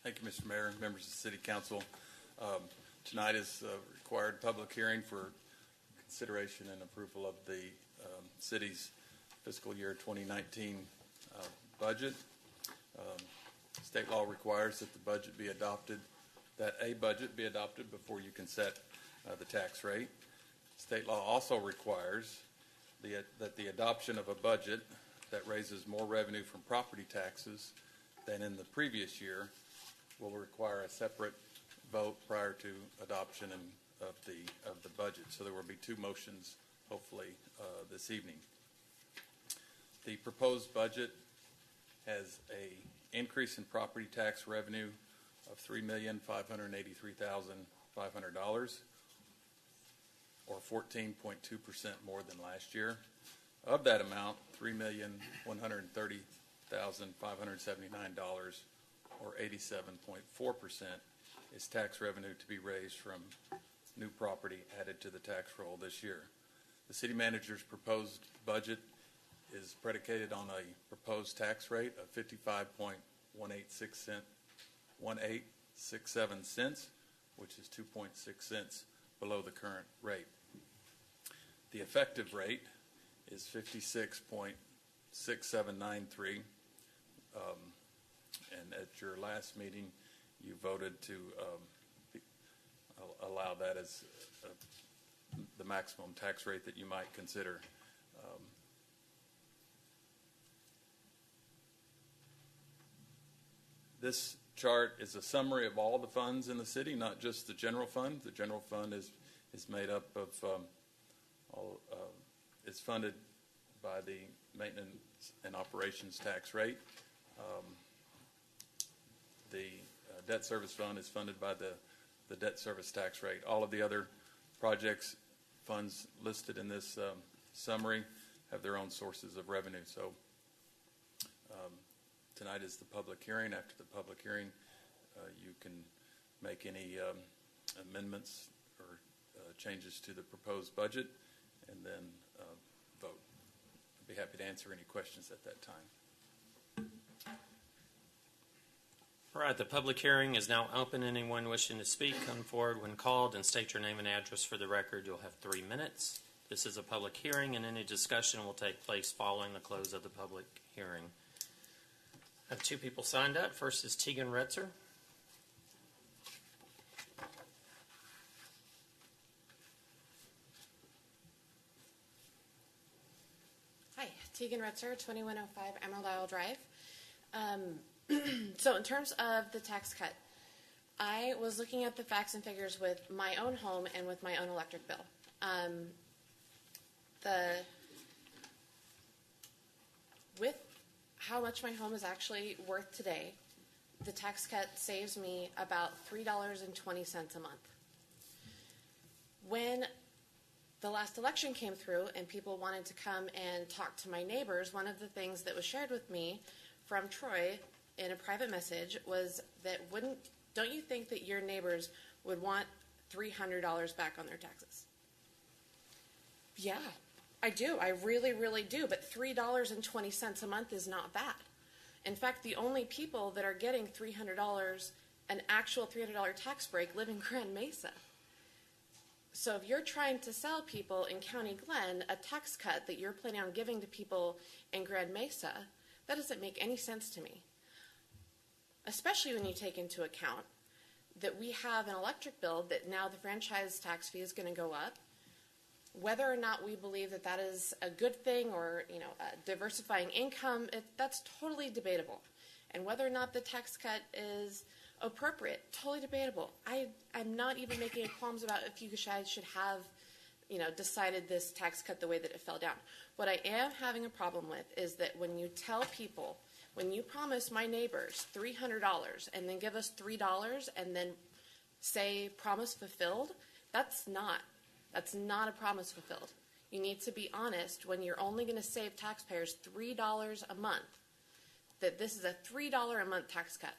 Thank you, Mr. Mayor and members of the City Council. Tonight is a required public hearing for consideration and approval of the city's fiscal year 2019 budget. State law requires that the budget be adopted, before you can set the tax rate. State law also requires that the adoption of a budget that raises more revenue from property taxes than in the previous year will require a separate vote prior to adoption of the budget. So there will be two motions, hopefully, this evening. The proposed budget has a increase in property tax revenue of $3,583,500, or 14.2% more than last year. Of that amount, $3,130,579, or 87.4%, is tax revenue to be raised from new property added to the tax roll this year. The city manager's proposed budget is predicated on a proposed tax rate of 55.1867 cents, which is 2.6 cents below the current rate. The effective rate is 56.6793. And at your last meeting, you voted to allow that as the maximum tax rate that you might consider. This chart is a summary of all the funds in the city, not just the general fund. The general fund is made up of it's funded by the maintenance and operations tax rate. The debt service fund is funded by the debt service tax rate. All of the other projects, funds listed in this summary have their own sources of revenue. So tonight is the public hearing. After the public hearing, you can make any amendments or changes to the proposed budget and then vote. I'd be happy to answer any questions at that time. All right, the public hearing is now open. Anyone wishing to speak, come forward when called and state your name and address for the record. You'll have 3 minutes. This is a public hearing, and any discussion will take place following the close of the public hearing. I have 2 people signed up. First is Tegan Retzer. Hi, Tegan Retzer, 2105 Emerald Isle Drive. So in terms of the tax cut, I was looking at the facts and figures with my own home and with my own electric bill. With how much my home is actually worth today, the tax cut saves me about $3.20 a month. When the last election came through and people wanted to come and talk to my neighbors, one of the things that was shared with me from Troy in a private message was that don't you think that your neighbors would want $300 back on their taxes? Yeah, I do. I really, really do. But $3.20 a month is not bad. In fact, the only people that are getting $300, an actual $300 tax break, live in Grand Mesa. So if you're trying to sell people in County Glen a tax cut that you're planning on giving to people in Grand Mesa, that doesn't make any sense to me. Especially when you take into account that we have an electric bill that now the franchise tax fee is going to go up. Whether or not we believe that that is a good thing or, diversifying income, that's totally debatable. And whether or not the tax cut is appropriate, totally debatable. I'm not even making qualms about if you guys should have, decided this tax cut the way that it fell down. What I am having a problem with is that when you tell people, when you promise my neighbors $300 and then give us $3 and then say promise fulfilled, that's not a promise fulfilled. You need to be honest when you're only going to save taxpayers $3 a month, that this is a $3 a month tax cut.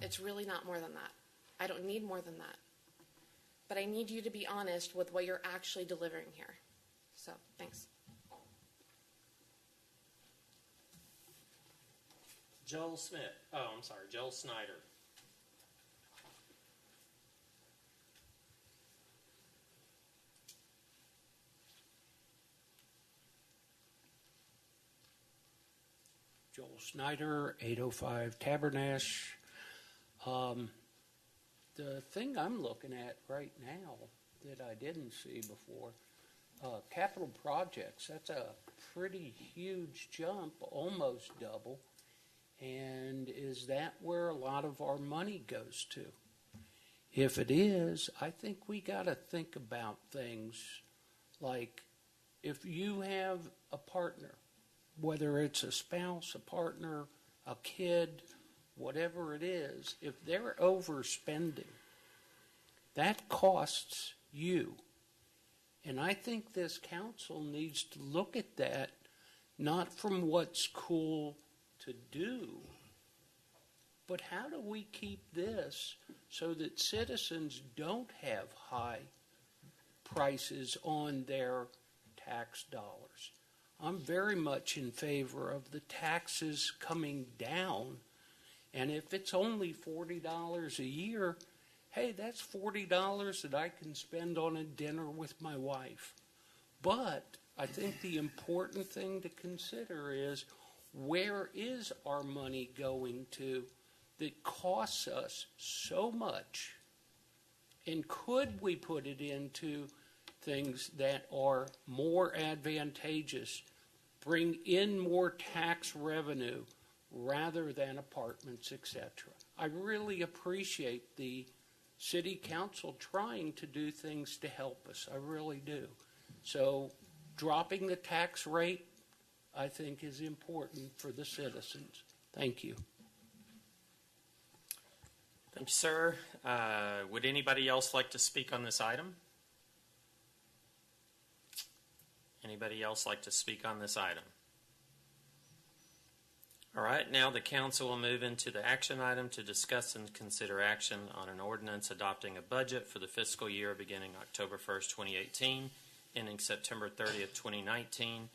It's really not more than that. I don't need more than that. But I need you to be honest with what you're actually delivering here. So, thanks. Joel Snyder. Joel Snyder, 805 Tabernash. The thing I'm looking at right now that I didn't see before, capital projects, that's a pretty huge jump, almost double. And is that where a lot of our money goes to? If it is, I think we got to think about things like if you have a partner, whether it's a spouse, a partner, a kid, whatever it is, if they're overspending, that costs you. And I think this council needs to look at that not from what's cool to do, but how do we keep this so that citizens don't have high prices on their tax dollars? I'm very much in favor of the taxes coming down, and if it's only $40 a year, hey, that's $40 that I can spend on a dinner with my wife. But I think the important thing to consider is, where is our money going to that costs us so much? And could we put it into things that are more advantageous, bring in more tax revenue rather than apartments, etc.? I really appreciate the city council trying to do things to help us. I really do. So dropping the tax rate, I think, is important for the citizens. Thank you. Thank you, sir. Would anybody else like to speak on this item? Anybody else like to speak on this item? All right, now the council will move into the action item to discuss and consider action on an ordinance adopting a budget for the fiscal year beginning October 1st, 2018, ending September 30th, 2019,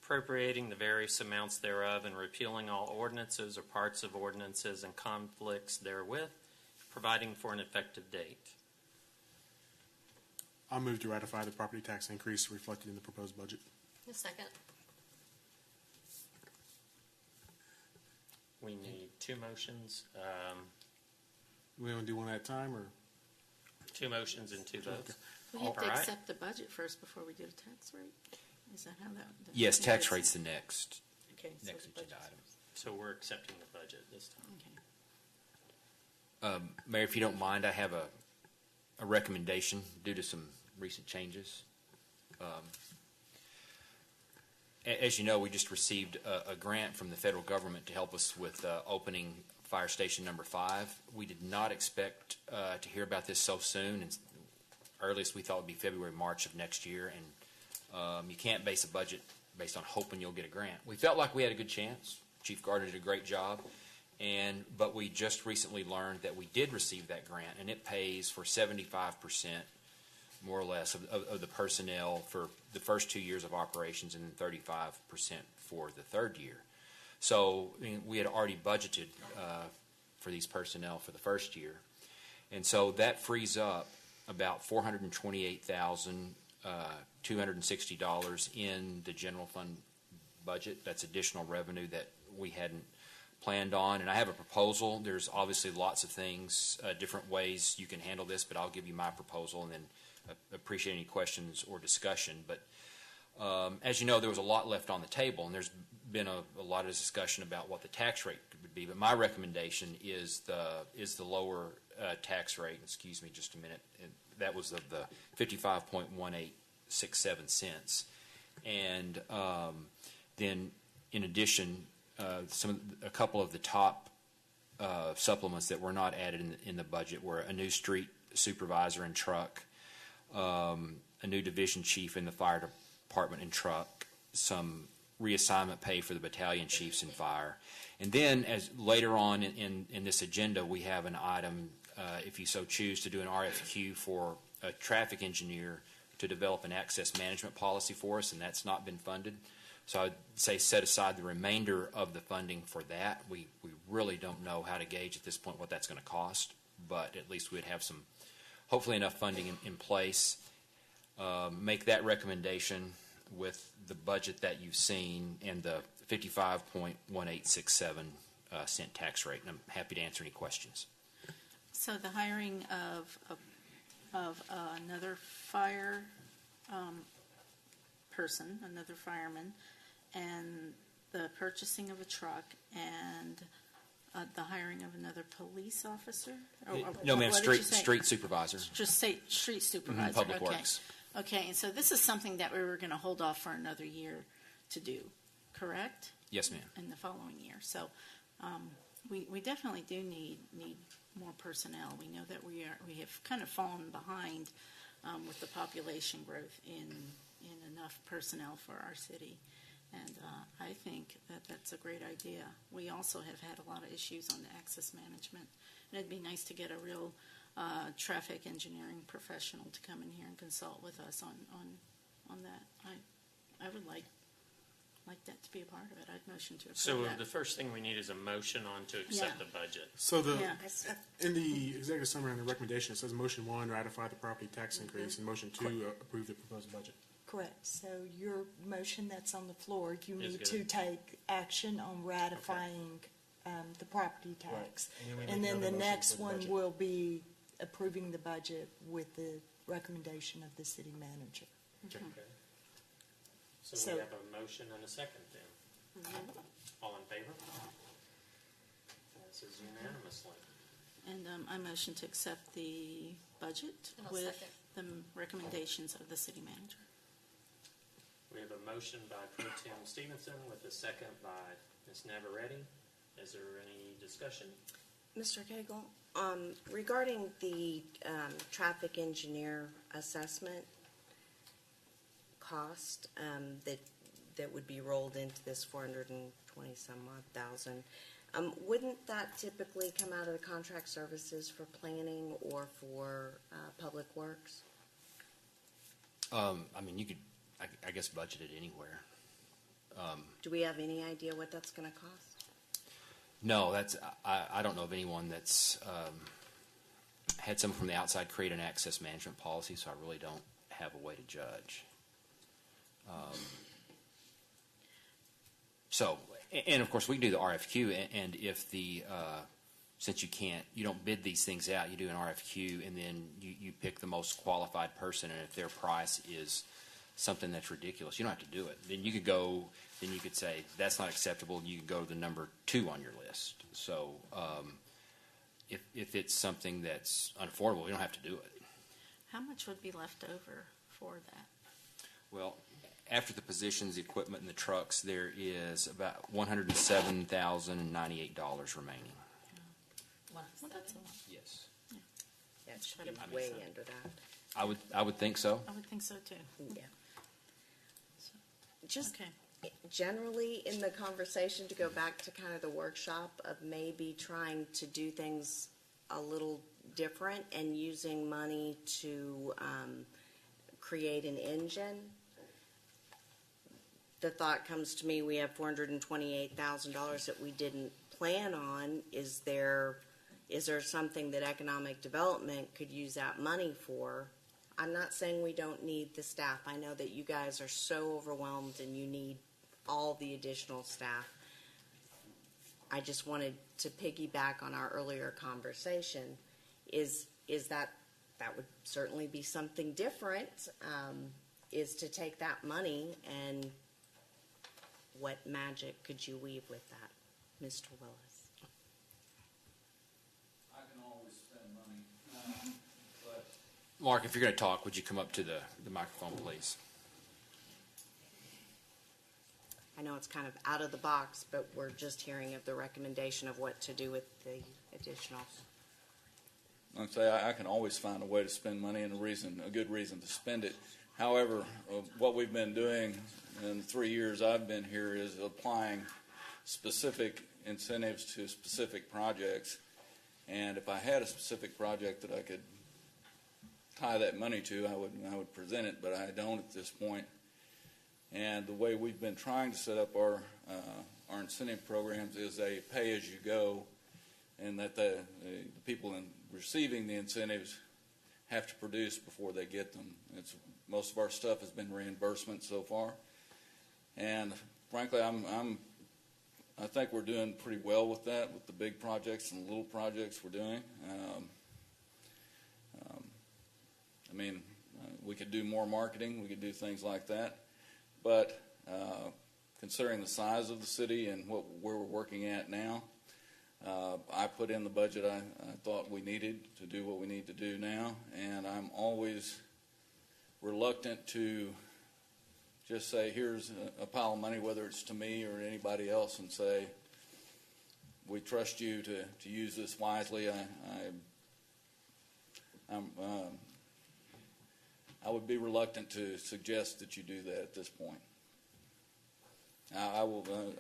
appropriating the various amounts thereof, and repealing all ordinances or parts of ordinances and conflicts therewith, providing for an effective date. I'll move to ratify the property tax increase reflected in the proposed budget. A second. We need two motions, We want to do one at a time, or? 2 motions and 2 votes. We have to All right. accept the budget first before we do the tax rate? Is that how that? Yes, tax rate's the next Okay, so next the agenda budget's item. So we're accepting the budget this time. Okay. Mayor, if you don't mind, I have a recommendation due to some recent changes. As you know, we just received a grant from the federal government to help us with opening Fire Station number 5. We did not expect to hear about this so soon, and earliest we thought would be February, March of next year, and you can't base a budget based on hoping you'll get a grant. We felt like we had a good chance. Chief Gardner did a great job, but we just recently learned that we did receive that grant, and it pays for 75%, more or less, of the personnel for the first 2 years of operations, and then 35% for the third year. So we had already budgeted for these personnel for the first year, and so that frees up about $428,260 in the general fund budget. That's additional revenue that we hadn't planned on, and I have a proposal. There's obviously lots of things, different ways you can handle this, but I'll give you my proposal and then appreciate any questions or discussion. But as you know, there was a lot left on the table, and there's been a lot of discussion about what the tax rate would be. But my recommendation is the lower tax rate. Excuse me, just a minute. That was of the 55.1867 cents, and then in addition, a couple of the top supplements that were not added in the budget were a new street supervisor and truck, a new division chief in the fire department and truck, some reassignment pay for the battalion chiefs in fire, and then as later on in this agenda, we have an item, if you so choose, to do an RFQ for a traffic engineer to develop an access management policy for us, and that's not been funded. So I'd say set aside the remainder of the funding for that. We really don't know how to gauge at this point what that's going to cost, but at least we'd have some, hopefully enough funding in place. Make that recommendation with the budget that you've seen and the 55.1867 cent tax rate. And I'm happy to answer any questions. So the hiring of another fire person, another fireman, and the purchasing of a truck, and the hiring of another police officer? No, ma'am, street supervisor. Just say street supervisor. Public okay. Works. Okay, and so this is something that we were going to hold off for another year to do, correct? Yes, ma'am. In the following year. So we definitely do need more personnel. We know that we have kind of fallen behind with the population growth in enough personnel for our city. And I think that that's a great idea. We also have had a lot of issues on the access management. And it'd be nice to get a real traffic engineering professional to come in here and consult with us on that. I would like that to be a part of it. I'd motion to approve So that. the first thing we need is a motion on to accept the budget. So in the executive summary on the recommendation, it says motion 1, ratify the property tax increase, and motion 2, approve the proposed budget. Correct. So your motion that's on the floor, you Is need good. to take action on ratifying the property tax. Right. And then the next for the one budget. will be approving the budget with the recommendation of the city manager. Okay. So So- we have a motion and a second then. All in favor? Passes unanimously. And I motion to accept the budget And I'll with second. the recommendations of the city manager. We have a motion by Pro Tem Stevenson with a second by Ms. Navarrete. Is there any discussion? Mr. Cagle, regarding the traffic engineer assessment cost that would be rolled into this 420 some odd thousand, wouldn't that typically come out of the contract services for planning or for public works? I mean, you could, I guess, budget it anywhere. Do we have any idea what that's going to cost? No, I don't know of anyone that's had someone from the outside create an access management policy, so I really don't have a way to judge. And of course we can do the RFQ, and if since you don't bid these things out, you do an RFQ, and then you pick the most qualified person, and if their price is something that's ridiculous, you don't have to do it. Then you could say that's not acceptable, and you could go to the number 2 on your list. So if it's something that's unaffordable, you don't have to do it. How much would be left over for that? Well, after the positions, the equipment, and the trucks, there is about $107,098 remaining. Well, that's a lot. Yes. Yeah, it should be way under that. I would think so. I would think so too. Yeah. Just generally in the conversation, to go back to kind of the workshop of maybe trying to do things a little different and using money to create an engine. The thought comes to me, we have $428,000 that we didn't plan on. Is there something that economic development could use that money for? I'm not saying we don't need the staff. I know that you guys are so overwhelmed and you need all the additional staff. I just wanted to piggyback on our earlier conversation. Is that would certainly be something different, is to take that money, and what magic could you weave with that, Mr. Willis? I can always spend money. But Mark, if you're going to talk, would you come up to the microphone, please? I know it's kind of out of the box, but we're just hearing of the recommendation of what to do with the additional. I'd say I can always find a way to spend money and a good reason to spend it. However, what we've been doing in the 3 years I've been here is applying specific incentives to specific projects. And if I had a specific project that I could tie that money to, I would present it, but I don't at this point. And the way we've been trying to set up our incentive programs is a pay-as-you-go, and that the people receiving the incentives have to produce before they get them. Most of our stuff has been reimbursement so far, and frankly, I think we're doing pretty well with that, with the big projects and the little projects we're doing. We could do more marketing, we could do things like that, but considering the size of the city and where we're working at now, I put in the budget I thought we needed to do what we need to do now, and I'm always reluctant to just say, here's a pile of money, whether it's to me or anybody else, and say, we trust you to use this wisely. I would be reluctant to suggest that you do that at this point. I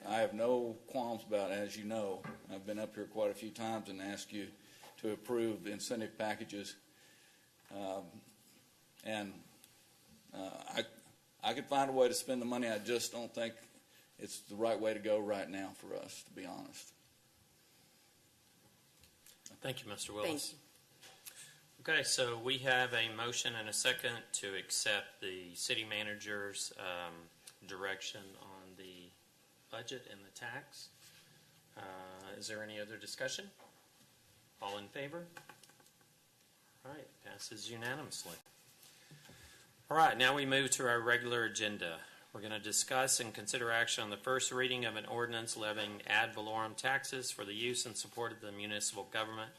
have no qualms about it, as you know. I've been up here quite a few times and asked you to approve incentive packages. I could find a way to spend the money. I just don't think it's the right way to go right now for us, to be honest. Thank you, Mr. Willis. Thank you. Okay, so we have a motion and a second to accept the city manager's direction on the budget and the tax. Is there any other discussion? All in favor? All right, passes unanimously. All right, now we move to our regular agenda. We're going to discuss and consider action on the first reading of an ordinance levying ad valorem taxes for the use and support of the municipal government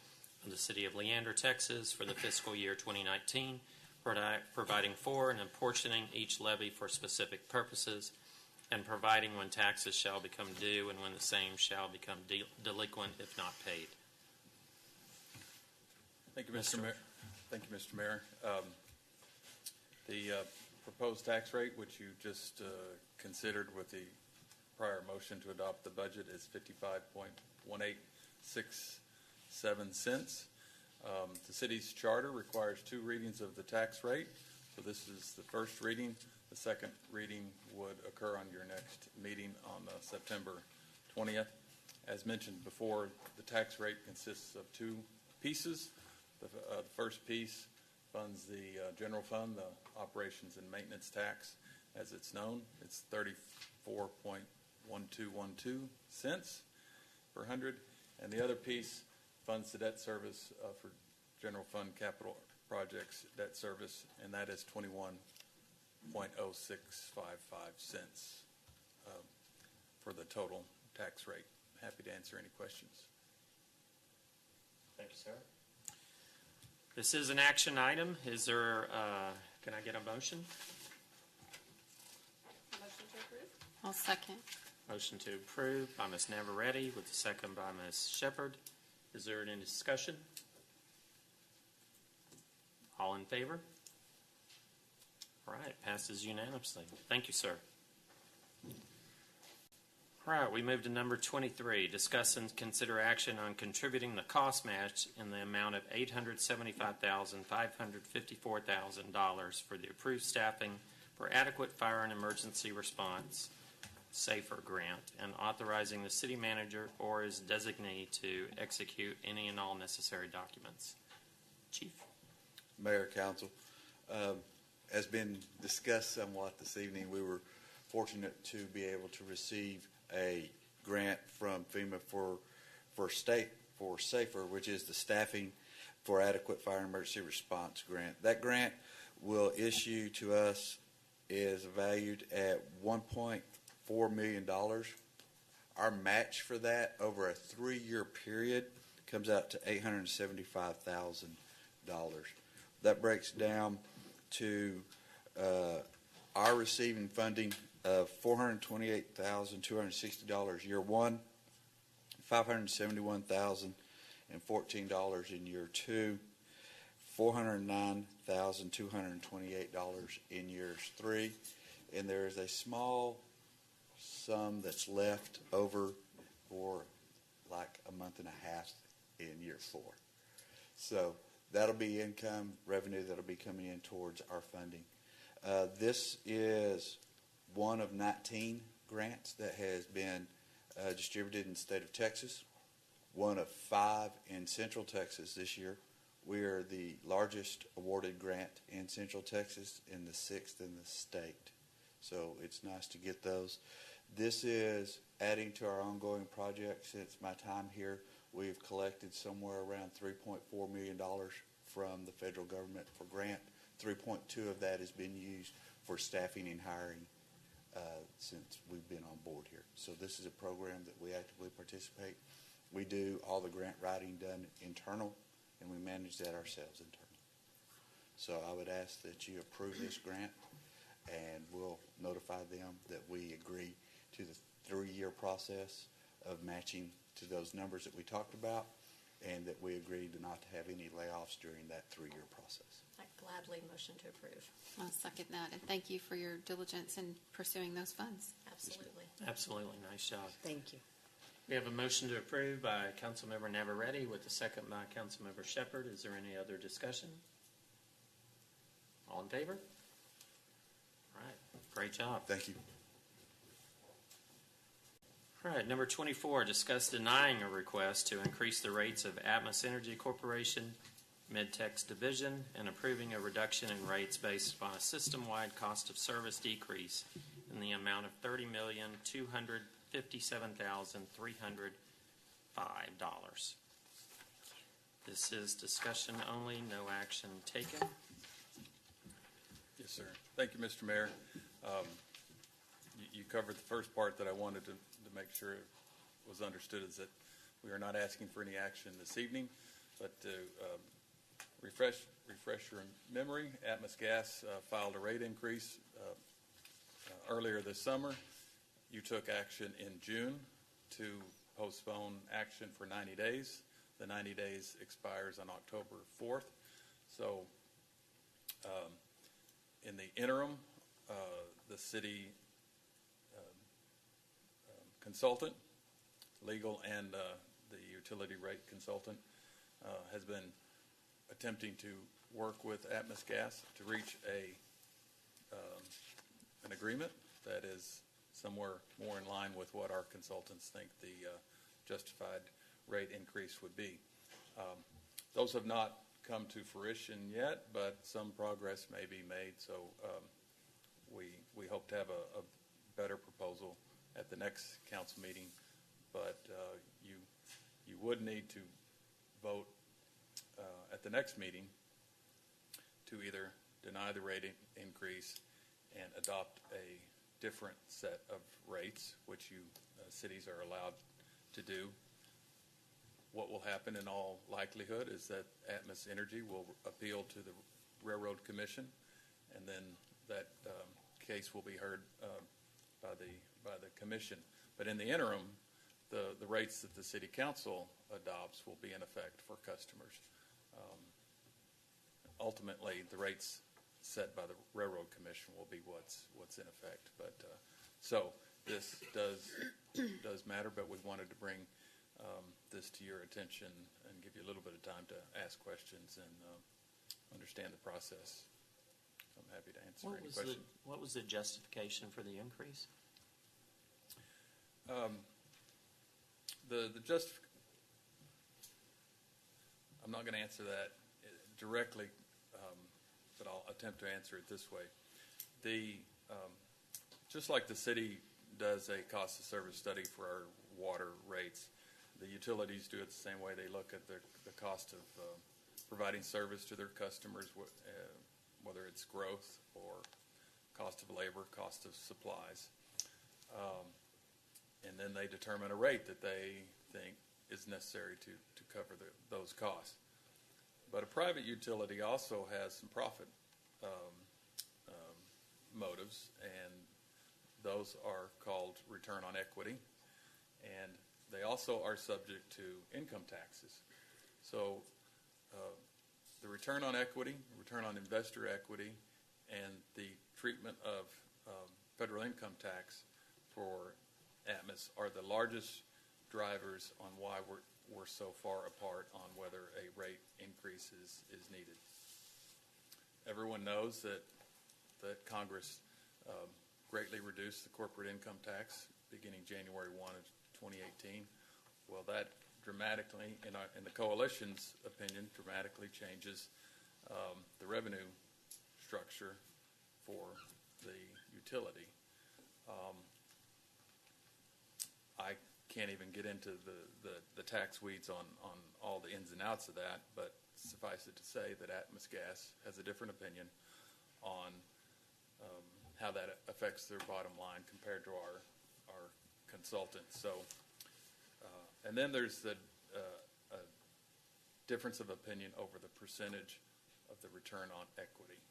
of the City of Leander, Texas for the fiscal year 2019, providing for and apportioning each levy for specific purposes, and providing when taxes shall become due and when the same shall become delinquent if not paid. Thank you, Mr. Mayor. Thank you, Mr. Mayor. The proposed tax rate, which you just considered with the prior motion to adopt the budget, is 55.1867 cents. The city's charter requires 2 readings of the tax rate, so this is the first reading. The second reading would occur on your next meeting on September 20th. As mentioned before, the tax rate consists of two pieces. The first piece funds the general fund, the operations and maintenance tax, as it's known. It's 34.1212 cents per hundred. And the other piece funds the debt service for general fund capital projects debt service, and that is 21.0655 cents for the total tax rate. Happy to answer any questions. Thank you, sir. This is an action item. Is there, can I get a motion? Motion to approve? I'll second. Motion to approve by Ms. Navarrete with the second by Ms. Shepherd. Is there any discussion? All in favor? All right, passes unanimously. Thank you, sir. All right, we move to number 23. Discuss and consider action on contributing the cost match in the amount of $875,554,000 for the approved staffing for adequate fire and emergency response SAFER grant, and authorizing the city manager or his designee to execute any and all necessary documents. Chief. Mayor, Council, has been discussed somewhat this evening. We were fortunate to be able to receive a grant from FEMA for SAFER, which is the Staffing for Adequate Fire and Emergency Response grant. That grant will issue to us is valued at $1.4 million. Our match for that over a 3-year period comes out to $875,000. That breaks down to our receiving funding of $428,260 year one, $571,014 in year two, $409,228 in years three, and there is a small sum that's left over for like a month and a half in year four. So that'll be income revenue that'll be coming in towards our funding. This is one of 19 grants that has been distributed in the state of Texas, one of 5 in Central Texas this year. We are the largest awarded grant in Central Texas and the 6th in the state. So it's nice to get those. This is adding to our ongoing project. Since my time here, we've collected somewhere around $3.4 million from the federal government for grant. 3.2 of that has been used for staffing and hiring since we've been on board here. So this is a program that we actively participate. We do all the grant writing done internal, and we manage that ourselves internally. So I would ask that you approve this grant, and we'll notify them that we agree to the 3-year process of matching to those numbers that we talked about, and that we agree to not have any layoffs during that 3-year process. I gladly motion to approve. I'll second that, and thank you for your diligence in pursuing those funds. Absolutely. Absolutely. Nice job. Thank you. We have a motion to approve by Councilmember Navarrete with a second by Councilmember Shepherd. Is there any other discussion? All in favor? All right. Great job. Thank you. All right. Number 24, discuss denying a request to increase the rates of Atmos Energy Corporation, Mid-Tex Division, and approving a reduction in rates based upon a system-wide cost of service decrease in the amount of $30,257,305. This is discussion only, no action taken. Yes, sir. Thank you, Mr. Mayor. You covered the first part that I wanted to make sure it was understood, is that we are not asking for any action this evening, but to refresh your memory, Atmos Gas filed a rate increase earlier this summer. You took action in June to postpone action for 90 days. The 90 days expires on October 4th. So in the interim, the city consultant, legal and the utility rate consultant has been attempting to work with Atmos Gas to reach a an agreement that is somewhere more in line with what our consultants think the justified rate increase would be. Those have not come to fruition yet, but some progress may be made, so we hope to have a better proposal at the next council meeting, but you would need to vote at the next meeting to either deny the rate increase and adopt a different set of rates, which you cities are allowed to do. What will happen in all likelihood is that Atmos Energy will appeal to the Railroad Commission, and then that case will be heard by the commission. But in the interim, the rates that the City Council adopts will be in effect for customers. Ultimately, the rates set by the Railroad Commission will be what's in effect. But so this does matter, but we wanted to bring this to your attention and give you a little bit of time to ask questions and understand the process. I'm happy to answer any questions. What was the justification for the increase? I'm not going to answer that directly, but I'll attempt to answer it this way. Just like the city does a cost of service study for our water rates, the utilities do it the same way. They look at the cost of providing service to their customers, whether it's growth or cost of labor, cost of supplies. And then they determine a rate that they think is necessary to cover those costs. But a private utility also has some profit motives, and those are called return on equity. And they also are subject to income taxes. So the return on equity, return on investor equity, and the treatment of federal income tax for Atmos are the largest drivers on why we're so far apart on whether a rate increase is needed. Everyone knows that Congress greatly reduced the corporate income tax beginning January 1 of 2018. Well, that dramatically, in the coalition's opinion, dramatically changes the revenue structure for the utility. I can't even get into the tax weeds on all the ins and outs of that, but suffice it to say that Atmos Gas has a different opinion on how that affects their bottom line compared to our consultants. So, and then there's a difference of opinion over the percentage of the return on equity.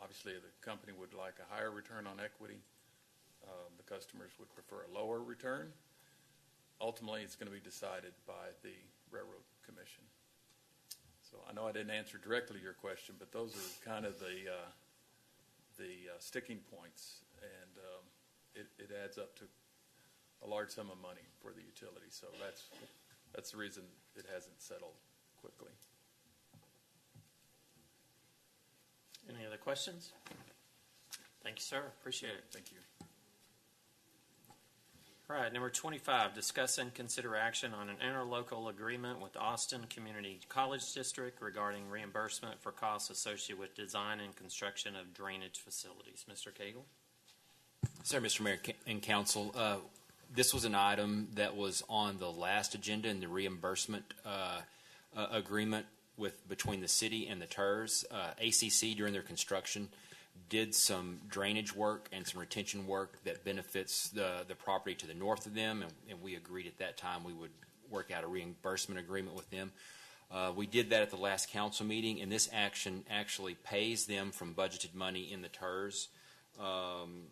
Obviously, the company would like a higher return on equity. The customers would prefer a lower return. Ultimately, it's going to be decided by the Railroad Commission. So I know I didn't answer directly your question, but those are kind of the sticking points, and it adds up to a large sum of money for the utility. So that's the reason it hasn't settled quickly. Any other questions? Thank you, sir. Appreciate it. Thank you. All right, number 25, discuss and consider action on an interlocal agreement with Austin Community College District regarding reimbursement for costs associated with design and construction of drainage facilities. Mr. Cagle? Sir, Mr. Mayor and Council, this was an item that was on the last agenda in the reimbursement agreement between the city and the TERS. ACC, during their construction, did some drainage work and some retention work that benefits the property to the north of them, and we agreed at that time we would work out a reimbursement agreement with them. We did that at the last council meeting, and this action actually pays them from budgeted money in the TERS, in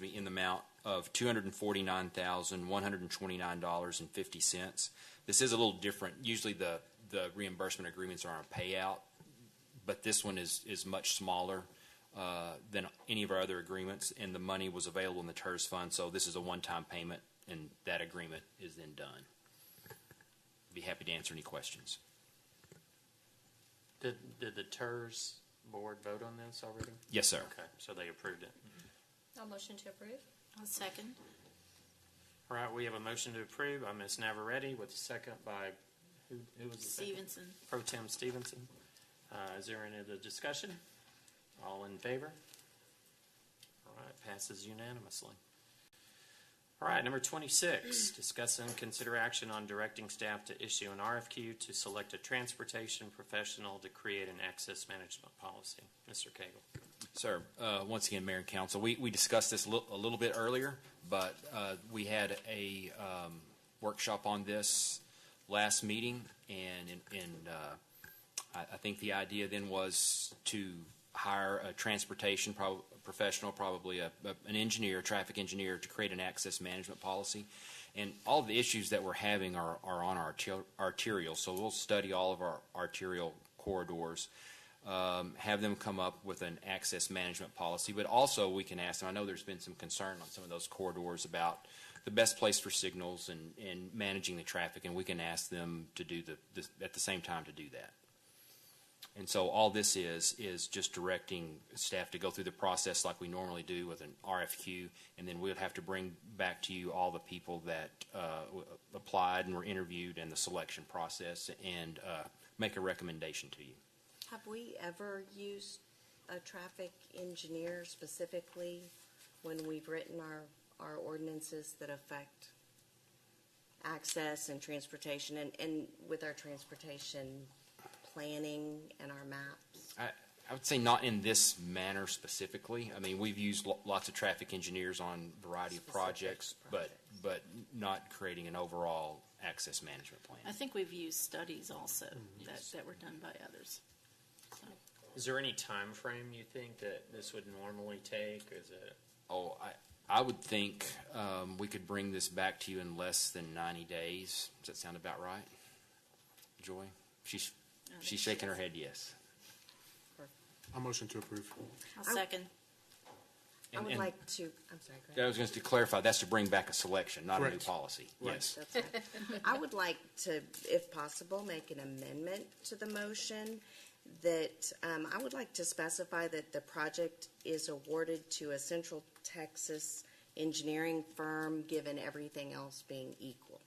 the amount of $249,129.50. This is a little different. Usually the reimbursement agreements are on a payout, but this one is much smaller than any of our other agreements, and the money was available in the TERS fund, so this is a one-time payment, and that agreement is then done. I'd be happy to answer any questions. Did the TERS board vote on this already? Yes, sir. Okay, so they approved it. I'll motion to approve. I'll second. All right, we have a motion to approve by Ms. Navarrete with a second by, who was the second? Stevenson. Pro Tem Stevenson. Is there any other discussion? All in favor? All right, passes unanimously. All right, number 26, discuss and consider action on directing staff to issue an RFQ to select a transportation professional to create an access management policy. Mr. Cagle. Sir, once again, Mayor and Council, we discussed this a little bit earlier, but we had a workshop on this last meeting, and I think the idea then was to hire a transportation professional, probably an engineer, a traffic engineer, to create an access management policy. And all the issues that we're having are on our arterial, so we'll study all of our arterial corridors, have them come up with an access management policy, but also we can ask them, I know there's been some concern on some of those corridors about the best place for signals and managing the traffic, and we can ask them to do at the same time to do that. And so all this is just directing staff to go through the process like we normally do with an RFQ, and then we'll have to bring back to you all the people that applied and were interviewed and the selection process, and make a recommendation to you. Have we ever used a traffic engineer specifically when we've written our ordinances that affect access and transportation, and with our transportation planning and our maps? I would say not in this manner specifically. I mean, we've used lots of traffic engineers on a variety of projects, but not creating an overall access management plan. I think we've used studies also that were done by others. So. Is there any time frame you think that this would normally take? Is it? Oh, I would think we could bring this back to you in less than 90 days. Does that sound about right, Joy? She's shaking her head yes. I'll motion to approve. I'll second. I would like to, I'm sorry, go ahead. I was going to clarify, that's to bring back a selection, not Correct. a new policy. Right. Yes. That's right. I would like to, if possible, make an amendment to the motion that I would like to specify that the project is awarded to a Central Texas engineering firm, given everything else being equal.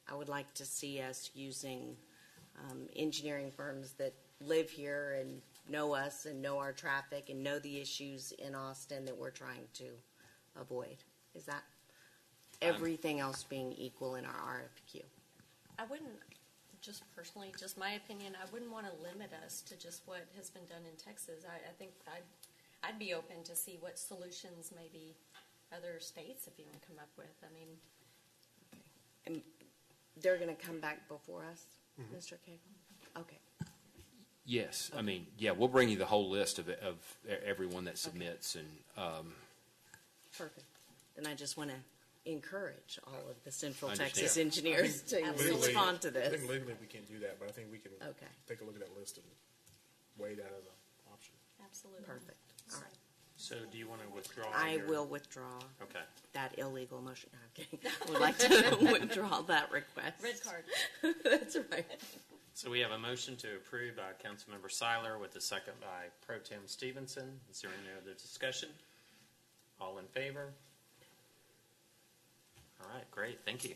I would like to see us using engineering firms that live here and know us and know our traffic and know the issues in Austin that we're trying to avoid. Is that everything else being equal in our RFQ? I wouldn't, just personally, just my opinion, I wouldn't want to limit us to just what has been done in Texas. I think I'd be open to see what solutions maybe other states have even come up with. I mean, And they're going to come back before us, Mr. Cagle? Okay. Yes. I mean, yeah, we'll bring you the whole list of everyone that submits. And Perfect. And I just want to encourage all of the Central Understand. Texas engineers to respond to I this. think legally we can't do that, but I think we can Okay. take a look at that list and weigh that as an option. absolutely. Perfect. All right. So do you want to withdraw? I your- will withdraw Okay. that illegal motion. No, I'm kidding. I would like to withdraw that request. Red card. That's right. So we have a motion to approve by Councilmember Seiler with a second by Pro Tem Stevenson. Is there any other discussion? All in favor? All right, great, thank you.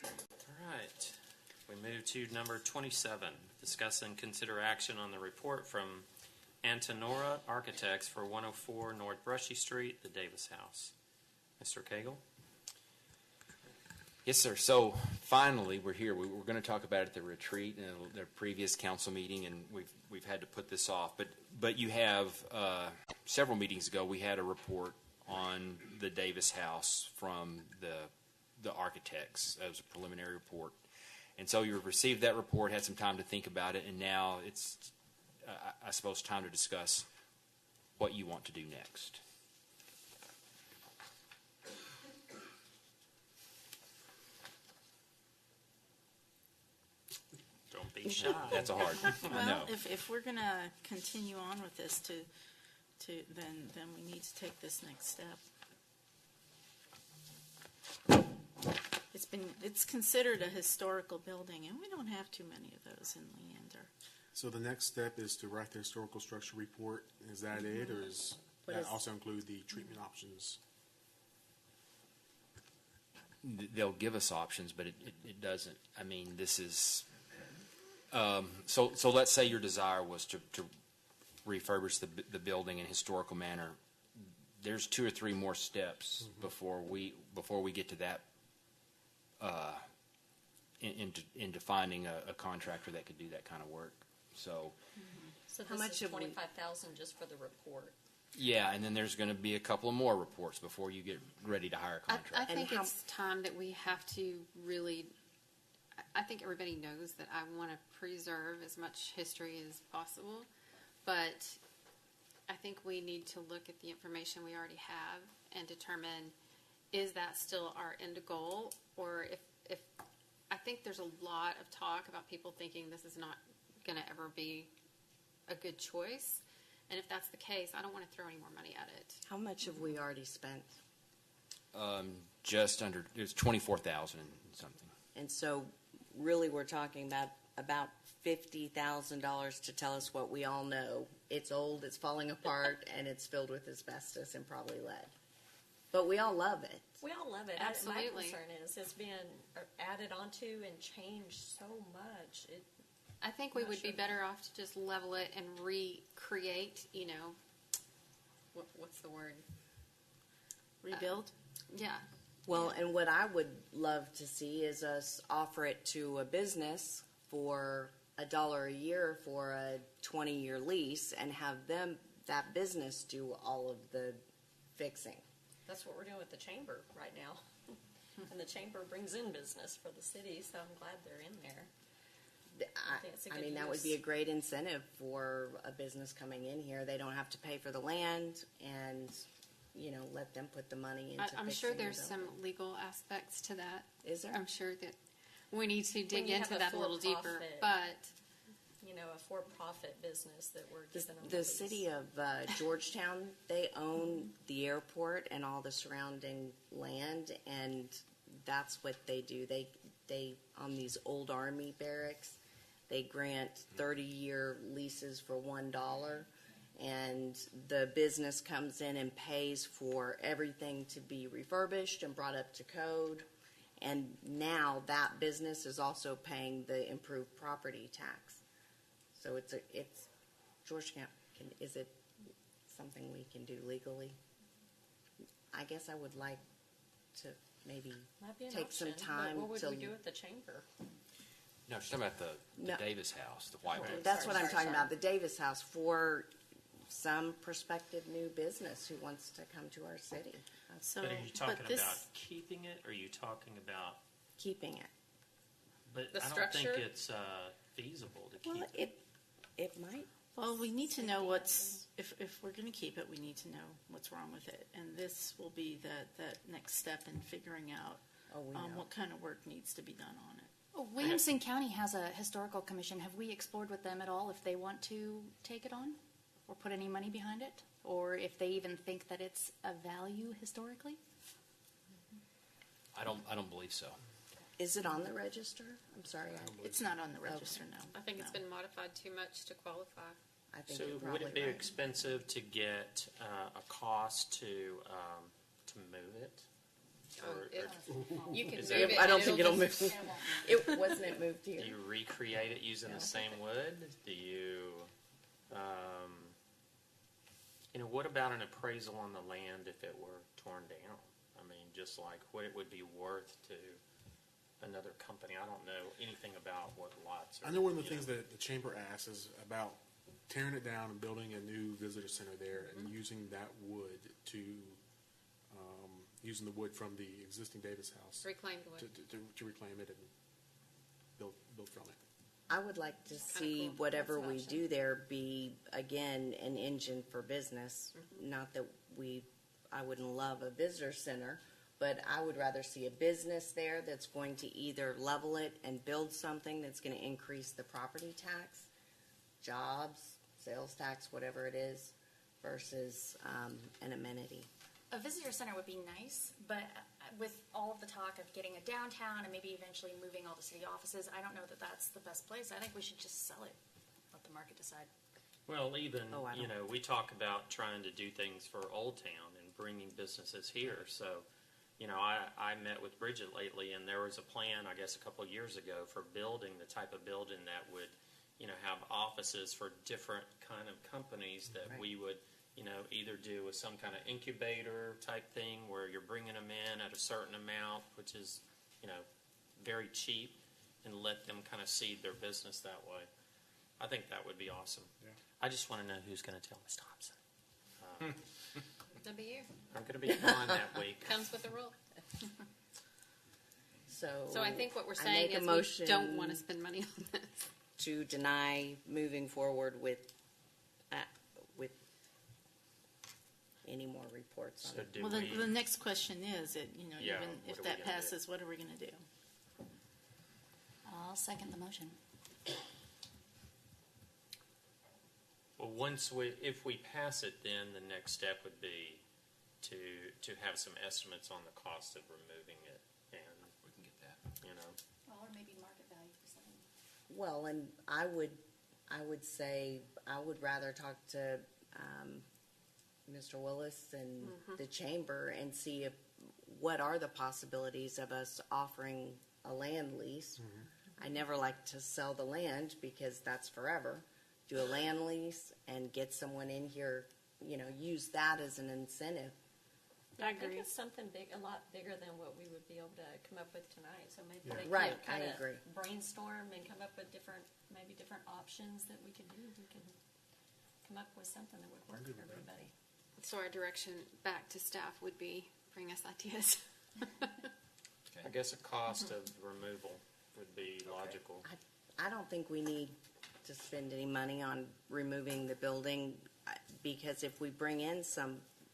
All right, we move to number 27. Discuss and consider action on the report from Antenora Architects for 104 North Brushy Street, the Davis House. Mr. Cagle? yes, sir. So finally, we're here. We were going to talk about it at the retreat and the previous council meeting, and we've had to put this off. But you have several meetings ago, we had a report on the Davis House from the architects. It was a preliminary report, and so you received that report, had some time to think about it, and now it's, I suppose, time to discuss what you want to do next. Don't be shy. That's a hard one. I know. Well, if we're going to continue on with this, then we need to take this next step. It's considered a historical building, and we don't have too many of those in Leander. So the next step is to write the historical structure report. Is that it, or is that also include the treatment options. They'll give us options, but it doesn't. I mean, this is, so let's say your desire was to refurbish the building in a historical manner. There's 2 or 3 more steps before we get to that, into finding a contractor that could do that kind of work. So, So How this much is have we- 25,000 just for the report. yeah, and then there's going to be a couple of more reports before you get ready to hire a I contractor. think it's time that we have to really, I think everybody knows that I want to preserve as much history as possible, but I think we need to look at the information we already have and determine, is that still our end goal? Or if I think there's a lot of talk about people thinking this is not going to ever be a good choice. And if that's the case, I don't want to throw any more money at it. How much have we already spent? Just under, it was 24,000 and something. And so really we're talking about $50,000 to tell us what we all know. It's old, it's falling apart, and it's filled with asbestos and probably lead. But we all love it. We all love it. Absolutely. My concern is it's been added onto and changed so much. I think we would be better off to just level it and recreate, what's the word? Rebuild? Yeah. Well, and what I would love to see is us offer it to a business for $1 a year for a 20-year lease and have that business do all of the fixing. That's what we're doing with the chamber right now. And the chamber brings in business for the city, so I'm glad they're in there. I mean, that would be a great incentive for a business coming in here. They don't have to pay for the land and, let them put the money into I'm sure fixing there's the some building. legal aspects to that. Is there? I'm sure that we need to When dig you into have that a little deeper. for-profit, But a for-profit business that we're giving them. The city of Georgetown, they own the airport and all the surrounding land, and that's what they do. They on these old Army barracks, they grant 30-year leases for $1, and the business comes in and pays for everything to be refurbished and brought up to code. And now that business is also paying the improved property tax. So it's Georgetown. Is it something we can do legally? I guess I would like to maybe Might be an take some option, but time what would to. we do at the chamber? No, she's talking about the No. Davis house, the white one. That's what I'm talking about. The Davis House for some prospective new business who wants to come to our city. So, But are you talking but this, about keeping it, or are you talking about, Keeping it. but The I don't think structure? it's feasible to Well, keep it. it might. well, we need to know if we're going to keep it, we need to know what's wrong with it. And this will be that next step in figuring out what kind of work needs to be done on it. Well, Williamson County has a historical commission. Have we explored with them at all if they want to take it on or put any money behind it? Or if they even think that it's a value historically? I don't believe so. Is it on the register? I'm sorry. It's not on the register, no. I think it's been modified too much to qualify. I think So you're would probably it be right. expensive to get a cost to move it? You can Is move that- it. I don't and think it'll just- move. It wasn't it moved here. Do you recreate it using the same wood? Do you, what about an appraisal on the land if it were torn down? I mean, just like what it would be worth to another company. I don't know anything about what lots are. I know one of the things that the chamber asks is about tearing it down and building a new visitor center there and using that wood to, using the wood from the existing Davis house. Reclaimed wood. To reclaim it and build from it. I would like to see cool. whatever That's an we option. do there be, again, an engine for business. Not that I wouldn't love a visitor center, but I would rather see a business there that's going to either level it and build something that's going to increase the property tax, jobs, sales tax, whatever it is, versus an amenity. A visitor center would be nice, but with all of the talk of getting a downtown and maybe eventually moving all the city offices, I don't know that that's the best place. I think we should just sell it, let the market decide. Well, even, Oh, I you don't- know, we talk about trying to do things for Old Town and bringing businesses here. So, you know, I met with Bridget lately, and there was a plan, I guess, a couple of years ago for building the type of building that would, you know, have offices for different kind of companies that Right. we would, you know, either do with some kind of incubator type thing where you're bringing them in at a certain amount, which is, you know, very cheap, and let them kind of seed their business that way. I think that would be awesome. Yeah. I just want to know who's going to tell Ms. Thompson. That'll be you. I'm going to be gone that week. Comes with the rule. So I think what we're I saying make a is motion we don't want to spend money on this. to deny moving forward with any more reports on So it. do Well, we, the next question is, Yeah, even what if are we that gonna do? passes, what are we going to do? I'll second the motion. well, if we pass it, then the next step would be to have some estimates on the cost of removing it, and We can get that. you know. Or maybe market value for something. Well, and I would say I would rather talk to Mr. Willis and the chamber and see what are the possibilities of us offering a land lease. I never like to sell the land because that's forever. Do a land lease and get someone in here, you know, use that as an incentive. I think it's something big, a lot bigger than what we would be able to come up with tonight. So maybe they Right, can I kind agree. of brainstorm and come up with different options that we could do. We can come up with something that would work for everybody. So our direction back to staff would be bring us ideas. I guess a cost of removal would be logical. I don't think we need to spend any money on removing the building because if we bring in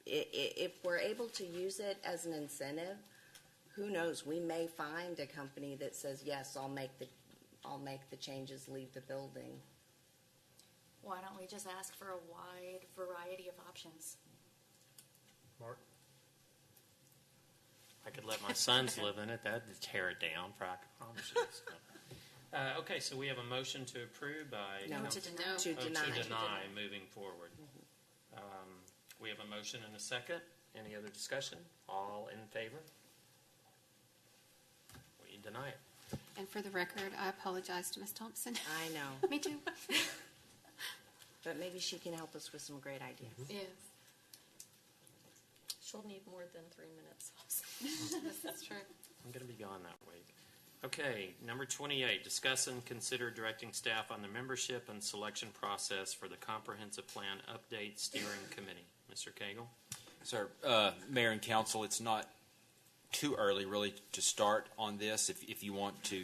if we're able to use it as an incentive, who knows? We may find a company that says, yes, I'll make the changes, leave the building. Why don't we just ask for a wide variety of options? Mark? I could let my sons live in it. That'd tear it down, I promise you. So. Okay, so we have a motion to approve by No, Council- to deny. to deny moving forward. We have a motion and a second. Any other discussion? All in favor? We deny it. And for the record, I apologize to Ms. Thompson. I know. Me too. But maybe she can help us with some great ideas. Yes. She'll need more than 3 minutes. That's true. I'm going to be gone that week. Okay, number 28, discuss and consider directing staff on the membership and selection process for the Comprehensive Plan Update Steering Committee. Mr. Cagle? Sir, Mayor and Council, it's not too early really to start on this. If you want to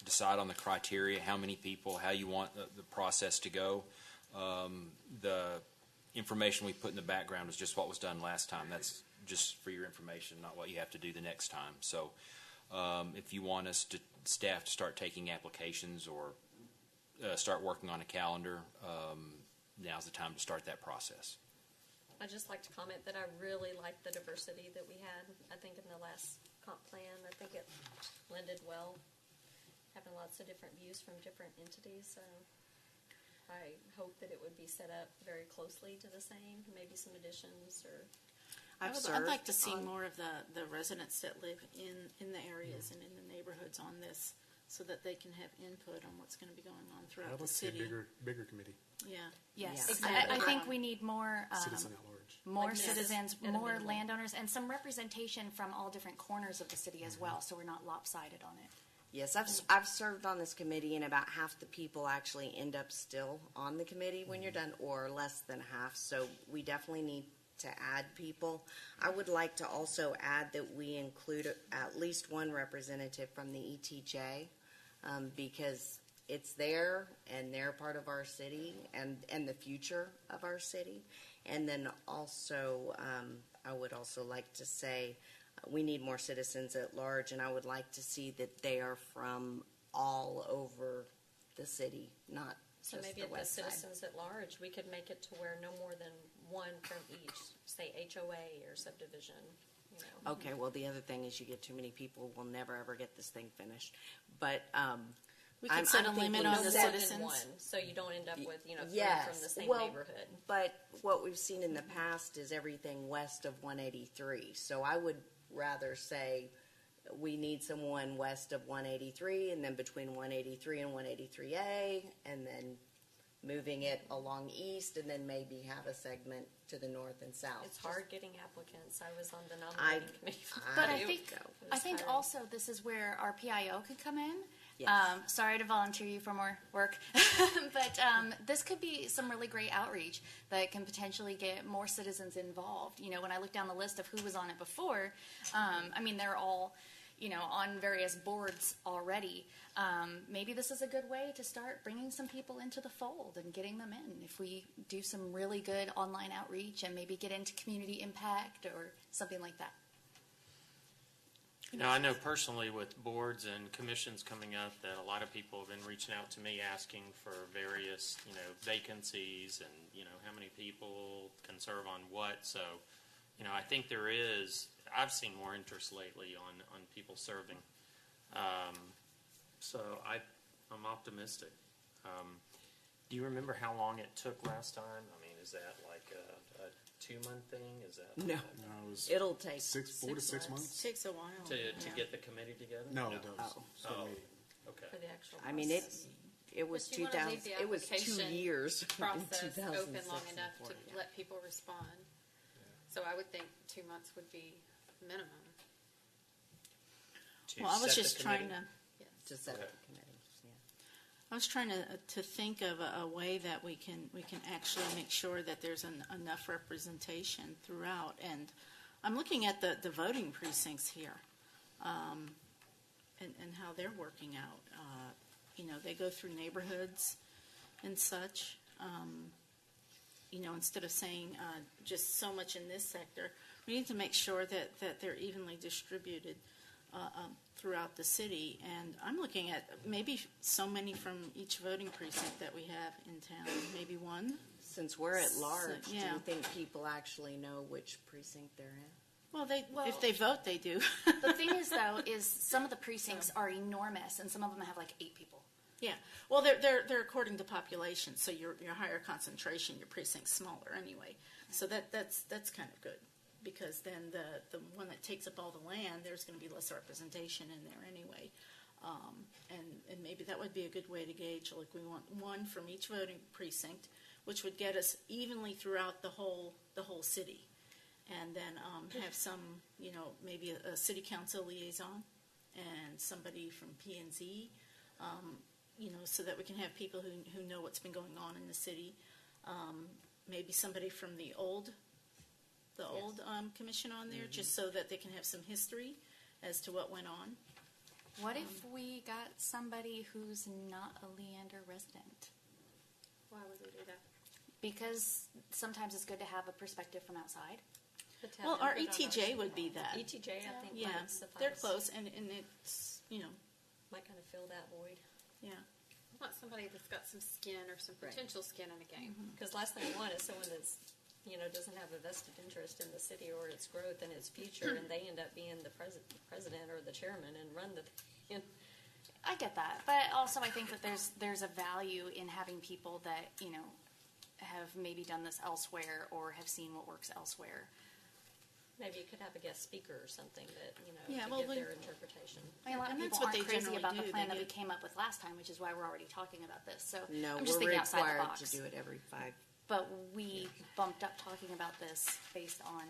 decide on the criteria, how many people, how you want the process to go. The information we put in the background is just what was done last time. That's just for your information, not what you have to do the next time. So if you want staff to start taking applications or start working on a calendar, now's the time to start that process. I'd just like to comment that I really like the diversity that we had, I think, in the last comp plan. I think it blended well, having lots of different views from different entities. So I hope that it would be set up very closely to the same, maybe some additions or. I'd like to see more of the residents that live in the areas and in the neighborhoods on this so that they can have input on what's going to be going on throughout I'd the like to see a city. bigger committee. Yeah. Yes, Yeah. I think we need more Citizen at large. more Like, yes, citizens, at a more minimum. landowners, and some representation from all different corners of the city as well, so we're not lopsided on it. Yes, I've served on this committee, and about half the people actually end up still on the committee when you're done, or less than half. So we definitely need to add people. I would like to also add that we include at least one representative from the ETJ, because it's there and they're part of our city and the future of our city. And then also, I would also like to say we need more citizens at large, and I would like to see that they are from all over the city, not So just maybe the at the west side. citizens at large, we could make it to where no more than one from each, say HOA or subdivision, you know. Okay, well, the other thing is you get too many people, we'll never ever get this thing finished. But We could set a limit on the citizens. So you don't end up with, three Yes. from the same Well, neighborhood. But what we've seen in the past is everything west of 183. So I would rather say we need someone west of 183, and then between 183 and 183A, and then moving it along east, and then maybe have a segment to the north and south. It's hard getting applicants. I was on the nominating committee. But I think also this is where our PIO could come in. Yes. Sorry to volunteer you for more work, but this could be some really great outreach that can potentially get more citizens involved. When I look down the list of who was on it before, they're all, on various boards already. Maybe this is a good way to start bringing some people into the fold and getting them in. If we do some really good online outreach and maybe get into community impact or something like that. I know personally with boards and commissions coming up that a lot of people have been reaching out to me asking for various, vacancies and, how many people can serve on what. So, I think I've seen more interest lately on people serving. So I'm optimistic. Do you remember how long it took last time? Is that like a 2-month thing? Is that no? It'll take 4 to 6 months. It takes a while to get the committee together? No, it does. Okay. For the actual it was But you wanna 2000. leave the It was 2 application years. process in 2006 open long and enough 4, to let people respond. So I would think 2 months would be minimum. Well, I was just trying to. to set up the committee. I was trying to think of a way that we can actually make sure that there's enough representation throughout. And I'm looking at the voting precincts here, and how they're working out. They go through neighborhoods and such. Instead of saying just so much in this sector, we need to make sure that they're evenly distributed throughout the city. And I'm looking at maybe so many from each voting precinct that we have in town, maybe one. Since we're at large, So, do you think people actually know which precinct they're in? Well, if they vote, they do. The thing is, though, is some of the precincts are enormous, and some of them have like 8 people. Yeah. Well, they're according to population, so your higher concentration, your precinct's smaller anyway. So that's kind of good, because then the one that takes up all the land, there's going to be less representation in there anyway. And maybe that would be a good way to gauge. Like, we want one from each voting precinct, which would get us evenly throughout the whole city, and then have some, maybe a city council liaison and somebody from P&Z. So that we can have people who know what's been going on in the city. Maybe somebody from the old commission on there, just so that they can have some history as to what went on. What if we got somebody who's not a Leander resident? Why would we do that? Because sometimes it's good to have a perspective from outside. Well, our ETJ would be that. ETJ, I think, Yeah, might suffice. they're close, and it's, Might kind of fill that void. Yeah. I want somebody that's got some skin or some potential skin in the game. Because last thing I want is someone that's, doesn't have a vested interest in the city or its growth and its future, and they end up being the president or the chairman and run the. I get that, but also I think that there's a value in having people that have maybe done this elsewhere or have seen what works elsewhere. Maybe you could have a guest speaker or something that, Yeah, to well, give their interpretation. A lot of And people that's what aren't they crazy generally about the do. plan They that we get- came up with last time, which is why we're already talking about this. So No, I'm just we're thinking outside the required box. to do it every 5. But we bumped up talking about this based on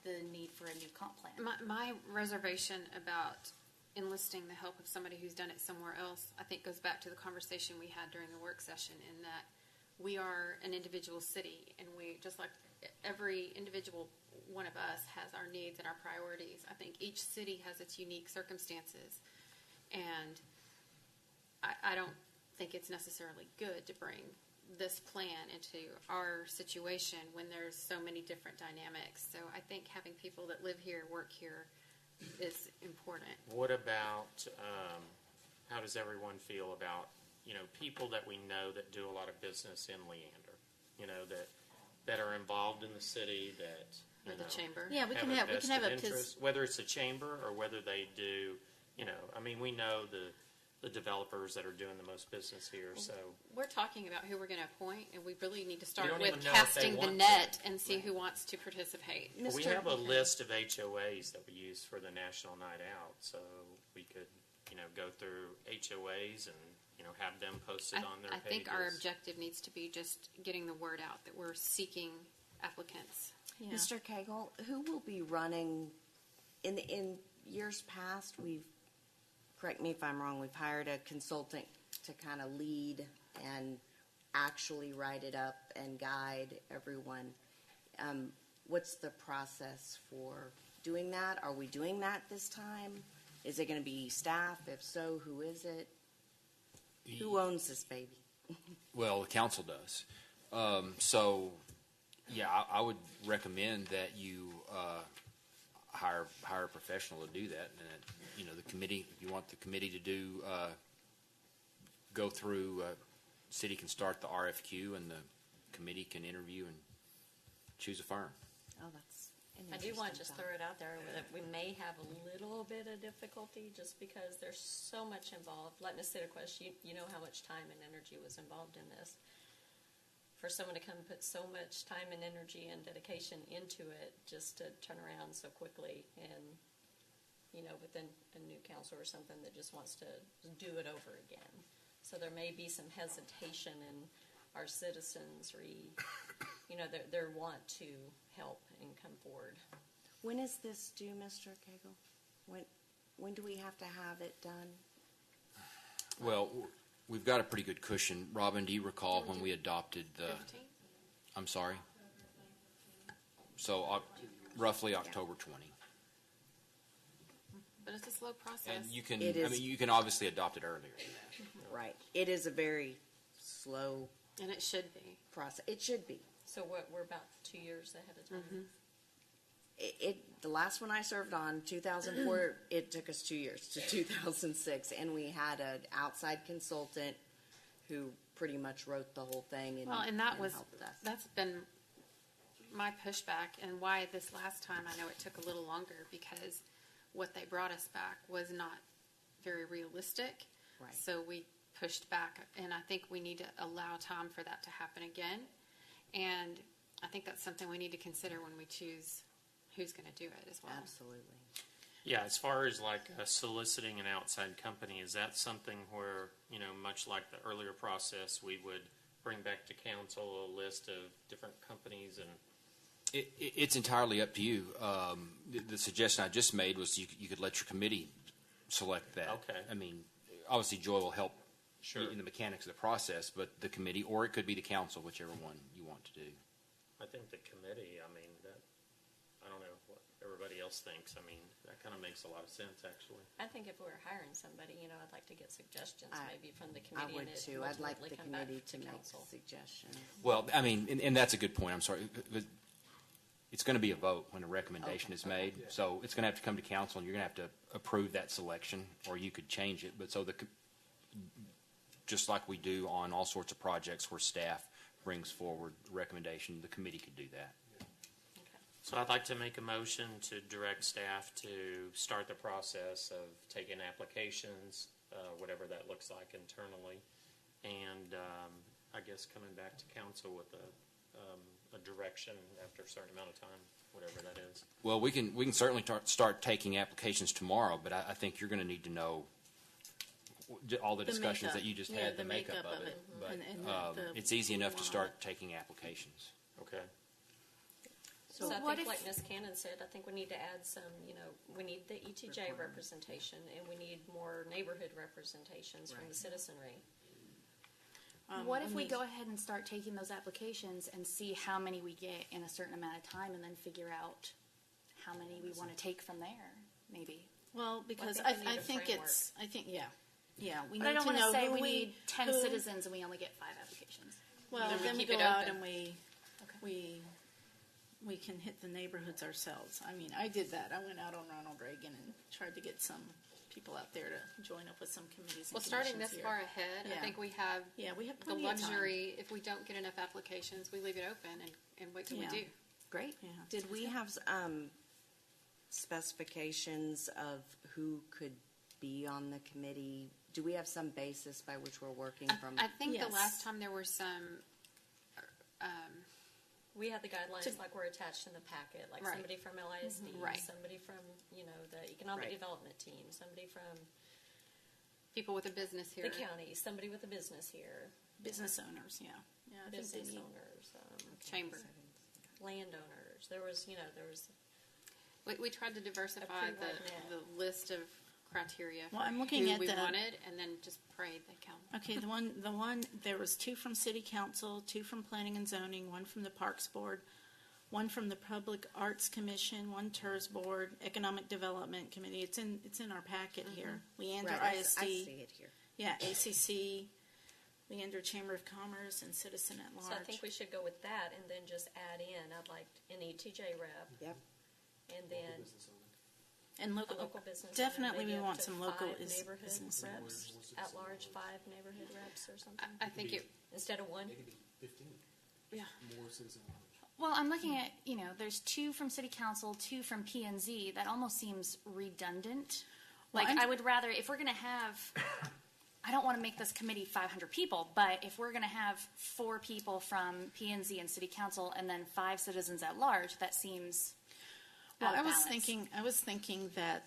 the need for a new comp plan. My reservation about enlisting the help of somebody who's done it somewhere else, I think, goes back to the conversation we had during the work session, in that we are an individual city, and we, just like every individual one of us has our needs and our priorities. I think each city has its unique circumstances, and I don't think it's necessarily good to bring this plan into our situation when there's so many different dynamics. So I think having people that live here, work here, is important. What about, how does everyone feel about, people that we know that do a lot of business in Leander, that are involved in the city, that, Or the chamber. Yeah, we can have a interest, whether it's a chamber or whether they do, we know the the developers that are doing the most business here. So We're talking about who we're going to appoint, and we really need to start don't with even know if they casting the want to. net and see who wants to participate. we have a list of HOAs that we use for the National Night Out. So we could, go through HOAs and, have them posted on their I pages. think our objective needs to be just getting the word out that we're seeking applicants. Yeah. Mr. Cagle, who will be running, in years past, correct me if I'm wrong, we've hired a consultant to kind of lead and actually write it up and guide everyone. What's the process for doing that? Are we doing that this time? Is it going to be staff? If so, who is it? Who owns this baby? Well, the council does. I would recommend that you hire a professional to do that. And the committee, if you want the committee to go through, city can start the RFQ, and the committee can interview and choose a firm. Oh, that's I do want to just throw it out there that we may have a little bit of difficulty just because there's so much involved. Like Ms. Sitterquist, you know how much time and energy was involved in this. For someone to come and put so much time and energy and dedication into it just to turn around so quickly and, within a new council or something that just wants to do it over again. So there may be some hesitation in our citizens their want to help and come forward. When is this due, Mr. Cagle? When do we have to have it done? Well, we've got a pretty good cushion. Robin, do you recall when we adopted the? 15? I'm sorry. So roughly October 20. But it's a slow process. And you can, It is. you can obviously adopt it earlier than that. Right. It is a very slow And it should be. process. It should be. So we're about 2 years ahead of time. The last one I served on, 2004, it took us 2 years to 2006, and we had an outside consultant who pretty much wrote the whole thing and, Well, and helped us. that's been my pushback, and why this last time I know it took a little longer, because what they brought us back was not very realistic. Right. So we pushed back, and I think we need to allow time for that to happen again. And I think that's something we need to consider when we choose who's going to do it as well. Absolutely. Yeah, as far as soliciting an outside company, is that something where, much like the earlier process, we would bring back to council a list of different companies and? It's entirely up to you. The suggestion I just made was you could let your committee select that. Okay. I mean, obviously Joy will help Sure. in the mechanics of the process, but the committee, or it could be the council, whichever one you want to do. I think the committee, I don't know what everybody else thinks. That kind of makes a lot of sense, actually. I think if we were hiring somebody, I'd like to get suggestions maybe from the I committee. would and it too. I'd like ultimately the come back committee to make council. suggestions. Well, and that's a good point. I'm sorry. It's going to be a vote when a recommendation is made. Yeah. So it's going to have to come to council, and you're going to have to approve that selection, or you could change it. But just like we do on all sorts of projects where staff brings forward a recommendation, the committee could do that. So I'd like to make a motion to direct staff to start the process of taking applications, whatever that looks like internally, and I guess coming back to council with a direction after a certain amount of time, whatever that is. Well, we can certainly start taking applications tomorrow, but I think you're going to need to know all the discussions makeup. that you just Yeah, had, the the makeup makeup of of it. it. But And the it's easy enough to want. start taking applications. Okay. So I what think, if- like Ms. Cannon said, I think we need to add some, we need the ETJ representation, and we need more neighborhood representations from the citizenry. What if we go ahead and start taking those applications and see how many we get in a certain amount of time, and then figure out how many we want to take from there, maybe? Well, because I think we I need a think framework. we But I need don't to want know to say who we need 10 who- citizens and we only get 5 applications. Well, Then we then we keep go it out open. and we can hit the neighborhoods ourselves. I did that. I went out on Ronald Reagan and tried to get some people out there to join up with some committees. Well, and starting commissions this here. far ahead, I Yeah. think we have we have the plenty of time. luxury, if we don't get enough applications, we leave it open and wait till we Yeah. do. Great. Yeah. Did we have specifications of who could be on the committee? do we have some basis by which we're working from? I think Yes. the last time there were some, We had the guidelines like were attached in the packet, like Right. somebody from LISD, Right. somebody from, the economic Right. development team, somebody from people with a business here. the county, somebody with a business here, Business owners, yeah. Yeah, I think they business need. owners, Chamber. landowners. There was. We tried to diversify pretty wide net. the list of criteria Well, for I'm looking who at we the- wanted, and then just prayed they come. Okay, the one, there was 2 from City Council, 2 from Planning and Zoning, 1 from the Parks Board, 1 from the Public Arts Commission, 1 TERS Board, Economic Development Committee. It's in our packet here. Leander Right, ISD. I see it here. Yeah, ACC, Leander Chamber of Commerce, and Citizen at Large. So I think we should go with that and then just add in. I'd like an ETJ rep. Yep. And then And a local, local business. owner, definitely maybe we up want to some local 5 neighborhood business reps at large, 5 neighborhood reps or something. I think it. Instead of 1. It could be 15. Yeah. More citizen knowledge. Well, I'm looking at, there's 2 from City Council, 2 from P&Z. That almost seems redundant. Well, Like, I would rather, if we're going to have, I don't want to make this committee 500 people, but if we're going to have 4 people from P&Z and City Council and then 5 citizens at large, that seems Well, out I of was balance. thinking that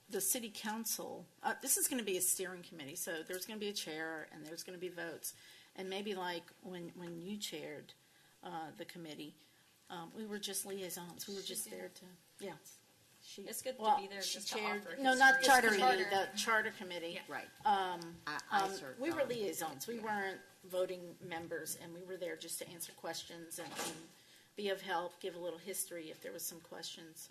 the city council, this is going to be a steering committee, so there's going to be a chair and there's going to be votes. And maybe like when you chaired the committee, we were just liaisons. We were just there to, yeah. It's good to Well, be there she just to chaired, offer no, not history. charter It's committee, charter. the charter committee. Right. Um, served we were on- liaisons. We weren't voting members, and we were there just to answer questions and be of help, give a little history if there was some questions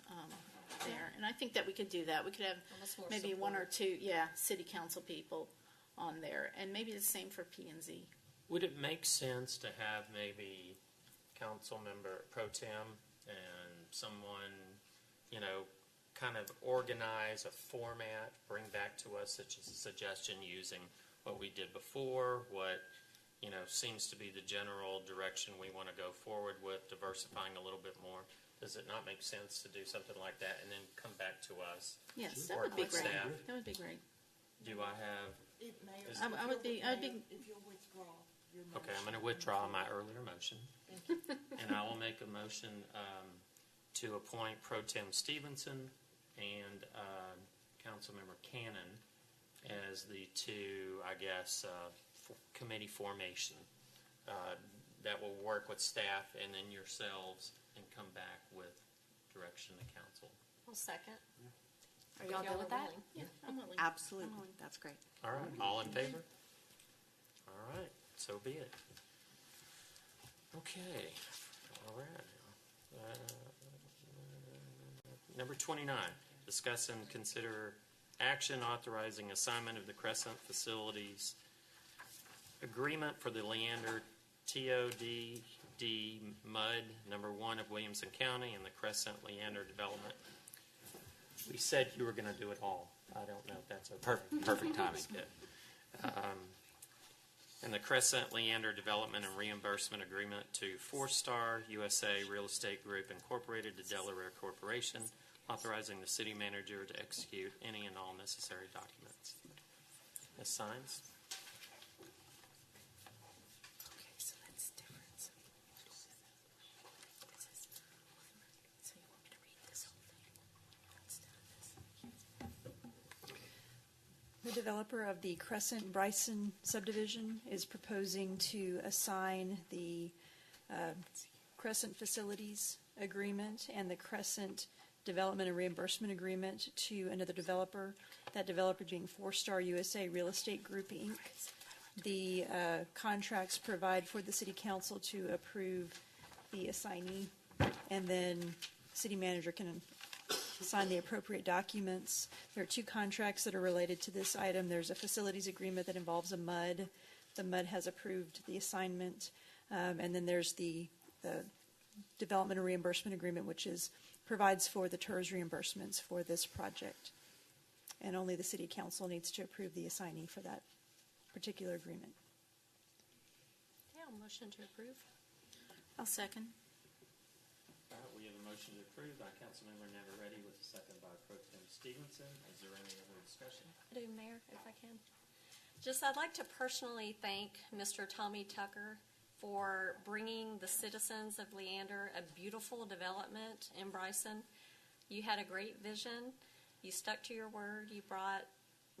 there. And I think that we could do that. We could have Almost more maybe 1 or support. 2, city council people on there, and maybe the same for P&Z. Would it make sense to have maybe council member pro tem and someone, kind of organize a format, bring back to us such as a suggestion using what we did before, what, seems to be the general direction we want to go forward with, diversifying a little bit more? Does it not make sense to do something like that and then come back to us? Yes, that Work would be with great. staff? That would be great. Do I have, Is- I would be, If you'll withdraw your motion. okay, I'm going to withdraw my earlier motion. And I will make a motion to appoint Pro Tem Stevenson and Councilmember Cannon as the 2, committee formation that will work with staff and then yourselves and come back with direction to council. I'll second. Are y'all good with that? willing. Yeah, I'm willing. Absolutely. That's great. All right, all in favor? All right, so be it. Okay, all right. Number 29, discuss and consider action authorizing assignment of the Crescent Facilities Agreement for the Leander TODD MUD No. 1 of Williamson County and the Crescent Leander Development. We said you were going to do it all. I don't know if that's okay. Perfect timing. Good. And the Crescent Leander Development and Reimbursement Agreement to 4-Star USA Real Estate Group Incorporated to Delaware Corporation, authorizing the city manager to execute any and all necessary documents. Ms. Sines? Okay, so that's different. So you want me to read this whole thing? The developer of the Crescent Bryson subdivision is proposing to assign the Crescent Facilities Agreement and the Crescent Development and Reimbursement Agreement to another developer, that developer being 4-Star USA Real Estate Group, Inc. The contracts provide for the city council to approve the assignee, and then city manager can sign the appropriate documents. There are 2 contracts that are related to this item. There's a facilities agreement that involves a MUD. The MUD has approved the assignment. And then there's the development and reimbursement agreement, which provides for the TERS reimbursements for this project. And only the city council needs to approve the assignee for that particular agreement. Yeah, motion to approve. I'll second. All right, we have a motion to approve by Councilmember Navarrete with a second by Pro Tem Stevenson. Is there any other discussion? I do, Mayor, if I can. I'd like to personally thank Mr. Tommy Tucker for bringing the citizens of Leander a beautiful development in Bryson. You had a great vision. You stuck to your word. You brought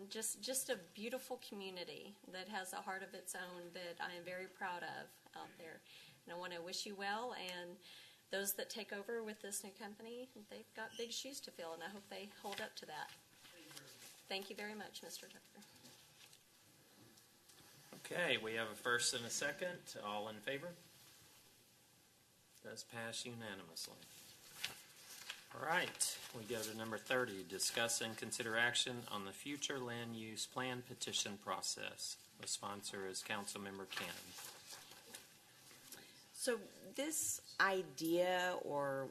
just a beautiful community that has a heart of its own that I am very proud of out there. And I want to wish you well, and those that take over with this new company, they've got big shoes to fill, and I hope they hold up to that. Thank you very much, Mr. Tucker. Okay, we have a first and a second. All in favor? Does pass unanimously. All right, we go to number 30, discuss and consider action on the future land use plan petition process. The sponsor is Councilmember Cannon. So this idea or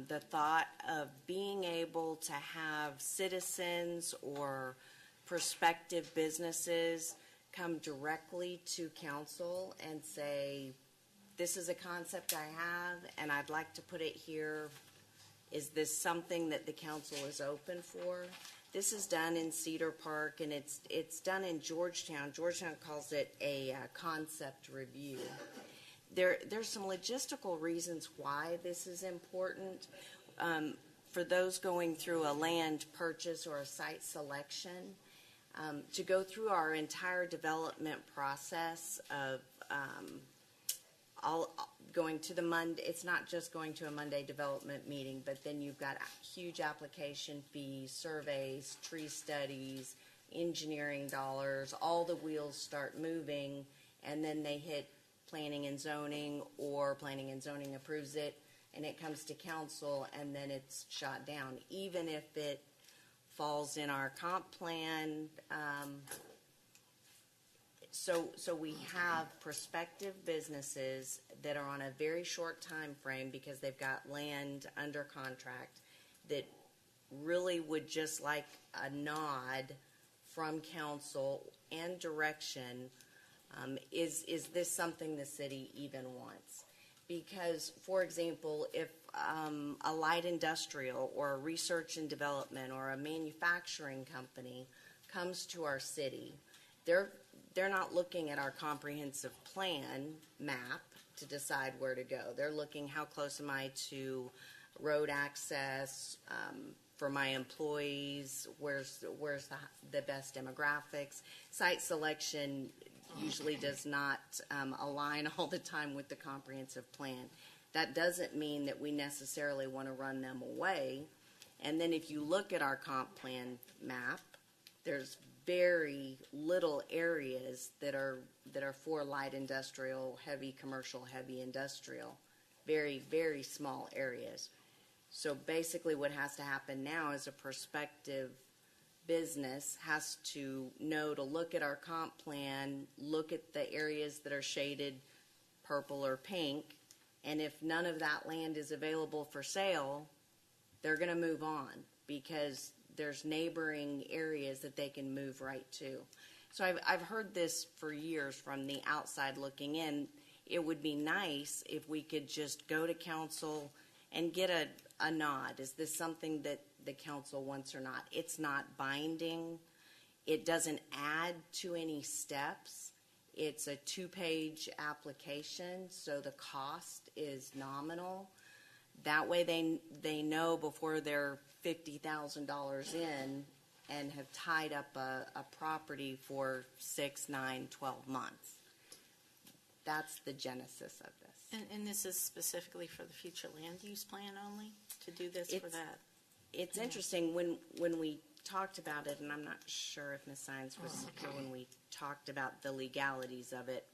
the thought of being able to have citizens or prospective businesses come directly to council and say, this is a concept I have and I'd like to put it here. Is this something that the council is open for? This is done in Cedar Park, and it's done in Georgetown. Georgetown calls it a concept review. There's some logistical reasons why this is important. For those going through a land purchase or a site selection, to go through our entire development process of all going to the Monday, it's not just going to a Monday development meeting, but then you've got huge application fees, surveys, tree studies, engineering dollars, all the wheels start moving, and then they hit planning and zoning, or planning and zoning approves it, and it comes to council, and then it's shot down. Even if it falls in our comp plan, so we have prospective businesses that are on a very short time frame because they've got land under contract that really would just like a nod from council and direction. Is this something the city even wants? Because, for example, if a light industrial or a research and development or a manufacturing company comes to our city, they're not looking at our comprehensive plan map to decide where to go. They're looking, how close am I to road access for my employees, where's the best demographics. Site selection usually does not align all the time with the comprehensive plan. That doesn't mean that we necessarily want to run them away. And then if you look at our comp plan map, there's very little areas that are for light industrial, heavy commercial, heavy industrial. Very, very small areas. So basically what has to happen now is a prospective business has to know to look at our comp plan, look at the areas that are shaded purple or pink, and if none of that land is available for sale, they're going to move on because there's neighboring areas that they can move right to. So I've heard this for years from the outside looking in. It would be nice if we could just go to council and get a nod. Is this something that the council wants or not? It's not binding. It doesn't add to any steps. It's a 2-page application, so the cost is nominal. That way they know before they're $50,000 in and have tied up a property for 6, 9, 12 months. That's the genesis of this. And this is specifically for the future land use plan only, to do this for that? It's interesting, when we talked about it, and I'm not sure if Ms. Sines was here when we talked about the legalities of it,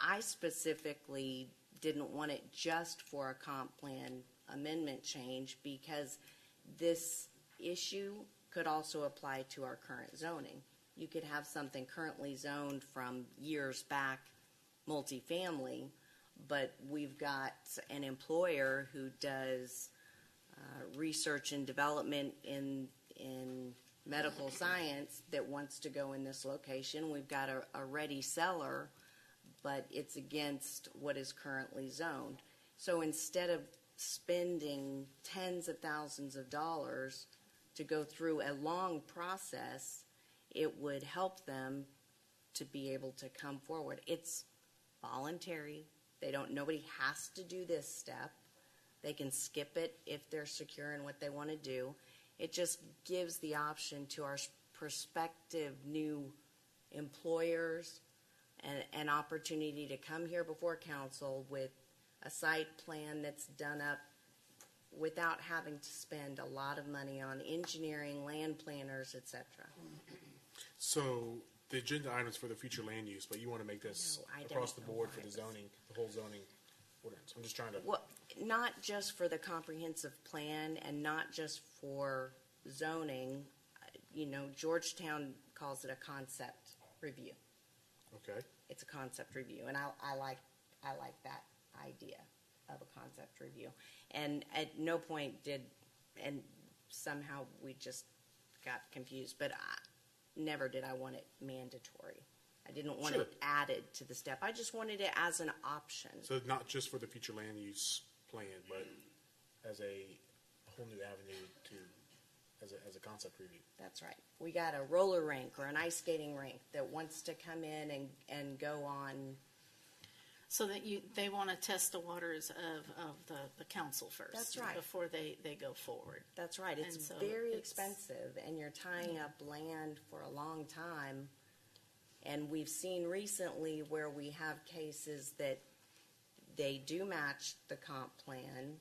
I specifically didn't want it just for a comp plan amendment change because this issue could also apply to our current zoning. You could have something currently zoned from years back, multifamily, but we've got an employer who does research and development in medical science that wants to go in this location. We've got a ready seller, but it's against what is currently zoned. So instead of spending tens of thousands of dollars to go through a long process, it would help them to be able to come forward. It's voluntary. Nobody has to do this step. They can skip it if they're secure in what they want to do. It just gives the option to our prospective new employers an opportunity to come here before council with a site plan that's done up without having to spend a lot of money on engineering, land planners, etc. So the agenda items for the future land use, but you want to make this No, I across the don't know board why for the this- zoning, the whole zoning ordinance. I'm just trying to. Well, not just for the comprehensive plan and not just for zoning. Georgetown calls it a concept review. Okay. It's a concept review, and I like that idea of a concept review. And at no point and somehow we just got confused, but never did I want it mandatory. I didn't want Sure. it added to the step. I just wanted it as an option. So not just for the future land use plan, but as a whole new avenue as a concept review. That's right. We got a roller rink or an ice skating rink that wants to come in and go on. So that they want to test the waters of the council first. That's right. Before they go forward. That's right. It's And so very it's- expensive, and you're tying up land for a long time. And we've seen recently where we have cases that they do match the comp plan,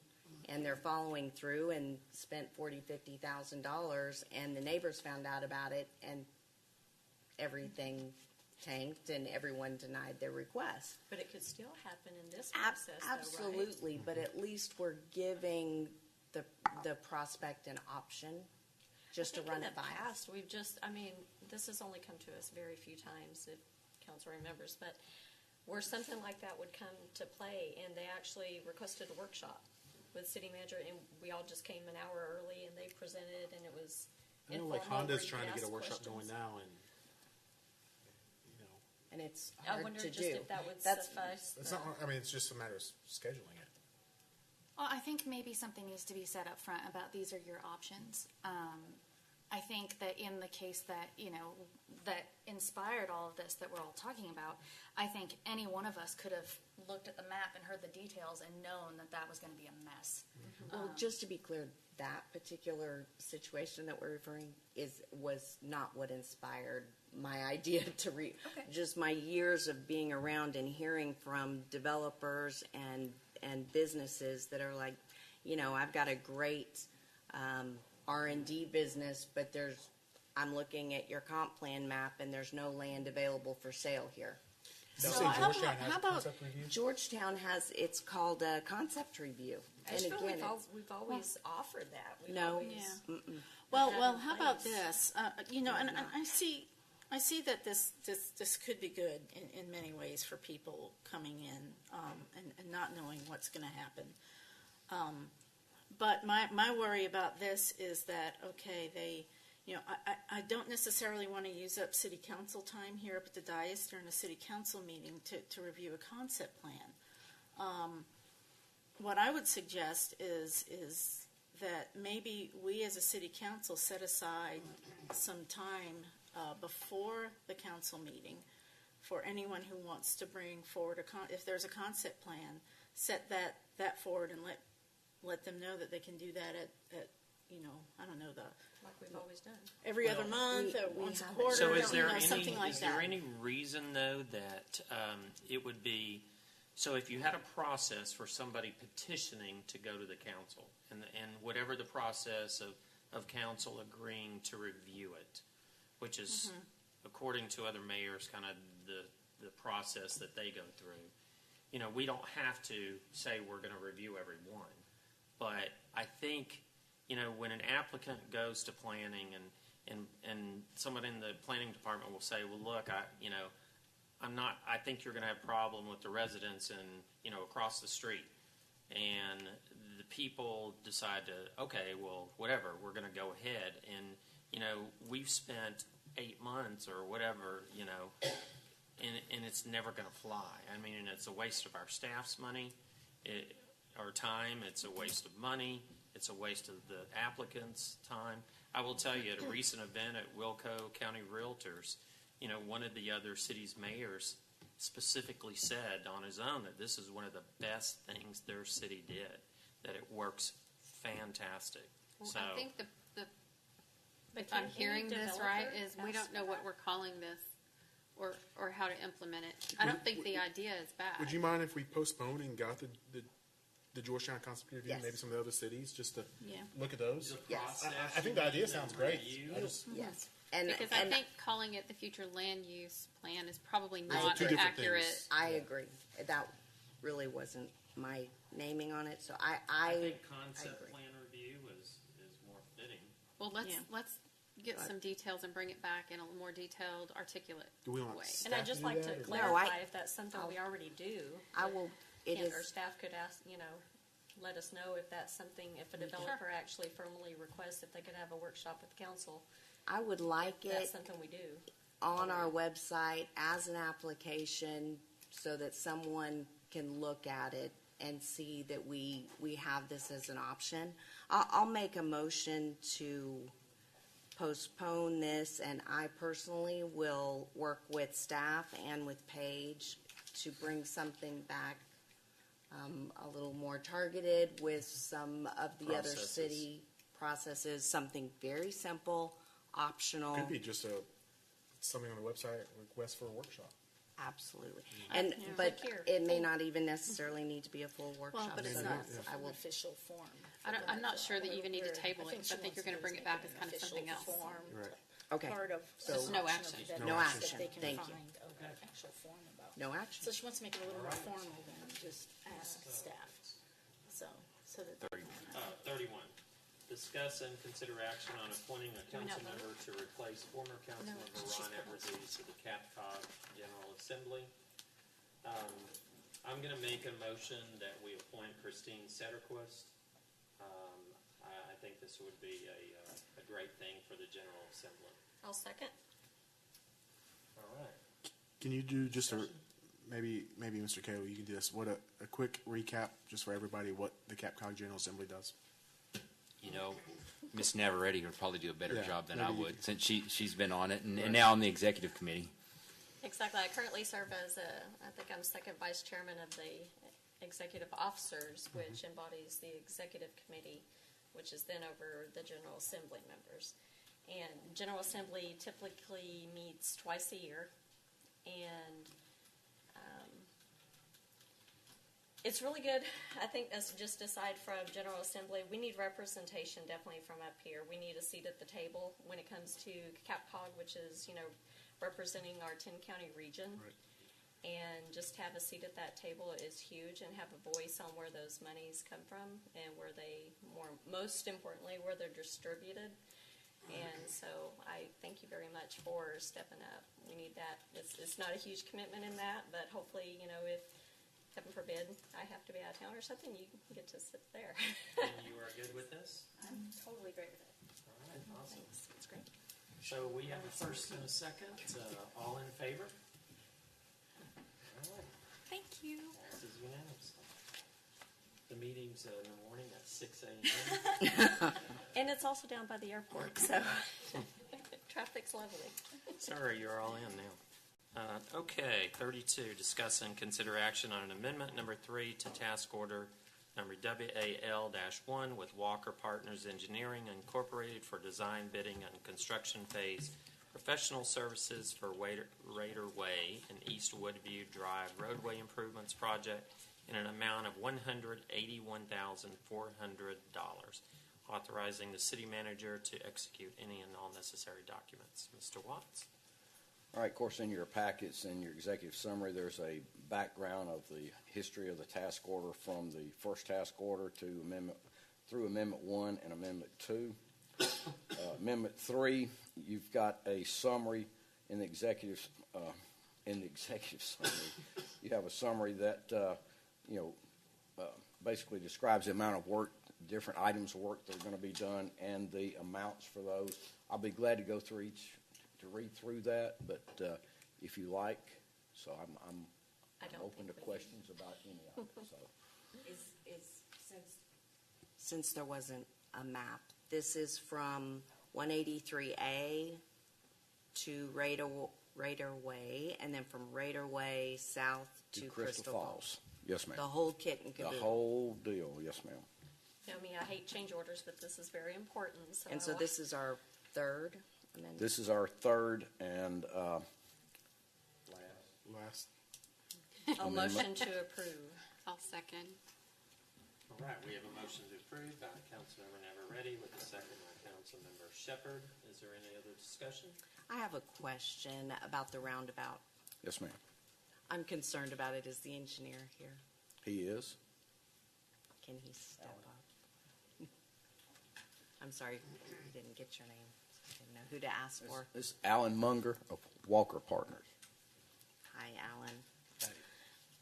and they're following through and spent $40,000-$50,000, and the neighbors found out about it, and everything tanked, and everyone denied their request. But it could still happen in this process, though, right? Absolutely, but at least we're giving the prospect an option just to run it by In the us. past, this has only come to us very few times, if council remembers, but where something like that would come to play, and they actually requested a workshop with city manager, and we all just came an hour early, and they presented, and it was I know, informal, like where Honda's you trying to could get a ask workshop questions. going now, and And it's I hard wonder to just do. if that would That's- suffice. it's not. I mean, it's just a matter of scheduling it. Well, I think maybe something needs to be said up front about these are your options. I think that in the case that, that inspired all of this that we're all talking about, I think any one of us could have looked at the map and heard the details and known that that was going to be a mess. Well, just to be clear, that particular situation that we're referring was not what inspired my idea to just my years of being around and hearing from developers and businesses that are like, I've got a great R&D business, but I'm looking at your comp plan map and there's no land available for sale here. So Georgetown has a concept review? Georgetown it's called a concept review. Actually, and again, we've always offered that. We've no. always Well, had in how about place. this? And I see that this could be good in many ways for people coming in and not knowing what's going to happen. But my worry about this is that, okay, I don't necessarily want to use up city council time here up at the dais during a city council meeting to review a concept plan. What I would suggest is that maybe we as a city council set aside some time before the council meeting for anyone who wants to bring forward if there's a concept plan, set that forward and let them know that they can do that at I don't know, like we've always done. every other month or once a quarter, So is there something like that. Is there any reason, though, that it would be, so if you had a process for somebody petitioning to go to the council, and whatever the process of council agreeing to review it, which is, according to other mayors, kind of the process that they go through, we don't have to say we're going to review every one. But I think, when an applicant goes to planning and someone in the planning department will say, well, look, I think you're going to have a problem with the residents across the street. And the people decide to, okay, well, whatever, we're going to go ahead. And, we've spent 8 months or whatever, and it's never going to fly. I mean, it's a waste of our staff's money. our time, it's a waste of money, it's a waste of the applicant's time. I will tell you, at a recent event at Wilco County Realtors, one of the other city's mayors specifically said on his own that this is one of the best things their city did, that it works fantastic. Well, So I think the But if I'm can hearing any this right, developer is we ask don't know for what that? we're calling this or how to implement it. I don't think the idea is bad. Would you mind if we postponed and got the Georgetown Concept Review, Yes. maybe some of the other cities, just to Yeah. look at those? Yes. I think the idea sounds great. I just, Yes. And, Because I think calling it the future land use plan is probably Those are not two different accurate. things. I agree. That really wasn't my naming on it, so I think concept agree. plan review is more fitting. Well, let's Yeah. get some details and bring it back in a more detailed, articulate do we want way. And I'd just like to No, clarify if that's something we already do. I will, it And our is, staff could ask, let us know if that's something, if a developer actually formally requests if they could have a workshop with the council. I would like That's it something we do. on our website as an application so that someone can look at it and see that we have this as an option. I'll make a motion to postpone this, and I personally will work with staff and with Paige to bring something back a little more targeted with some of the other Processes. city processes, something very simple, optional. could be just something on the website, request for a workshop. Absolutely. And, Yeah. but Click here. it may not even necessarily need to be a full Well, workshop. but it's so not I an will, official form. I'm not sure that you even need to table it, because I think you're going to bring it back as kind of something else. Right. okay, Part of. So- Just no action. No action. That they can Thank you. find an actual form about. no action. So she wants to make it a little more formal than just ask staff. So that. 31. Discuss and consider action on appointing a council member to replace former council member Ron Eversys to the CapCog General Assembly. I'm going to make a motion that we appoint Christine Sederquist. I think this would be a great thing for the General Assembly. I'll second. All right. Can you do just maybe Mr. Cato, you can do this, what a quick recap, just for everybody, what the CapCog General Assembly does? Ms. Navarrete would probably do a better Yeah, job than I maybe you would, since she's been on it, and now on the executive committee. Exactly. I currently serve as I think I'm second vice chairman of the executive officers, which embodies the executive committee, which is then over the General Assembly members. And General Assembly typically meets twice a year, and it's really good. I think that's just aside from General Assembly, we need representation definitely from up here. We need a seat at the table when it comes to CapCog, which is, representing our 10-county region. Right. And just have a seat at that table is huge, and have a voice on where those monies come from and where they, most importantly, where they're distributed. And so I thank you very much for stepping up. We need that. It's not a huge commitment in that, but hopefully, if, heaven forbid, I have to be out of town or something, you get to sit there. And you are good with this? I'm totally great with it. All right, awesome. Thanks. It's great. So we have a first and a second. All in favor? All right. Thank you. This is unanimous. The meeting's in the morning at 6 a.m. And it's also down by the airport, so traffic's lovely. Sorry, you're all in now. Okay, 32, discuss and consider action on an amendment number 3 to task order number WAL-1 with Walker Partners Engineering Incorporated for design, bidding, and construction phase professional services for Raider Way and East Woodview Drive roadway improvements project in an amount of $181,400, authorizing the city manager to execute any and all necessary documents. Mr. Watts. All right, of course, in your packets, in your executive summary, there's a background of the history of the task order from the first task order to Amendment 1 and Amendment 2. Amendment 3, you've got a summary in the executive summary. You have a summary that basically describes the amount of work, different items of work that are going to be done, and the amounts for those. I'll be glad to go through to read through that, but if you like, so I'm open to questions about any of it. So. Is Since there wasn't a map, this is from 183A to Raider Way, and then from Raider Way south to Crystal Falls. Yes, ma'am. The whole kit and The caboodle. whole deal, yes, ma'am. You know me, I hate change orders, but this is very important, so. And so this is our third amendment? This is our third and Last. A motion to approve. I'll second. All right, we have a motion to approve by Councilmember Navarrete with a second by Councilmember Shepherd. Is there any other discussion? I have a question about the roundabout. yes, ma'am. I'm concerned about it. Is the engineer here? He is. Can he step up? I'm sorry, I didn't get your name. I didn't know who to ask for. This is Alan Munger of Walker Partners. Hi, Alan.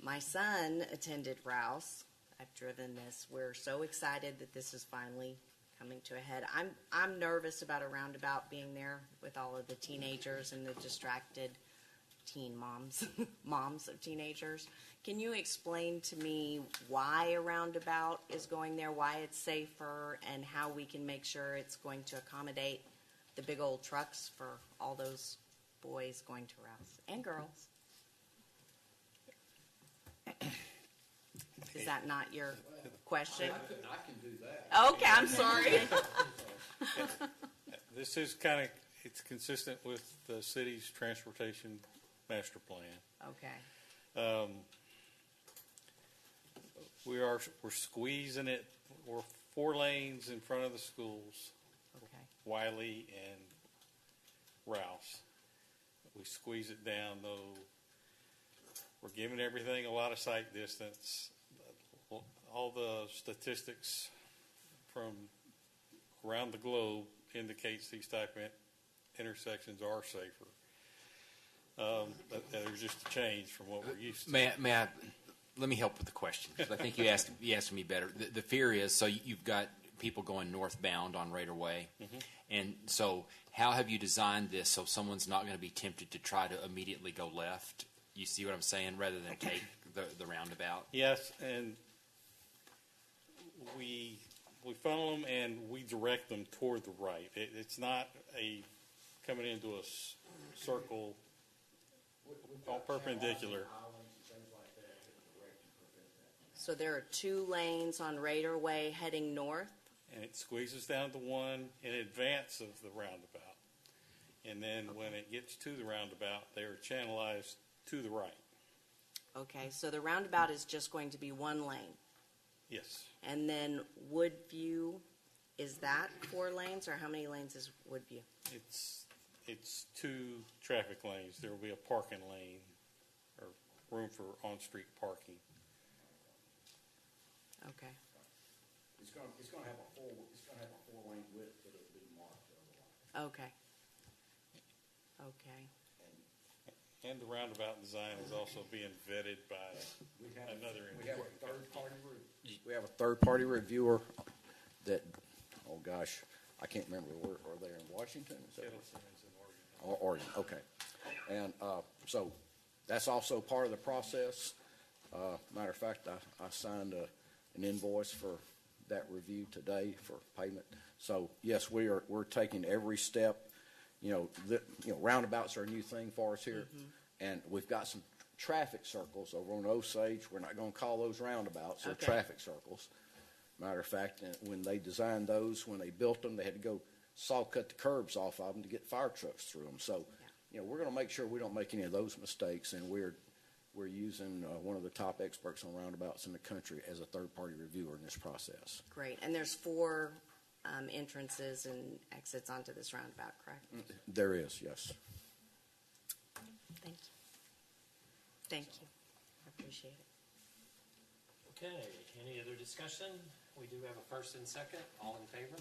My son attended Rouse. I've driven this. We're so excited that this is finally coming to a head. I'm nervous about a roundabout being there with all of the teenagers and the distracted teen moms, moms of teenagers. Can you explain to me why a roundabout is going there, why it's safer, and how we can make sure it's going to accommodate the big old trucks for all those boys going to Rouse and girls? Is that not your question? I can do that. Okay, I'm sorry. This is it's consistent with the city's transportation master plan. Okay. We're squeezing it. We're 4 lanes in front of the schools. Okay. Wiley and Rouse. We squeeze it down though. We're giving everything a lot of sight distance. All the statistics from around the globe indicates these type of intersections are safer. But there's just a change from what we're used to. May I let me help with the question, because I think you asked me better. The fear is, so you've got people going northbound on Raider Way, and so how have you designed this so someone's not going to be tempted to try to immediately go left? You see what I'm saying? Rather than take the roundabout. Yes, and we funnel them and we direct them toward the right. It's not a coming into a circle all perpendicular. So there are 2 lanes on Raider Way heading north? And it squeezes down to 1 in advance of the roundabout. And then when it gets to the roundabout, they are channelized to the right. Okay, so the roundabout is just going to be 1 lane? Yes. And then Woodview, is that 4 lanes, or how many lanes is Woodview? It's 2 traffic lanes. There will be a parking lane or room for on-street parking. Okay. It's going to have a 4-lane width, but it'll be marked otherwise. Okay. Okay. And the roundabout design is also being vetted by another. We have a third-party review. We have a third-party reviewer that, oh gosh, I can't remember where are they in Washington? Is that in Oregon? Okay. And so that's also part of the process. Matter of fact, I signed an invoice for that review today for payment. So yes, we're taking every step. Roundabouts are a new thing for us here, and we've got some traffic circles over on Osage. We're not going to call those roundabouts; they're traffic circles. Matter of fact, when they designed those, when they built them, they had to go saw cut the curbs off of them to get fire trucks through them. So, we're going to make sure we don't make any of those mistakes, and we're using one of the top experts on roundabouts in the country as a third-party reviewer in this process. Great. And there's 4 entrances and exits onto this roundabout, correct? There is, yes. Thank you. Thank you. I appreciate it. Okay, any other discussion? We do have a first and second. All in favor?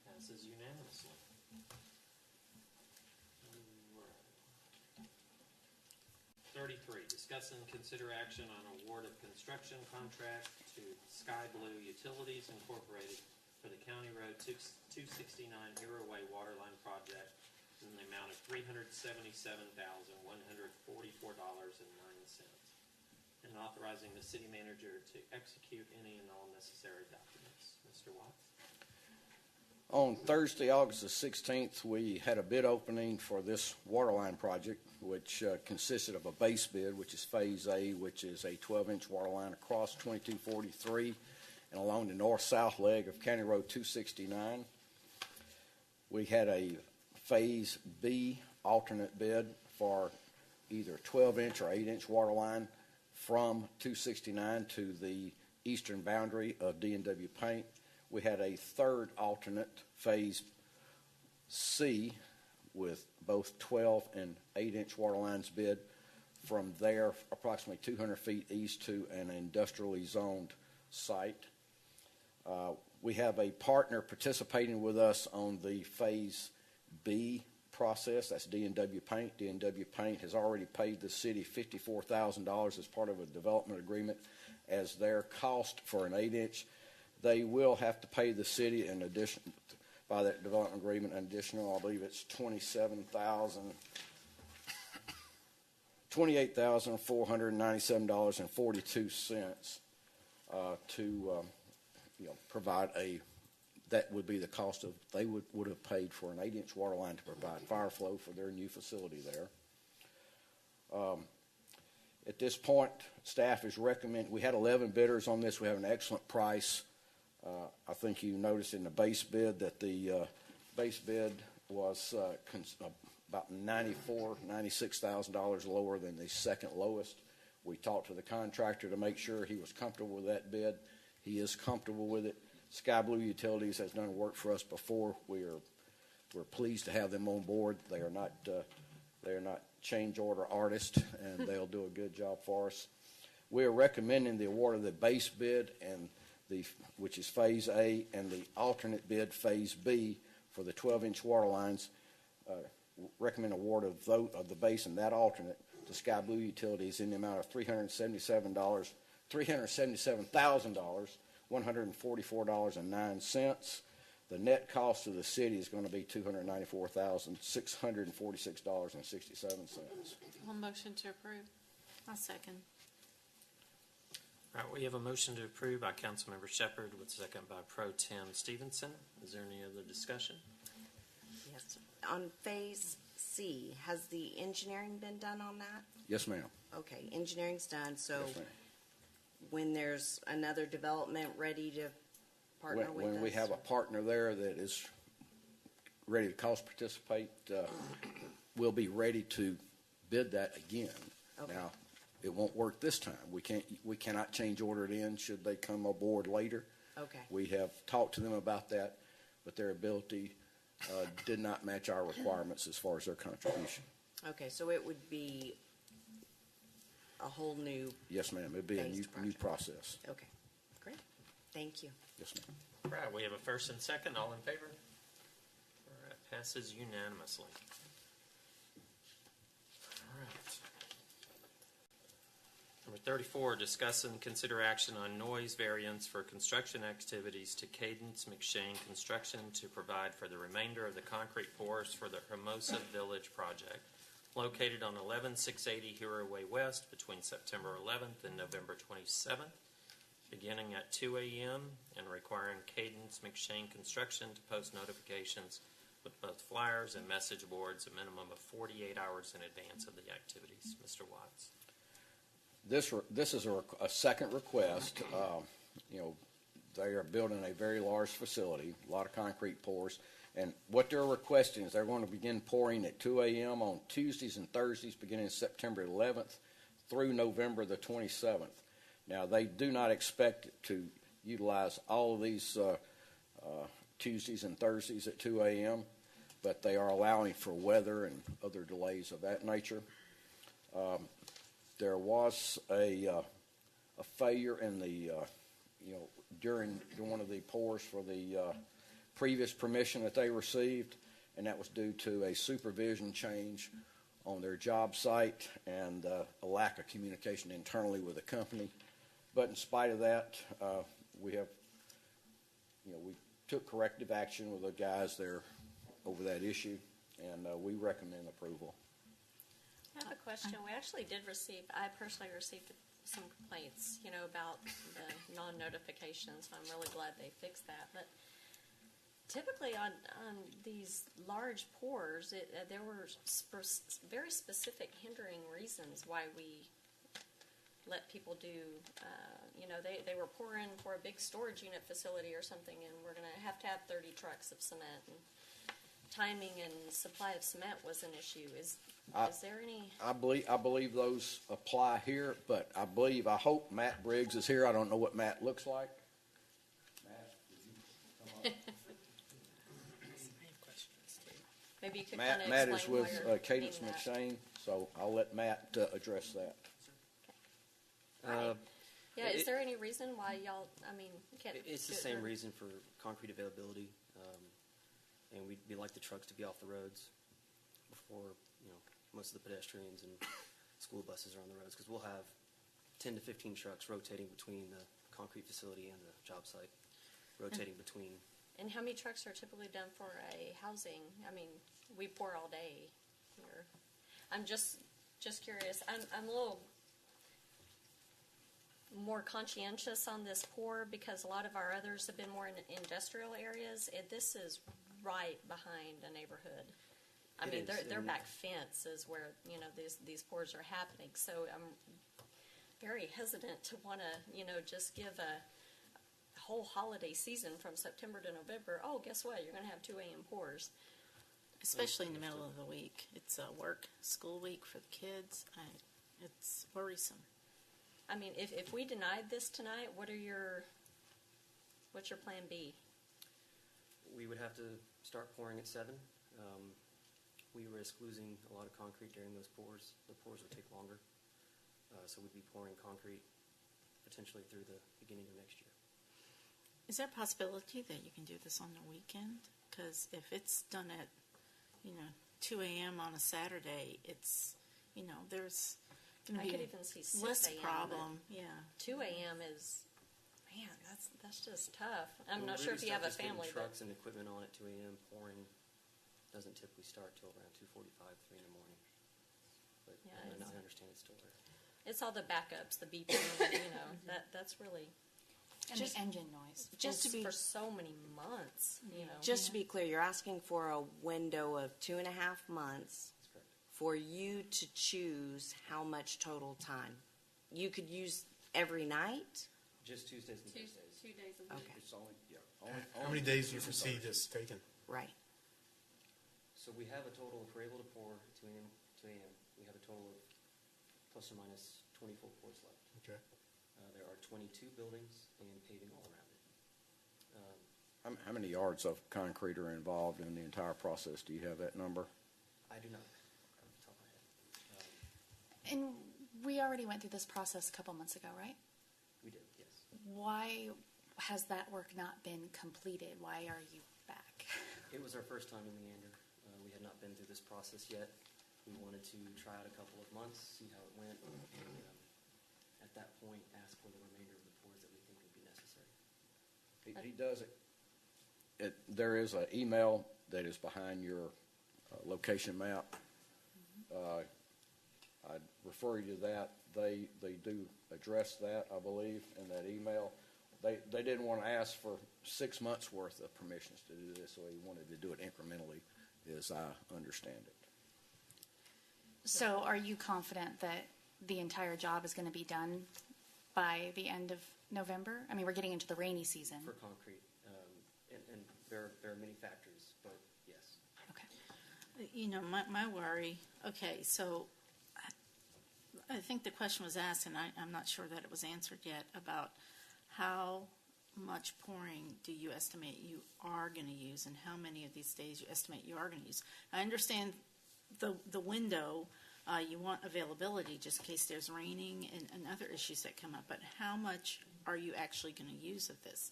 Passes unanimously. 33, discuss and consider action on award of construction contract to Sky Blue Utilities Incorporated for the County Road 269 Hero Way Waterline Project in the amount of $377,144.09. and authorizing the city manager to execute any and all necessary documents. Mr. Watts? On Thursday, August the 16th, we had a bid opening for this water line project, which consisted of a base bid, which is Phase A, which is a 12-inch water line across 2243 and along the north-south leg of County Road 269. We had a Phase B alternate bid for either 12-inch or 8-inch water line from 269 to the eastern boundary of D&W Paint. We had a third alternate, Phase C, with both 12 and 8-inch water lines bid from there approximately 200 feet east to an industrially zoned site. We have a partner participating with us on the Phase B process. That's D&W Paint. D&W Paint has already paid the city $54,000 as part of a development agreement as their cost for an 8-inch. They will have to pay the city in addition, by that development agreement, an additional, I believe it's $28,497.42 to provide that would be the cost of, they would have paid for an 8-inch water line to provide fire flow for their new facility there. At this point, staff is recommending, we had 11 bidders on this. We have an excellent price. I think you noticed in the base bid that the base bid was about $96,000 lower than the second lowest. We talked to the contractor to make sure he was comfortable with that bid. He is comfortable with it. Sky Blue Utilities has done work for us before. We're pleased to have them on board. They are not change order artists, and they'll do a good job for us. We are recommending the award of the base bid and which is Phase A, and the alternate bid, Phase B, for the 12-inch water lines. Recommend award of the base and that alternate to Sky Blue Utilities in the amount of $377,144.09. The net cost to the city is going to be $294,646.67. One motion to approve. I'll second. All right, we have a motion to approve by Councilmember Shepherd with a second by Pro Tem Stevenson. Is there any other discussion? Yes. On Phase C, has the engineering been done on that? Yes, ma'am. Okay, engineering's done, so Yes, ma'am. when there's another development ready to partner with us? When we have a partner there that is ready to cost participate, we'll be ready to bid that again. Okay. Now, it won't work this time. We cannot change order it in should they come aboard later. Okay. We have talked to them about that, but their ability did not match our requirements as far as their contribution. Okay, so it would be a whole new. Yes, ma'am. It'd be a new process. Okay, great. Thank you. Yes, ma'am. All right, we have a first and second. All in favor? All right, passes unanimously. All right. Number 34, discuss and consider action on noise variance for construction activities to Cadence McShane Construction to provide for the remainder of the concrete pours for the Hermosa Village project, located on 11680 Hero Way West between September 11th and November 27th, beginning at 2 a.m. and requiring Cadence McShane Construction to post notifications with both flyers and message boards a minimum of 48 hours in advance of the activities. Mr. Watts. This is a second request. They are building a very large facility, a lot of concrete pours, and what they're requesting is they're going to begin pouring at 2 a.m. on Tuesdays and Thursdays beginning September 11th through November the 27th. Now, they do not expect to utilize all of these Tuesdays and Thursdays at 2 a.m., but they are allowing for weather and other delays of that nature. There was a failure in the, during one of the pours for the previous permission that they received, and that was due to a supervision change on their job site and a lack of communication internally with the company. But in spite of that, we took corrective action with the guys there over that issue, and we recommend approval. I have a question. We actually did receive, I personally received some complaints, about the non-notifications. I'm really glad they fixed that. But typically on these large pours, there were very specific hindering reasons why we let people do, they were pouring for a big storage unit facility or something, and we're going to have 30 trucks of cement, and timing and supply of cement was an issue. Is there any? I believe those apply here, but I hope Matt Briggs is here. I don't know what Matt looks like. Matt, would you come up? Maybe you could Matt kind of is explain with why you're Cadence needing that. McShane, so I'll let Matt address that. Is there any reason why y'all, can't It's the do it same for- reason for concrete availability, and we'd like the trucks to be off the roads before, most of the pedestrians and school buses are on the roads, because we'll have 10 to 15 trucks rotating between the concrete facility and the job site, rotating between. And how many trucks are typically done for a housing? We pour all day here. I'm just curious. I'm a little more conscientious on this pour because a lot of our others have been more in industrial areas. This is right behind a neighborhood. Their back fence is where these pours are happening. So I'm very hesitant to want to just give a whole holiday season from September to November. Oh, guess what? You're going to have 2 a.m. pours. Especially in the middle of the week. It's a school week for the kids. It's worrisome. If we denied this tonight, what's your plan B? We would have to start pouring at 7. We risk losing a lot of concrete during those pours. The pours would take longer. So we'd be pouring concrete potentially through the beginning of next year. Is there a possibility that you can do this on the weekend? Because if it's done at, 2 a.m. on a Saturday, it's, there's going to I be could even see 6 less a.m., problem. but Yeah. 2 a.m. is, man, that's just tough. I'm When not we sure if you have a start just getting family, but trucks and equipment on at 2 a.m. pouring doesn't typically start till around 2:45, 3 in the morning. But Yeah, I it's- understand it's still there. it's all the backups, the beeping, that's really And the engine noise. Just to be for so many months, Just to be clear, you're asking for a window of 2.5 months for you to choose how much total time. You could use every night? Just Tuesdays and Thursdays. 2 days a week. Okay. It's only, How many days do you foresee this taking? Right. So we have a total, if we're able to pour at 2 a.m., we have a total of plus or minus 24 pours left. Okay. There are 22 buildings and paving all around it. How many yards of concrete are involved in the entire process? Do you have that number? I do not, off the top of my head. And we already went through this process a couple months ago, right? We did, yes. Why has that work not been completed? Why are you back? It was our first time in Leander. We had not been through this process yet. We wanted to try it a couple of months, see how it went, and at that point, ask for the remainder of the pours that we think would be necessary. He does it. There is an email that is behind your location map. I'd refer you to that. They do address that, I believe, in that email. They didn't want to ask for 6 months' worth of permissions to do this, so he wanted to do it incrementally, as I understand it. So are you confident that the entire job is going to be done by the end of November? We're getting into the rainy season. For concrete, and there are many factors, but yes. Okay. My worry, so I think the question was asked, and I'm not sure that it was answered yet, about how much pouring do you estimate you are going to use, and how many of these days you estimate you are going to use. I understand the window, you want availability just in case there's raining and other issues that come up, but how much are you actually going to use of this?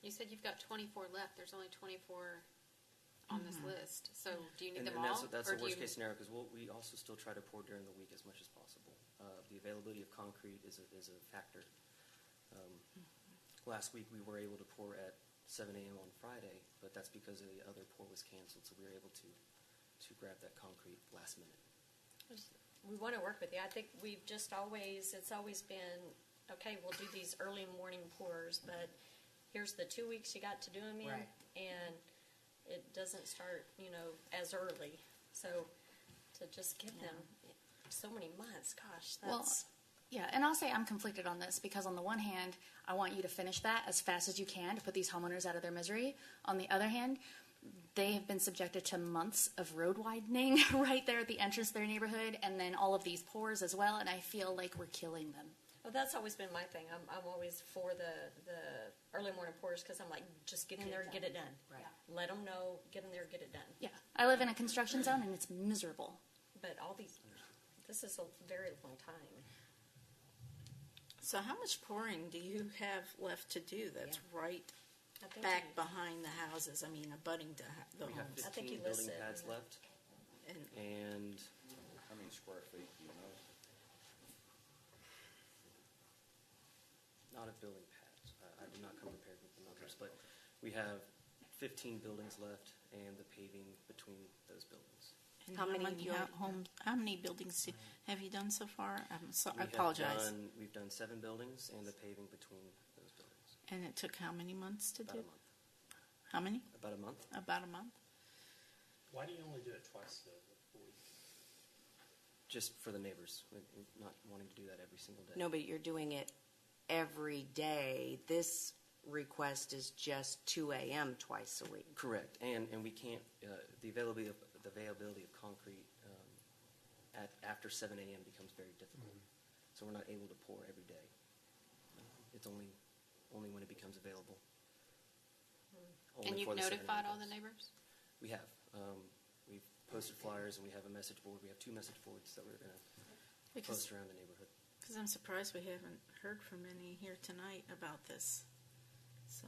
You said you've got 24 left. There's only 24 on this list. So do you need And them all? that's or the do worst you- case scenario, because we also still try to pour during the week as much as possible. The availability of concrete is a factor. Last week we were able to pour at 7 a.m. on Friday, but that's because the other pour was canceled, so we were able to grab that concrete last minute. we want to work with you. I think we've just always, it's always been, okay, we'll do these early morning pours, but here's the 2 weeks you got to do them in, Right. and it doesn't start, as early. So to just give them so many months, gosh, that's... Well, yeah, and I'll say I'm conflicted on this because on the one hand, I want you to finish that as fast as you can to put these homeowners out of their misery. On the other hand, they have been subjected to months of road widening right there at the entrance to their neighborhood, and then all of these pours as well, and I feel like we're killing them. Well, that's always been my thing. I'm always for the early morning pours because I'm like, just get in there and get it done. Right. Let them know, get in there, get it done. Yeah, I live in a construction zone, and it's miserable. But this is a very long time. So how much pouring do you have left to do that's right I think back you- behind the houses? I mean, abutting to the We have homes. I think 15 you building listed, pads yeah. left, And and How many square feet, do you know? not at building pads. I did not come prepared with the numbers, but we have 15 buildings left and the paving between those buildings. and How many how many buildings have you done so far? I We have apologize. We've done 7 buildings and the paving between those buildings. And it took how many months to About do? a month. How many? About a month. About a month. Why do you only do it twice a week? Just for the neighbors, we're not wanting to do that every single day. No, but you're doing it every day. This request is just 2 a.m. twice a week. Correct, and we can't, the availability of concrete after 7 a.m. becomes very difficult. So we're not able to pour every day. It's only when it becomes available. Only And you've for the 7 notified a.m. all the neighbors? We have. We've posted flyers and we have a message board. We have 2 message boards that we're going to post around the neighborhood. Because I'm surprised we haven't heard from any here tonight about this. So,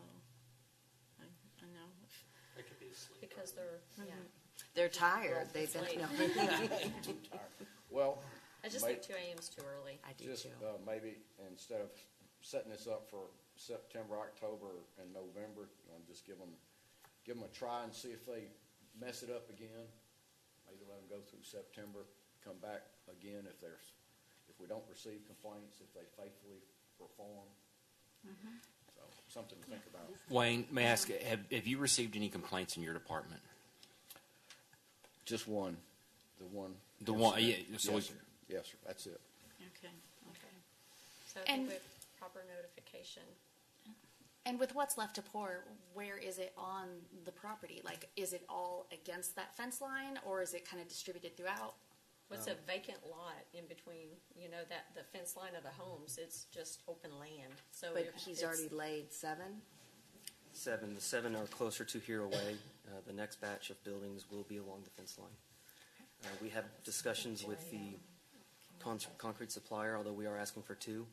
I know. They could be asleep. Because they're, They're tired. They've been. It's No. Well, I just think 2 a.m.'s too early. I do just too. maybe instead of setting this up for September, October, and November, just give them a try and see if they mess it up again. Maybe let them go through September, come back again if we don't receive complaints, if they faithfully perform. So something to think about. Wayne, may I ask, have you received any complaints in your department? Just one. The one. The one, yeah, so Yes, sir. Yes, sir. That's it. Okay. So I think And- with proper notification. And with what's left to pour, where is it on the property? Like, is it all against that fence line, or is it kind of distributed throughout? What's a vacant lot in between, that the fence line of the homes? It's just open land. So But it's- he's already laid 7. 7. The 7 are closer to here away. The next batch of buildings will be along the fence line. We have discussions with the concrete supplier, although we are asking for 2.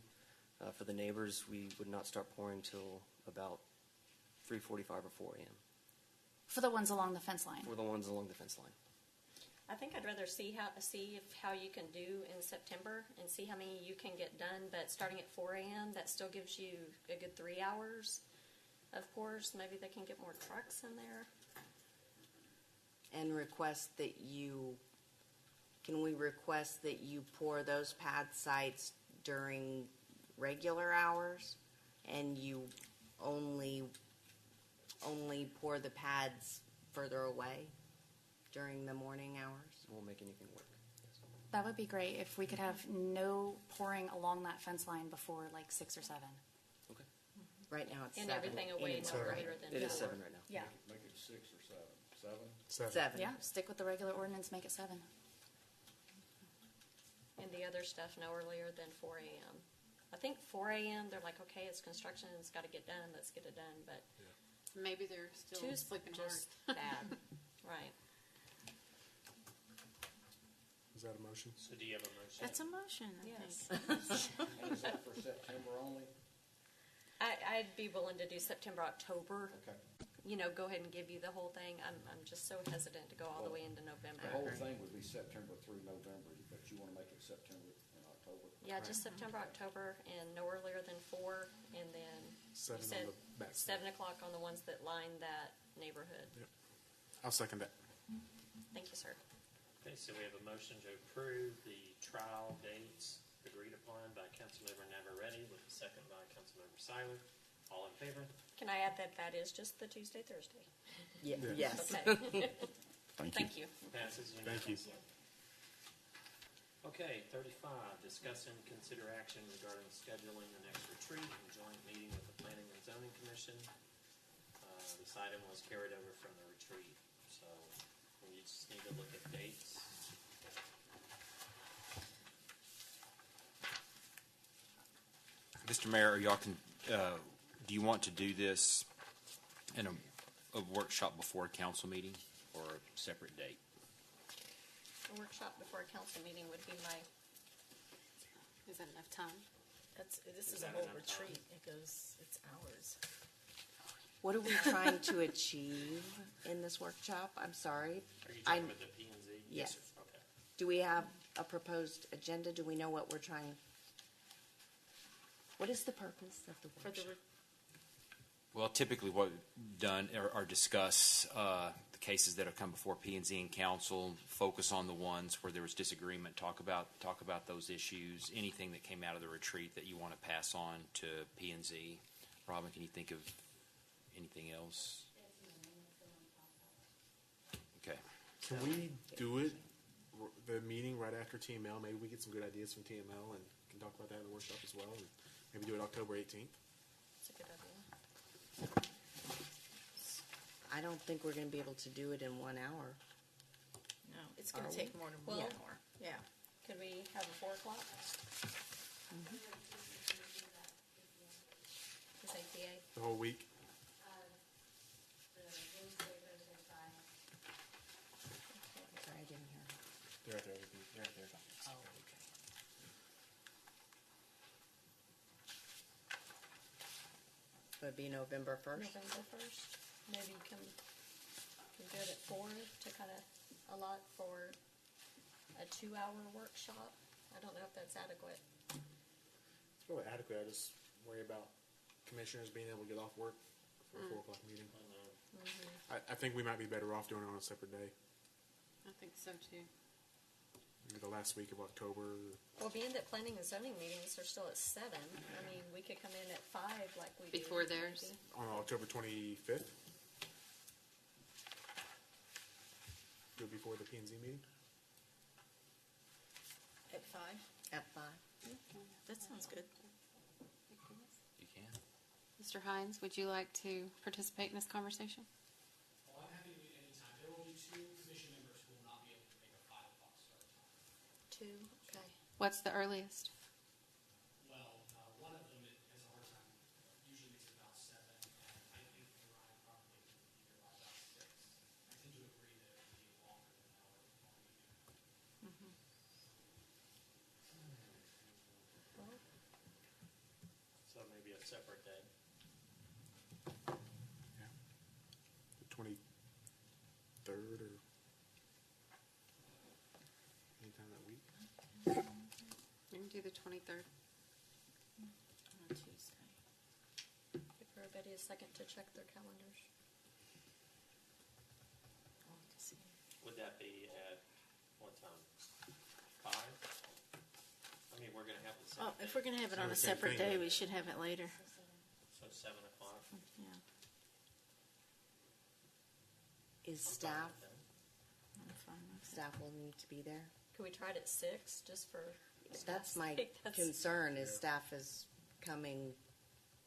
For the neighbors, we would not start pouring till about 3:45 or 4 a.m. For the ones along the fence line? For the ones along the fence line. I think I'd rather see how you can do in September and see how many you can get done. But starting at 4 a.m., that still gives you a good 3 hours of pours. Maybe they can get more trucks in there. And request that can we request that you pour those pad sites during regular hours and you only pour the pads further away during the morning hours? We'll make anything work. Yes. That would be great if we could have no pouring along that fence line before like 6 or 7. Okay. Right now it's And 7. everything away no greater than 4. It is 7 right now. Yeah. Make it 6 or 7. 7? 7. Yeah, stick with the regular ordinance, make it 7. And the other stuff no earlier than 4 a.m. I think 4 a.m. they're like, okay, it's construction, it's got to get done, let's get it done. But Maybe they're still 2's sleeping hard. just bad, right? Is that a motion? So do you have a motion? That's a motion, I Yes. think. And is that for September only? I'd be willing to do September, October. Okay. Go ahead and give you the whole thing. I'm just so hesitant to go all the way into November. The whole thing would be September through November, but you want to make it September and October? Yeah, just September, October, and no earlier than 4, and then you 7 on said the back. 7 o'clock on the ones that line that neighborhood. Yep. I'll second that. Thank you, sir. Okay, so we have a motion to approve the second by Councilmember Seiler. All in favor? Can I add that that is just the Tuesday, Thursday? Yes. Okay. Thank you. Passes Thank you. unanimously. Okay, 35, discuss and consider action regarding scheduling the next retreat and joint meeting with the Planning and Zoning Commission. This item was carried over from the retreat, so we just need to look at dates. Mr. Mayor, do you want to do this in a workshop before a council meeting or a separate date? A workshop before a council meeting would be my, Is that enough time? This is a whole retreat. It's hours. What are we trying to achieve in this workshop? I'm sorry. Are you talking about the P and Z? Yes. Sir. Okay. Do we have a proposed agenda? Do we know what we're trying? What is the purpose of the workshop? Well, typically what we've done are discuss the cases that have come before P&Z and council, focus on the ones where there was disagreement, talk about those issues, anything that came out of the retreat that you want to pass on to P&Z. Robin, can you think of anything else? Okay. Can we do it, the meeting right after TML? Maybe we get some good ideas from TML and can talk about that in the workshop as well. And maybe do it October 18th. it's a good idea. I don't think we're going to be able to do it in 1 hour. No, it's going Are to we? take more than Well- 1 hour. Yeah. Could we have a 4 o'clock? Is APA? The whole week. Sorry, I didn't hear. They're right there. They're right there. Oh, okay. So it'd be November 1st? November 1st. Maybe you can do it at 4 to kind of allot for a 2-hour workshop. I don't know if that's adequate. It's probably adequate. I just worry about commissioners being able to get off work for a 4 o'clock meeting. I think we might be better off doing it on a separate day. I think so too. Maybe the last week of October. Well, being that planning and zoning meetings are still at 7, I mean, we could come in at 5 like we do. Before theirs? maybe. On October 25th. Do it before the P&Z meeting. At 5? At 5. That sounds good. You can. Mr. Hines, would you like to participate in this conversation? Well, I'm happy to meet anytime. There will be 2 commission members who will not be able to make a 5 o'clock start time. 2, okay. What's the earliest? Well, one of them has a hard time, usually makes it about 7, and I think Ryan probably can be here by about 6. I tend to agree that it would be longer than an hour meeting. So maybe a separate day. The 23rd or anytime that week. We can do the 23rd. On a Tuesday. Give everybody a second to check their calendars. I'll have to see. Would that be at what time? 5? I mean, we're going to have the same Oh, if we're going to have it on a Same separate thing, day, but- we should have it later. So 7 o'clock. Yeah. Is staff, I'm fine with that. staff will need to be there? Could we try it at 6, just for? That's my That's- concern, is staff is coming,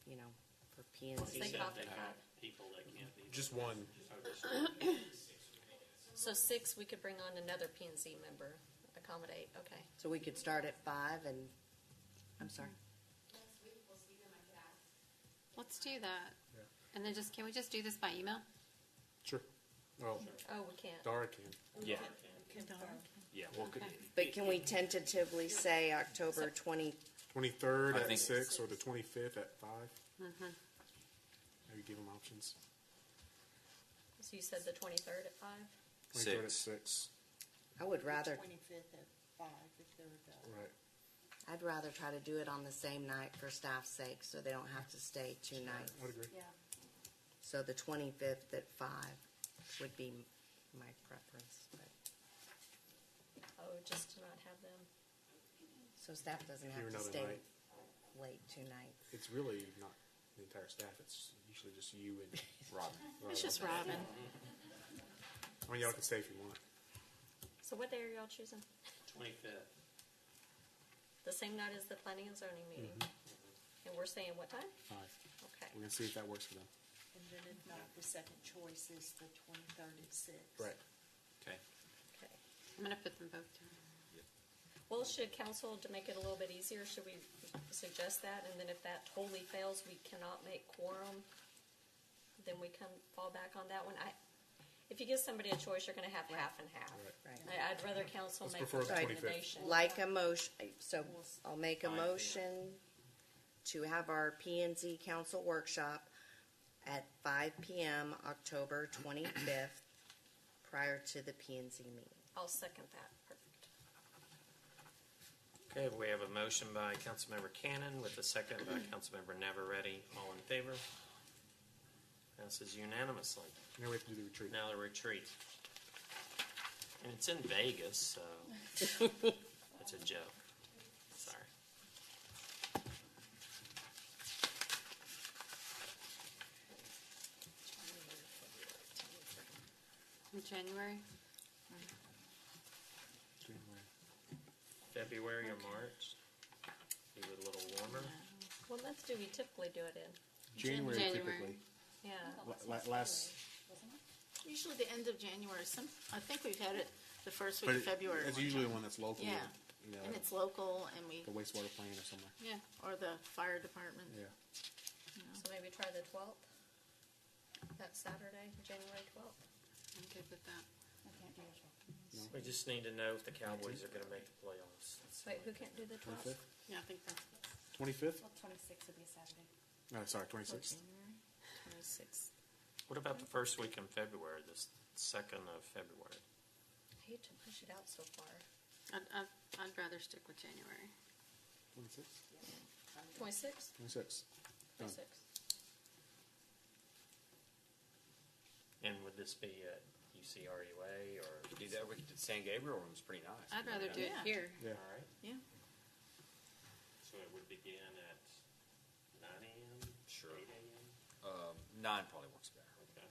you know, for P and Z. Think Said about they the have five. people that can't be there. Just one. Oh, just- So 6, we could bring on another P and Z member, accommodate, okay. So we could start at 5 and, I'm sorry. Let's do that. And then can we just do this by email? Sure. Well, Oh, we can't. Dara can. Yeah. Darn. Yeah. Well, Okay. But can we tentatively say October 23rd I at think- 6 or the 25th at 5? Mm-hmm. Maybe give them options. So you said the 23rd at 5? 23rd at 6. 6. I would rather, 25th at 5 if they're available. Right. I'd rather try to do it on the same night for staff's sake, so they don't have to stay 2 nights. I would agree. Yeah. So the 25th at 5 would be my preference, but, Oh, just to not have them. so staff doesn't Here have to another stay. night. late tonight. It's really not the entire staff. It's usually just you and Robin. It's just Robin. I mean, y'all can stay if you want. So what day are y'all choosing? 25th. The same night as the planning and zoning meeting? And we're saying what time? 5. Okay. We're gonna see if that works for them. And then if not, the second choice is the 23rd at 6. Right. Okay. Okay. I'm going to put them both down. Well, should council, to make it a little bit easier, should we suggest that? And then if that totally fails, we cannot make quorum, then we can fall back on that one. If you give somebody a choice, you're gonna have half and half. Right. I'd rather council Let's make prefer the the 25th. recommendation. Like a motion, so I'll make a motion to have our P and Z council workshop at 5 PM, October 25th, prior to the P and Z meeting. I'll second that. Perfect. Okay, we have a motion by Councilmember Cannon with a second by Councilmember Navarrete. All in favor? Passes unanimously. Now we have to do the retreat. Now the retreat. And it's in Vegas, so it's a joke. Sorry. In January? February or March? Be a little warmer. What month do we typically do it in? January January. typically. Yeah. Last. Usually the end of January. I think we've had it the first But week of February. it's one usually time. one that's local. Yeah. You know, And it's local, and the wastewater plant or somewhere. yeah, or the fire department. Yeah. So maybe try the 12th? That Saturday, January 12th? I'm good with that. We just need to know if the Cowboys are going to make the playoffs. Wait, who can't do the 12th? 25th? Yeah, I think that's 25th? 26th would be a Saturday. No, sorry, 26th. January 26th. What about the first week in February, the 2nd of February? I hate to push it out so far. I'd rather stick with January. 26th? 26th? 26th. Done. 26th. And would this be at UCRUA or? We could do that. We could do San Gabriel room's pretty nice. I'd rather do it Yeah. here. Yeah. All right. Yeah. So it would begin at 9 a.m.? Sure. 8 a.m.? 9 probably works better. Okay.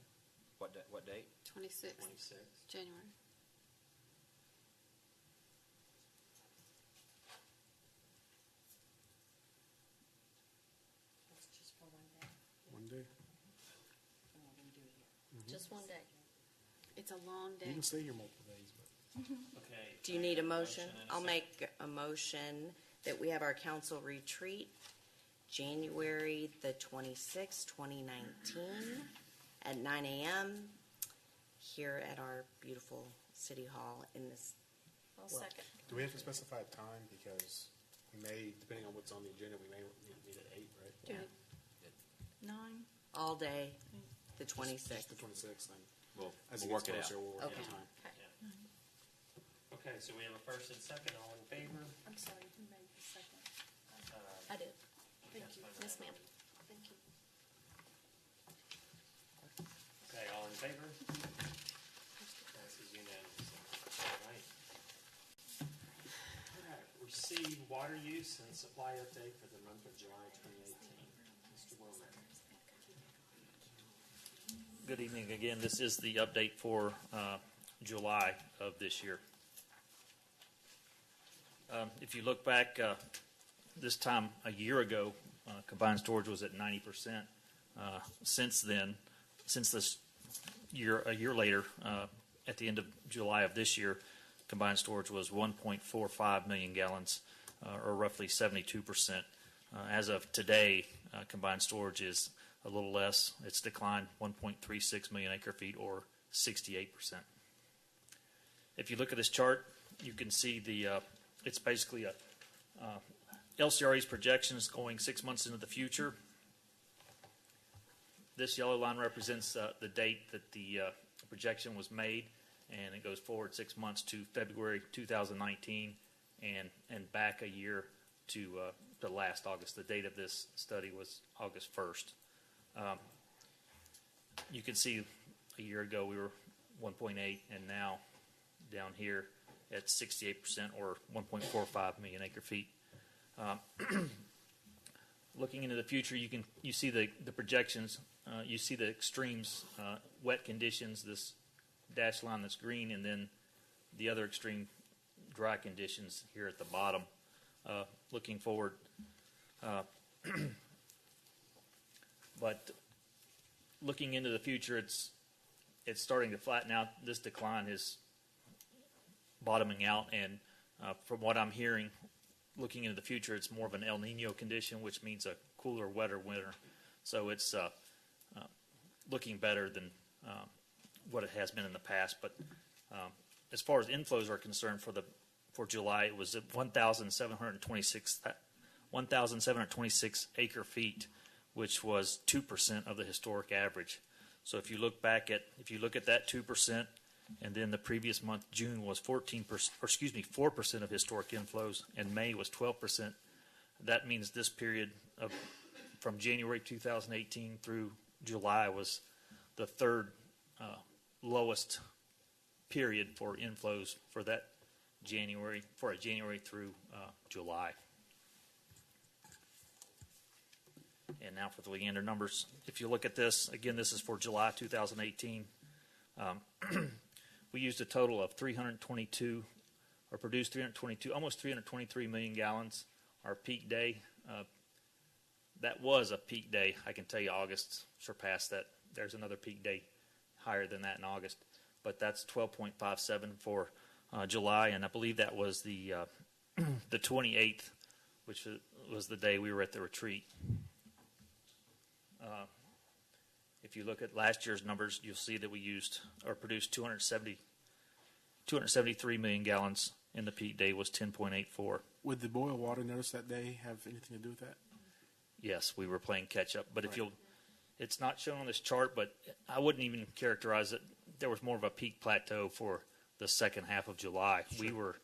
What date? 26th, 26. January. That's just for one day. One day. And we're going to do it here. Just one day. It's a long You day. can stay here multiple days, but Okay. Do you need a motion? and a I'll second. make a motion that we have our council retreat January the 26th, 2019 at 9 a.m. here at our beautiful city hall in this. I'll second. do we have to specify a time? Because we may, depending on what's on the agenda, we may meet at 8, right? Do Yeah. 9. All day, the Just 26th. the 26th, then. We'll As we'll it work gets it out. closer, we'll work Okay. out time. Okay, so we have a first and second. All in favor? I'm sorry, who made the second? I did. Thank you. Yes, ma'am. Thank you. Okay, all in favor? Passes unanimously. All right. All right, receive water use and supply update for the month of July 2018. Mr. Wilmer. Good evening again. This is the update for July of this year. If you look back this time a year ago, combined storage was at 90%. Since then, since this year, a year later, at the end of July of this year, combined storage was 1.45 million gallons, or roughly 72%. As of today, combined storage is a little less. It's declined 1.36 million acre feet, or 68%. If you look at this chart, you can see it's basically a LCRE's projections going 6 months into the future. This yellow line represents the date that the projection was made, and it goes forward 6 months to February 2019, and back a year to last August. The date of this study was August 1st. You can see a year ago we were 1.8, and now down here at 68%, or 1.45 million acre feet. looking into the future, you see the projections, you see the extremes, wet conditions, this dashed line that's green, and then the other extreme dry conditions here at the bottom. Looking forward, but looking into the future, it's starting to flatten out. This decline is bottoming out, and from what I'm hearing, looking into the future, it's more of an El Nino condition, which means a cooler, wetter winter. So it's looking better than what it has been in the past. But as far as inflows are concerned, for July, it was at 1,726 acre feet, which was 2% of the historic average. So if you look at that 2%, and then the previous month, June, was 4% of historic inflows, and May was 12%. That means this period from January 2018 through July was the third lowest period for inflows for a January through July. And now for the Leander numbers. If you look at this, again, this is for July 2018. We used a total of produced 322, almost 323 million gallons. Our peak day, that was a peak day. I can tell you August surpassed that. There's another peak day higher than that in August. But that's 12.57 for July, and I believe that was the 28th, which was the day we were at the retreat. If you look at last year's numbers, you'll see that we produced 273 million gallons, and the peak day was 10.84. Would the boil water notice that day have anything to do with that? Yes, we were playing catch up. But it's not shown on this chart, but I wouldn't even characterize it. There was more of a peak plateau for the second half of July. Sure.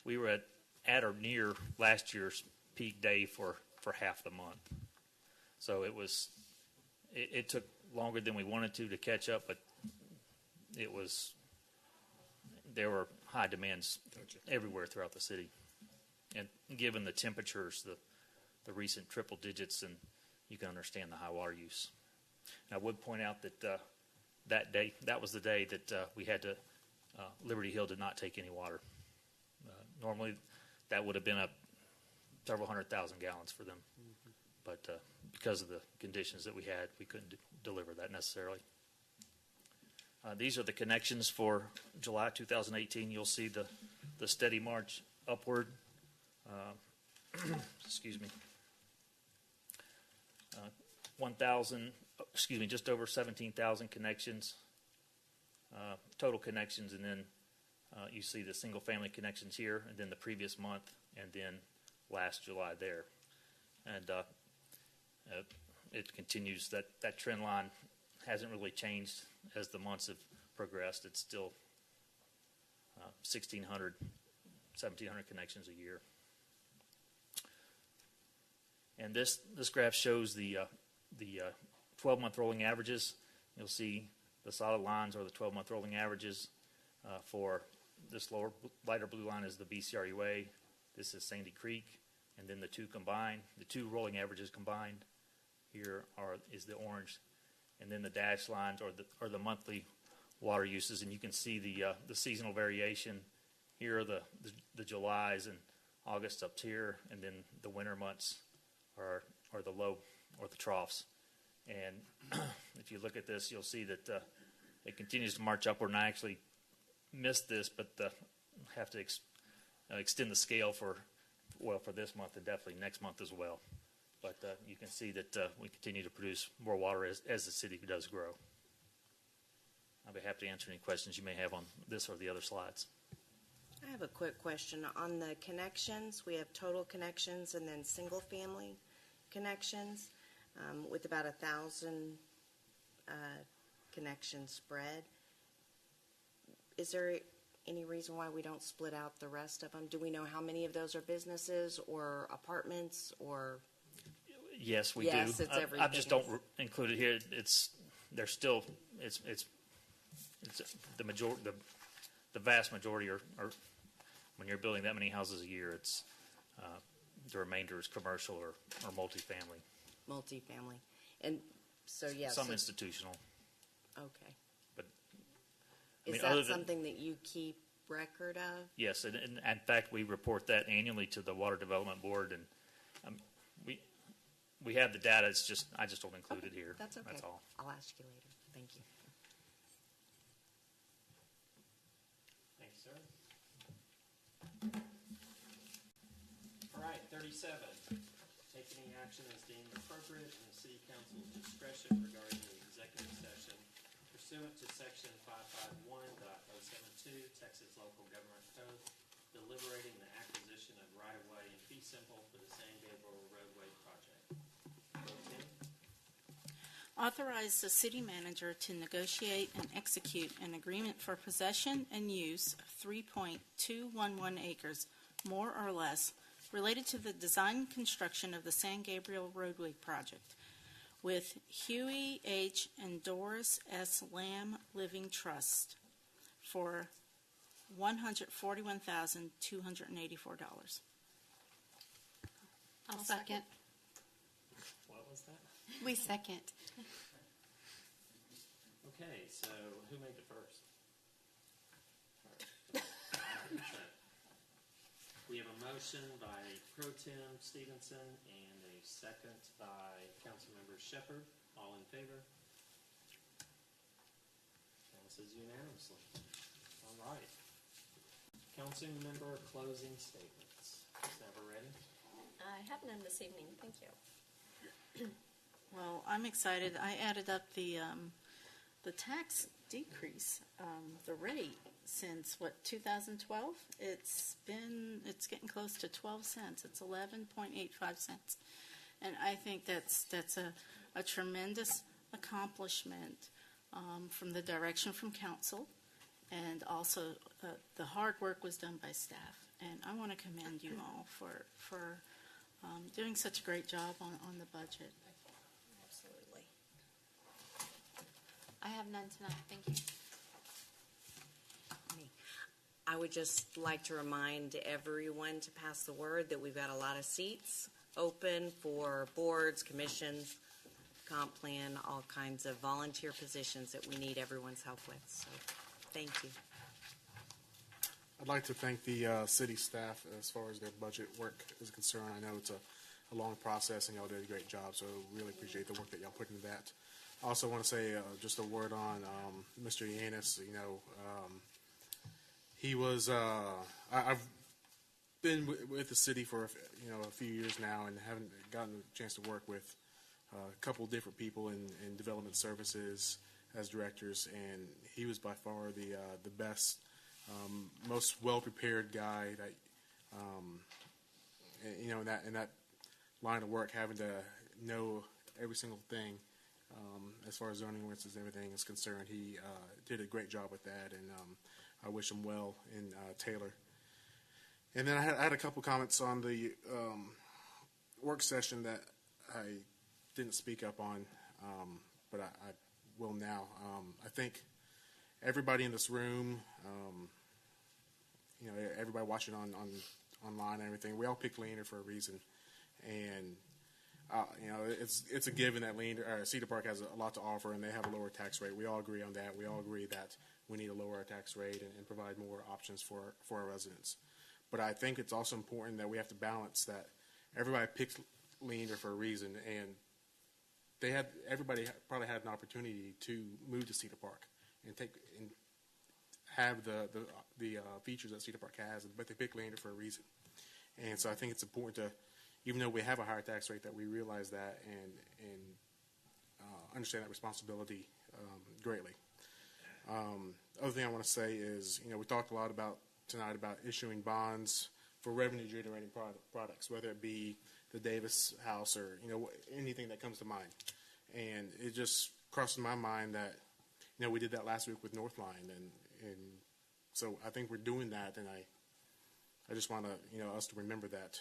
We were at or near last year's peak day for half the month. So it took longer than we wanted to catch up, but there were high demands everywhere throughout the city. And given the temperatures, the recent triple digits, and you can understand the high water use. And I would point out that that was the day that we had to, Liberty Hill did not take any water. Normally that would have been several 100,000 gallons for them. Mm-hmm. But because of the conditions that we had, we couldn't deliver that necessarily. These are the connections for July 2018. You'll see the steady march upward. Excuse me. Just over 17,000 connections, total connections, and then you see the single-family connections here, and then the previous month, and then last July there. And it continues. That trend line hasn't really changed as the months have progressed. It's still 1,600, 1,700 connections a year. And this graph shows the 12-month rolling averages. You'll see the solid lines are the 12-month rolling averages. For this lighter blue line is the BCRUA. This is Sandy Creek, and then the two rolling averages combined here is the orange, and then the dashed lines are the monthly water uses, and you can see the seasonal variation. Here are the Julys and August up here, and then the winter months are the low or the troughs. And if you look at this, you'll see that it continues to march upward. And I actually missed this, but have to extend the scale for this month and definitely next month as well. But you can see that we continue to produce more water as the city does grow. I'll be happy to answer any questions you may have on this or the other slides. I have a quick question. On the connections, we have total connections and then single-family connections with about 1,000 connections spread. Is there any reason why we don't split out the rest of them? Do we know how many of those are businesses or apartments or? Yes, we do. It's I just don't include it here. It's the majority. The vast majority are when you're building that many houses a year. It's the remainder is commercial or multifamily. Multifamily. And so, yes. Some institutional. Okay. But Is other that than- something that you keep record of? Yes, and in fact, we report that annually to the Water Development Board, and we have the data. It's just I just don't include it here. That's okay. That's all. I'll ask you later. Thank you. Thanks, sir. All right, 37. Take any action as deemed appropriate in the City Council's discretion regarding the executive session pursuant to Section 551.072 Texas Local Government Code, deliberating the acquisition of right-of-way and fee simple for the San Gabriel Roadway Project. Authorize the city manager to negotiate and execute an agreement for possession and use of 3.211 acres, more or less, related to the design and construction of the San Gabriel Roadway Project with Huey H. and Doris S. Lamb Living Trust for $141,284. I'll second. What was that? We second. Okay, so who made the first? We have a motion by Pro Tem Stevenson and a second by Councilmember Shepherd. All in favor? Passes unanimously. All right. Councilmember closing statements. Is never ready? I have none this evening, thank you. Well, I'm excited. I added up the tax decrease, the rate since 2012. It's getting close to 12 cents. It's 11.85 cents, and I think that's a tremendous accomplishment from the direction from council, and also the hard work was done by staff. And I want to commend you all for doing such a great job on the budget. Absolutely. I have none tonight. Thank you. I would just like to remind everyone to pass the word that we've got a lot of seats open for boards, commissions, comp plan, all kinds of volunteer positions that we need everyone's help with. So, thank you. I'd like to thank the city staff as far as their budget work is concerned. I know it's a long process, and y'all did a great job, so really appreciate the work that y'all put into that. I also want to say just a word on Mr. Yanis. He was. I've been with the city for a few years now, and haven't gotten a chance to work with a couple of different people in development services as directors, and he was by far the best, most well prepared guy that in that line of work, having to know every single thing. As far as zoning ordinances and everything is concerned, he did a great job with that, and I wish him well in Taylor. And then I had a couple comments on the work session that I didn't speak up on, but I will now. I think everybody in this room, everybody watching online and everything, we all picked Leander for a reason, and it's a given that Cedar Park has a lot to offer, and they have a lower tax rate. We all agree on that. We all agree that we need to lower our tax rate and provide more options for our residents. But I think it's also important that we have to balance that. Everybody picked Leander for a reason, and everybody probably had an opportunity to move to Cedar Park and have the features that Cedar Park has, but they picked Leander for a reason. And so I think it's important to, even though we have a higher tax rate, that we realize that and understand that responsibility greatly. Other thing I want to say is, we talked a lot tonight about issuing bonds for revenue-generating products, whether it be the Davis House or anything that comes to mind. And it just crossed my mind that we did that last week with Northline, and so I think we're doing that, and I just want to us to remember that.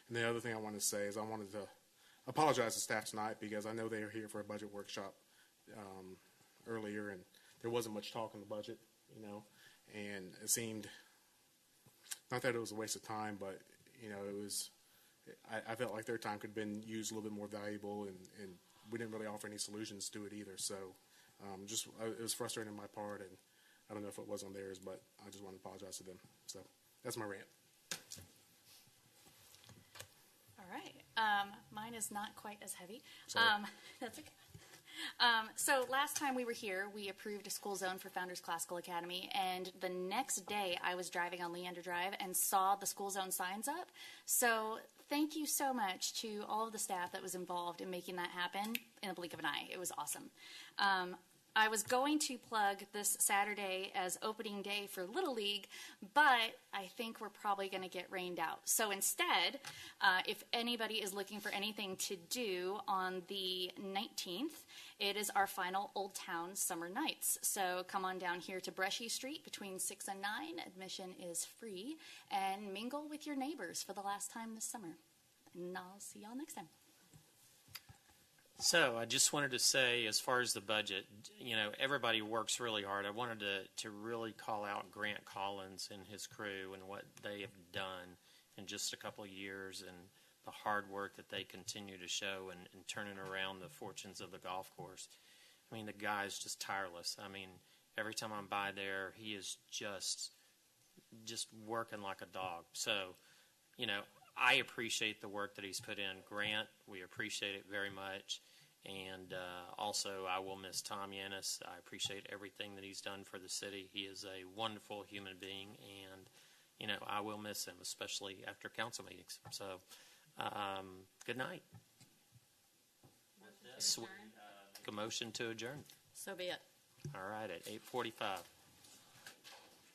And the other thing I wanted to say is I wanted to apologize to staff tonight, because I know they were here for a budget workshop earlier, and there wasn't much talk on the budget, and it seemed, not that it was a waste of time, but you know, it was, I felt like their time could have been used a little bit more valuable, and we didn't really offer any solutions to it either. So it was frustrating on my part, and I don't know if it was on theirs, but I just want to apologize to them. So that's my rant. All right. Mine is not quite as heavy. Sorry. That's okay. So last time we were here, we approved a school zone for Founders Classical Academy, and the next day I was driving on Leander Drive and saw the school zone signs up. So thank you so much to all of the staff that was involved in making that happen in a blink of an eye. It was awesome. I was going to plug this Saturday as opening day for Little League, but I think we're probably going to get rained out. So instead, if anybody is looking for anything to do on the 19th, it is our final Old Town Summer Nights. So come on down here to Brushy Street between 6 and 9. Admission is free, and mingle with your neighbors for the last time this summer. And I'll see y'all next time. So I just wanted to say, as far as the budget, you know, everybody works really hard. I wanted to really call out Grant Collins and his crew and what they have done in just a couple of years, and the hard work that they continue to show in turning around the fortunes of the golf course. I mean, the guy's just tireless. I mean, every time I'm by there, he is just working like a dog. So, you know, I appreciate the work that he's put in. Grant, we appreciate it very much. And also, I will miss Tom Yannis. I appreciate everything that he's done for the city. He is a wonderful human being, and, you know, I will miss him, especially after council meetings. So, good night. A motion to adjourn. So be it. All right, at 8:45.